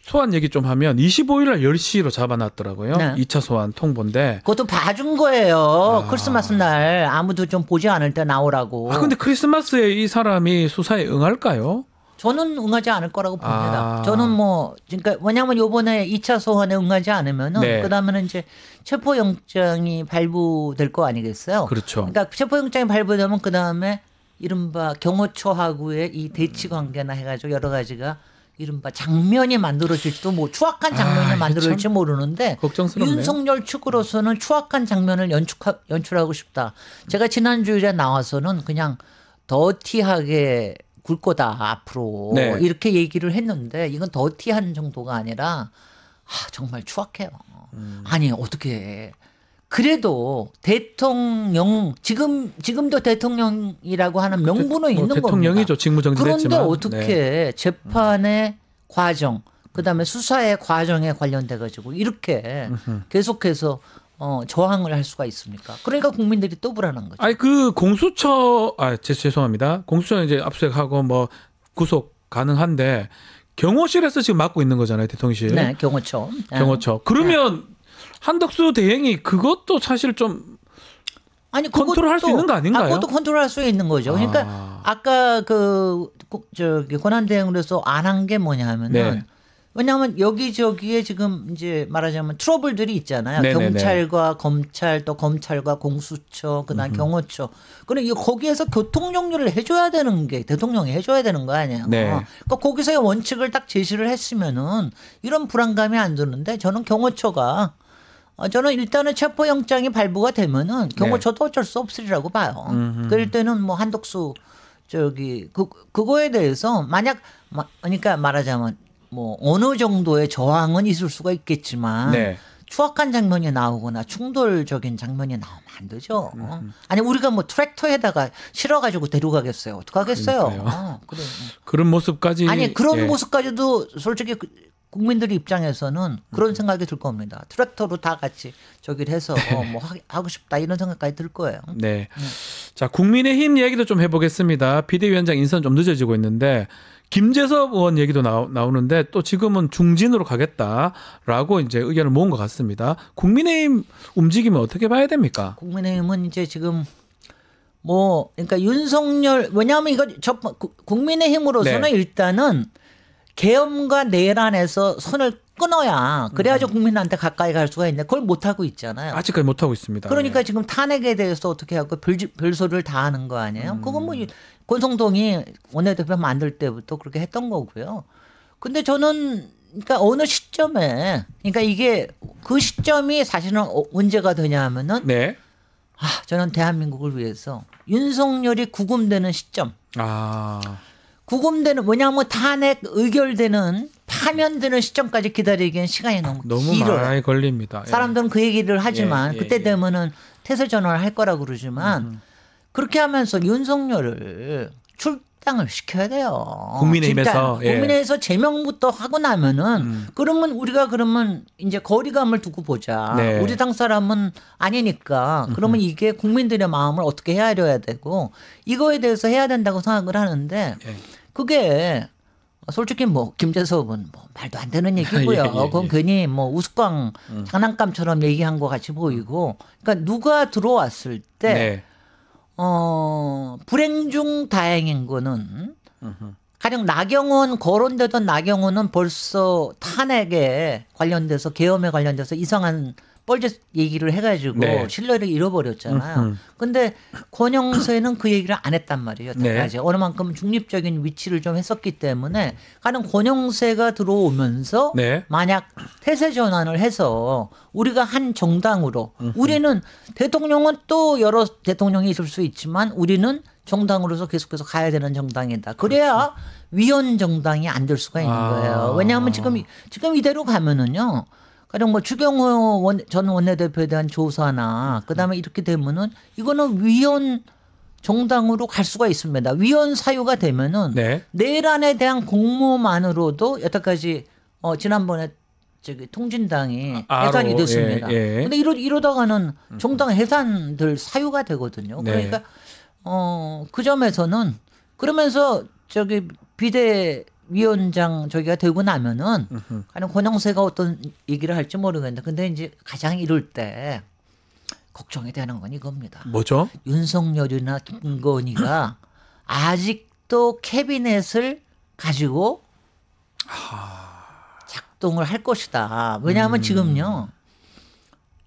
소환 얘기 좀 하면 25일 날 10시로 잡아놨더라고요. 네. 2차 소환 통보인데. 그것도 봐준 거예요. 크리스마스 날 아무도 좀 보지 않을 때 나오라고. 근데 크리스마스에 이 사람이 수사에 응할까요? 저는 응하지 않을 거라고 봅니다. 아. 저는 뭐 그러니까 왜냐하면 이번에 2차 소환에 응하지 않으면은 네. 그다음에는 이제 체포영장이 발부될 거 아니겠어요? 그렇죠. 그러니까 체포영장이 발부되면 그다음에 이른바 경호처하고의 이 대치 관계나 해가지고 여러 가지가 이른바 장면이 만들어질지도 뭐 추악한 장면이 만들어질지 모르는데 걱정스럽네요. 윤석열 측으로서는 추악한 장면을 연출하고 싶다. 제가 지난주에 나와서는 그냥 더티하게 굴 거다 앞으로 네. 이렇게 얘기를 했는데 이건 더티한 정도가 아니라 정말 추악해요. 아니 어떻게 그래도 대통령 지금도 대통령이라고 하는 명분은 있는 겁니다. 대통령이죠. 직무정지됐지만. 그런데 어떻게 재판의 과정 그다음에 수사의 과정에 관련돼 가지고 이렇게 계속해서 저항을 할 수가 있습니까? 그러니까 국민들이 또 불안한 거죠. 아니 그 공수처 죄송합니다. 공수처는 이제 압수수색하고 뭐 구속 가능한데 경호실에서 지금 맡고 있는 거잖아요, 대통령실. 네, 경호처. 경호처. 그러면 한덕수 대행이 그것도 사실 좀 아니 컨트롤할 수 있는 거 아닌가요? 그것도 컨트롤할 수 있는 거죠. 그러니까 아까 저기 권한대행으로서 안 한 게 뭐냐면은 네. 왜냐하면 여기저기에 지금 이제 말하자면 트러블들이 있잖아요. 네네네. 경찰과 검찰 또 검찰과 공수처 그다음 경호처. 그럼 거기에서 교통 정리를 해줘야 되는 게 대통령이 해줘야 되는 거 아니에요. 네. 그러니까 거기서의 원칙을 딱 제시를 했으면은 이런 불안감이 안 드는데 저는 경호처가 저는 일단은 체포영장이 발부가 되면은 경호처도 어쩔 수 없으리라고 봐요. 그럴 때는 뭐 한덕수 그거에 대해서 만약 그러니까 말하자면 뭐 어느 정도의 저항은 있을 수가 있겠지만 네. 추악한 장면이 나오거나 충돌적인 장면이 나오면 안 되죠. 아니 우리가 뭐 트랙터에다가 실어가지고 데려가겠어요. 어떡하겠어요. 그래. 그런 모습까지 아니 그런 모습까지도 솔직히 국민들 입장에서는 그런 생각이 들 겁니다. 트랙터로 다 같이 저기를 해서 뭐 하고 싶다 이런 생각까지 들 거예요. 네. 자, 국민의힘 얘기도 좀 해보겠습니다. 비대위원장 인선 좀 늦어지고 있는데 김재섭 의원 얘기도 나오는데 또 지금은 중진으로 가겠다라고 이제 의견을 모은 것 같습니다. 국민의힘 움직임은 어떻게 봐야 됩니까? 국민의힘은 이제 지금 뭐 그러니까 윤석열 왜냐하면 이거 국민의힘으로서는 네. 일단은 계엄과 내란에서 선을 끊어야 그래야지 국민한테 가까이 갈 수가 있는데 그걸 못 하고 있잖아요. 아직까지 못 하고 있습니다. 그러니까 네. 지금 탄핵에 대해서 어떻게 하고 별소리를 다 하는 거 아니에요? 그건 뭐 권성동이 원내대표 만들 때부터 그렇게 했던 거고요. 근데 저는 그러니까 어느 시점에 그러니까 이게 그 시점이 사실은 문제가 되냐 하면은 네. 저는 대한민국을 위해서 윤석열이 구금되는 시점. 구금되는 뭐냐면 탄핵 의결되는 파면되는 시점까지 기다리기엔 시간이 너무 길어요. 많이 걸립니다. 사람들은 그 얘기를 하지만 예, 그때 되면은 태세 전환을 할 거라고 그러지만 그렇게 하면서 윤석열을 출당을 시켜야 돼요. 국민의힘에서 국민의힘에서 제명부터 하고 나면은 그러면 우리가 이제 거리감을 두고 보자. 네. 우리 당 사람은 아니니까 그러면 이게 국민들의 마음을 어떻게 헤아려야 되고 이거에 대해서 해야 된다고 생각을 하는데 그게 솔직히 뭐 김재섭은 뭐 말도 안 되는 얘기고요. 그건 괜히 뭐 우스꽝 장난감처럼 얘기한 것 같이 보이고 그러니까 누가 들어왔을 때 네. 불행 중 다행인 거는 가령 나경원 거론되던 나경원은 벌써 탄핵에 관련돼서 계엄에 관련돼서 이상한 뻘짓 얘기를 해가지고 네. 신뢰를 잃어버렸잖아요. 근데 권영세는 그 얘기를 안 했단 말이에요. 여태까지. 어느 만큼 중립적인 위치를 좀 했었기 때문에 가령 권영세가 들어오면서 만약 태세 전환을 해서 우리가 한 정당으로 우리는 대통령은 또 여러 대통령이 있을 수 있지만 우리는 정당으로서 계속해서 가야 되는 정당이다. 그래야 위헌 정당이 안 될 수가 있는 거예요. 왜냐하면 지금 이대로 가면은요. 가령 뭐 추경호 전 원내대표에 대한 조사나 그다음에 이렇게 되면은 이거는 위헌 정당으로 갈 수가 있습니다. 위헌 사유가 되면은 내란에 대한 공모만으로도 여태까지 지난번에 통진당이 해산이 됐습니다. 근데 이러다가는 정당 해산될 사유가 되거든요. 그러니까 그 점에서는 그러면서 비대위원장 저기가 되고 나면은 가령 권영세가 어떤 얘기를 할지 모르겠는데 근데 이제 가장 이럴 때 걱정이 되는 건 이겁니다. 뭐죠? 윤석열이나 김건희가 아직도 캐비넷을 가지고 작동을 할 것이다. 왜냐하면 지금요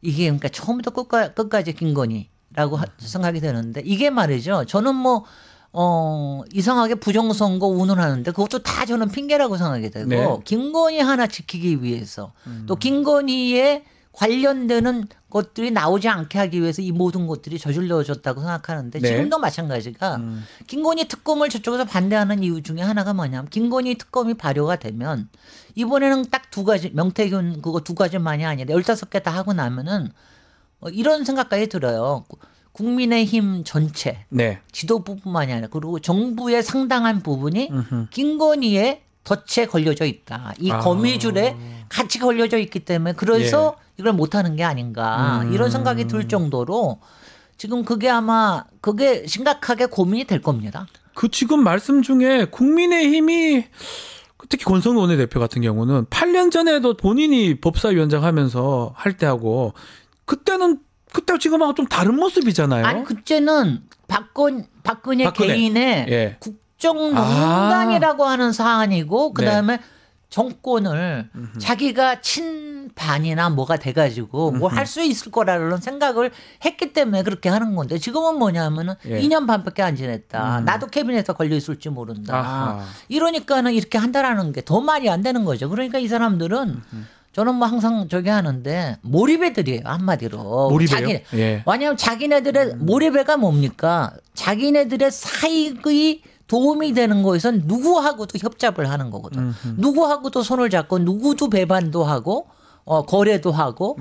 이게 그러니까 처음부터 끝까지 김건희라고 생각이 되는데 이게 말이죠. 저는 뭐 이상하게 부정선거 운운하는데 그것도 다 저는 핑계라고 생각이 되고 네. 김건희 하나 지키기 위해서 또 김건희에 관련되는 것들이 나오지 않게 하기 위해서 이 모든 것들이 저질러졌다고 생각하는데 네. 지금도 마찬가지가 김건희 특검을 저쪽에서 반대하는 이유 중에 하나가 뭐냐면 김건희 특검이 발효가 되면 이번에는 딱 두 가지 명태균 그거 두 가지만이 아니라 15개 다 하고 나면은 이런 생각까지 들어요. 국민의힘 전체 네. 지도부뿐만이 아니라 그리고 정부의 상당한 부분이 김건희의 덫에 걸려져 있다. 이 거미줄에 같이 걸려져 있기 때문에 그래서 이걸 못하는 게 아닌가 이런 생각이 들 정도로 지금 그게 아마 그게 심각하게 고민이 될 겁니다. 그 지금 말씀 중에 국민의힘이 특히 권성동 원내대표 같은 경우는 8년 전에도 본인이 법사위원장 하면서 할 때하고 그때 지금하고 좀 다른 모습이잖아요. 아니 그때는 박근혜 개인의 국정농단이라고 하는 사안이고 그다음에 정권을 자기가 친반이나 뭐가 돼가지고 뭘 할 수 있을 거라는 생각을 했기 때문에 그렇게 하는 건데 지금은 뭐냐면은 2년 반밖에 안 지냈다. 나도 캐비넷에 걸려 있을지 모른다. 아하. 이러니까는 이렇게 한다라는 게 더 말이 안 되는 거죠. 그러니까 이 사람들은 저는 뭐 항상 저기 하는데 몰입애들이에요. 한마디로. 몰입해요? 왜냐하면 자기네들의 몰입애가 뭡니까? 자기네들의 사익의 도움이 되는 거에선 누구하고도 협잡을 하는 거거든. 누구하고도 손을 잡고 누구도 배반도 하고 거래도 하고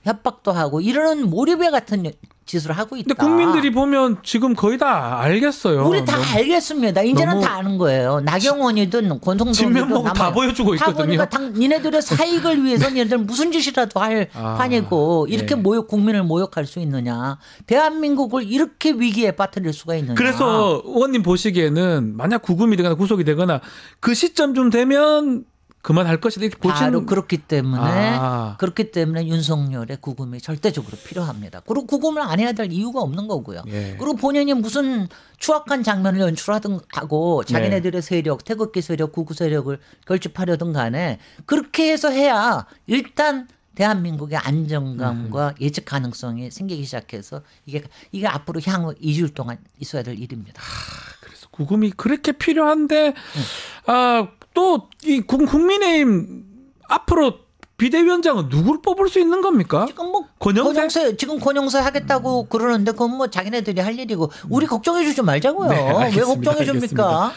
협박도 하고 이러는 몰입애 같은 짓을 하고 있다. 근데 국민들이 보면 지금 거의 다 알겠어요. 우리 다 알겠습니다. 이제는 다 아는 거예요. 나경원이든 권성동이든 진면목 다 보여주고 있거든요. 다 보니까 니네들의 사익을 위해서 니네들 무슨 짓이라도 할 판이고 이렇게 국민을 모욕할 수 있느냐. 대한민국을 이렇게 위기에 빠뜨릴 수가 있느냐. 그래서 의원님 보시기에는 만약 구금이 되거나 구속이 되거나 그 시점쯤 되면 그만할 것이다. 이렇게 바로 그렇기 때문에 윤석열의 구금이 절대적으로 필요합니다. 그리고 구금을 안 해야 될 이유가 없는 거고요. 그리고 본인이 무슨 추악한 장면을 연출하든 하고 자기네들의 세력, 태극기 세력, 구구 세력을 결집하려든 간에 그렇게 해서 해야 일단 대한민국의 안정감과 예측 가능성이 생기기 시작해서 이게 앞으로 향후 2주일 동안 있어야 될 일입니다. 그래서 구금이 그렇게 필요한데 또 이 국민의힘 앞으로 비대위원장은 누구를 뽑을 수 있는 겁니까? 지금 뭐 권영세 하겠다고 그러는데 그건 뭐 자기네들이 할 일이고 우리 걱정해 주지 말자고요. 왜 걱정해 줍니까?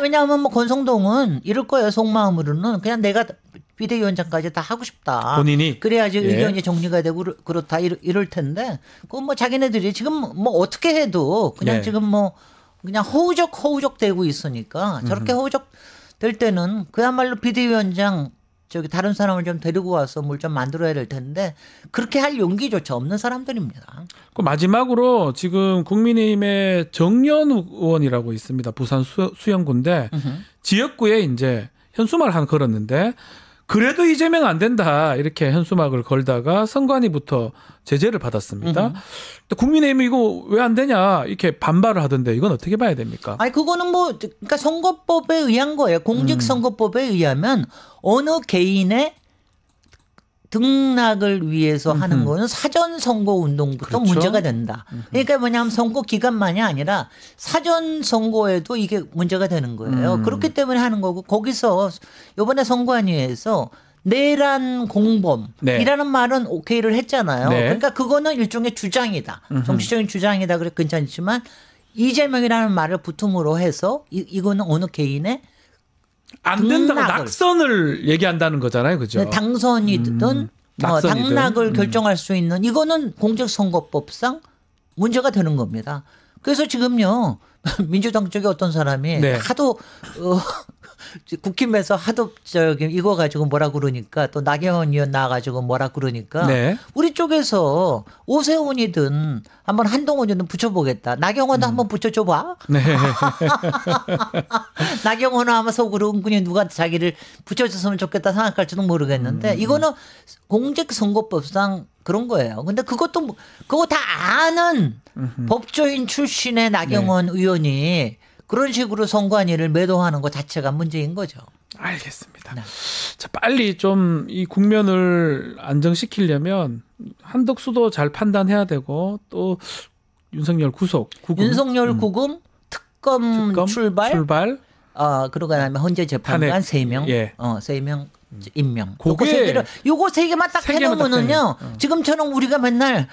왜냐하면 뭐 권성동은 이럴 거예요. 속마음으로는 그냥 내가 비대위원장까지 다 하고 싶다. 본인이 그래야지 의견이 정리가 되고 그렇다 이럴 텐데 그건 뭐 자기네들이 지금 뭐 어떻게 해도 그냥 지금 뭐 그냥 허우적 되고 있으니까 저렇게 허우적 될 때는 그야말로 비대위원장 저기 다른 사람을 좀 데리고 와서 뭘 좀 만들어야 될 텐데 그렇게 할 용기조차 없는 사람들입니다. 그 마지막으로 지금 국민의힘의 정연욱 의원이라고 있습니다. 부산 수영구인데 지역구에 이제 현수막을 하나 걸었는데 그래도 이재명 안 된다 이렇게 현수막을 걸다가 선관위부터 제재를 받았습니다. 국민의힘이 이거 왜 안 되냐 이렇게 반발을 하던데 이건 어떻게 봐야 됩니까? 아니 그거는 뭐 그러니까 선거법에 의한 거예요. 공직선거법에 의하면 어느 개인의 등락을 위해서 하는 거는 사전 선거 운동부터 그렇죠. 문제가 된다. 그러니까 뭐냐면 선거 기간만이 아니라 사전 선거에도 이게 문제가 되는 거예요. 그렇기 때문에 하는 거고 거기서 이번에 선관위에서 내란 공범이라는 말은 오케이를 했잖아요. 그러니까 그거는 일종의 주장이다. 정치적인 주장이다. 그래 괜찮지만 이재명이라는 말을 부tum으로 해서 이거는 어느 개인의 안 된다고 낙선을 얘기한다는 거잖아요. 그죠? 당선이든 당락을 결정할 수 있는 이거는 공직선거법상 문제가 되는 겁니다. 그래서 지금요. 민주당 쪽에 어떤 사람이 하도 국힘에서 하도 저기 이거 가지고 뭐라 그러니까 또 나경원 의원 나와가지고 뭐라 그러니까 우리 쪽에서 오세훈이든 한번 한동훈이든 붙여보겠다. 나경원도 한번 붙여줘봐. 나경원은 아마 속으로 은근히 누가 자기를 붙여줬으면 좋겠다 생각할지도 모르겠는데 이거는 공직선거법상 그런 거예요. 근데 그거 다 아는 법조인 출신의 나경원 의원이 그런 식으로 선관위를 매도하는 것 자체가 문제인 거죠. 알겠습니다. 자, 빨리 좀 이 국면을 안정시키려면 한덕수도 잘 판단해야 되고 또 윤석열 구속, 구금. 윤석열 구금, 특검 출발. 그러고 나면 헌재 재판관 3명, 예. 3명 임명. 그게 요거 세 개만 딱 해놓으면은요. 지금처럼 우리가 맨날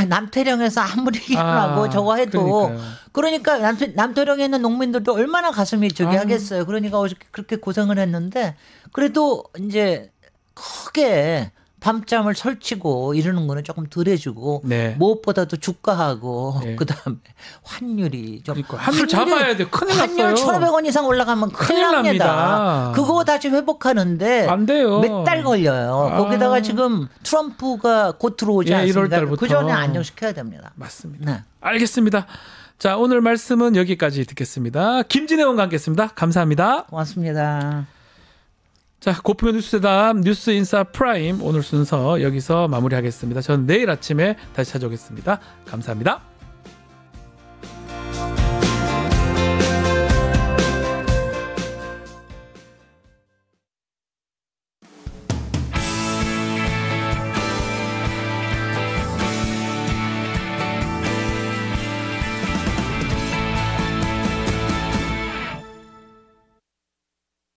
남태령에서 아무리 일하고 저거 해도 그러니까 남태령에 있는 농민들도 얼마나 가슴이 저기 하겠어요. 그러니까 그렇게 고생을 했는데 그래도 이제 크게 밤잠을 설치고 이러는 거는 조금 덜 해주고 네. 무엇보다도 주가하고 네. 그다음에 환율이 좀 그러니까 환율 잡아야 돼. 큰일 환율 났어요. 1,500원 이상 올라가면 큰일 납니다. 그거 다시 회복하는데 안 돼요. 몇 달 걸려요. 거기다가 지금 트럼프가 곧 들어오지 않습니까? 1월 달부터. 그 전에 안정시켜야 됩니다. 맞습니다. 네. 알겠습니다. 자, 오늘 말씀은 여기까지 듣겠습니다. 김진애 의원과 함께했습니다. 감사합니다. 고맙습니다. 자, 고품격 뉴스대담 뉴스인사 프라임 오늘 순서 여기서 마무리하겠습니다. 저는 내일 아침에 다시 찾아오겠습니다. 감사합니다.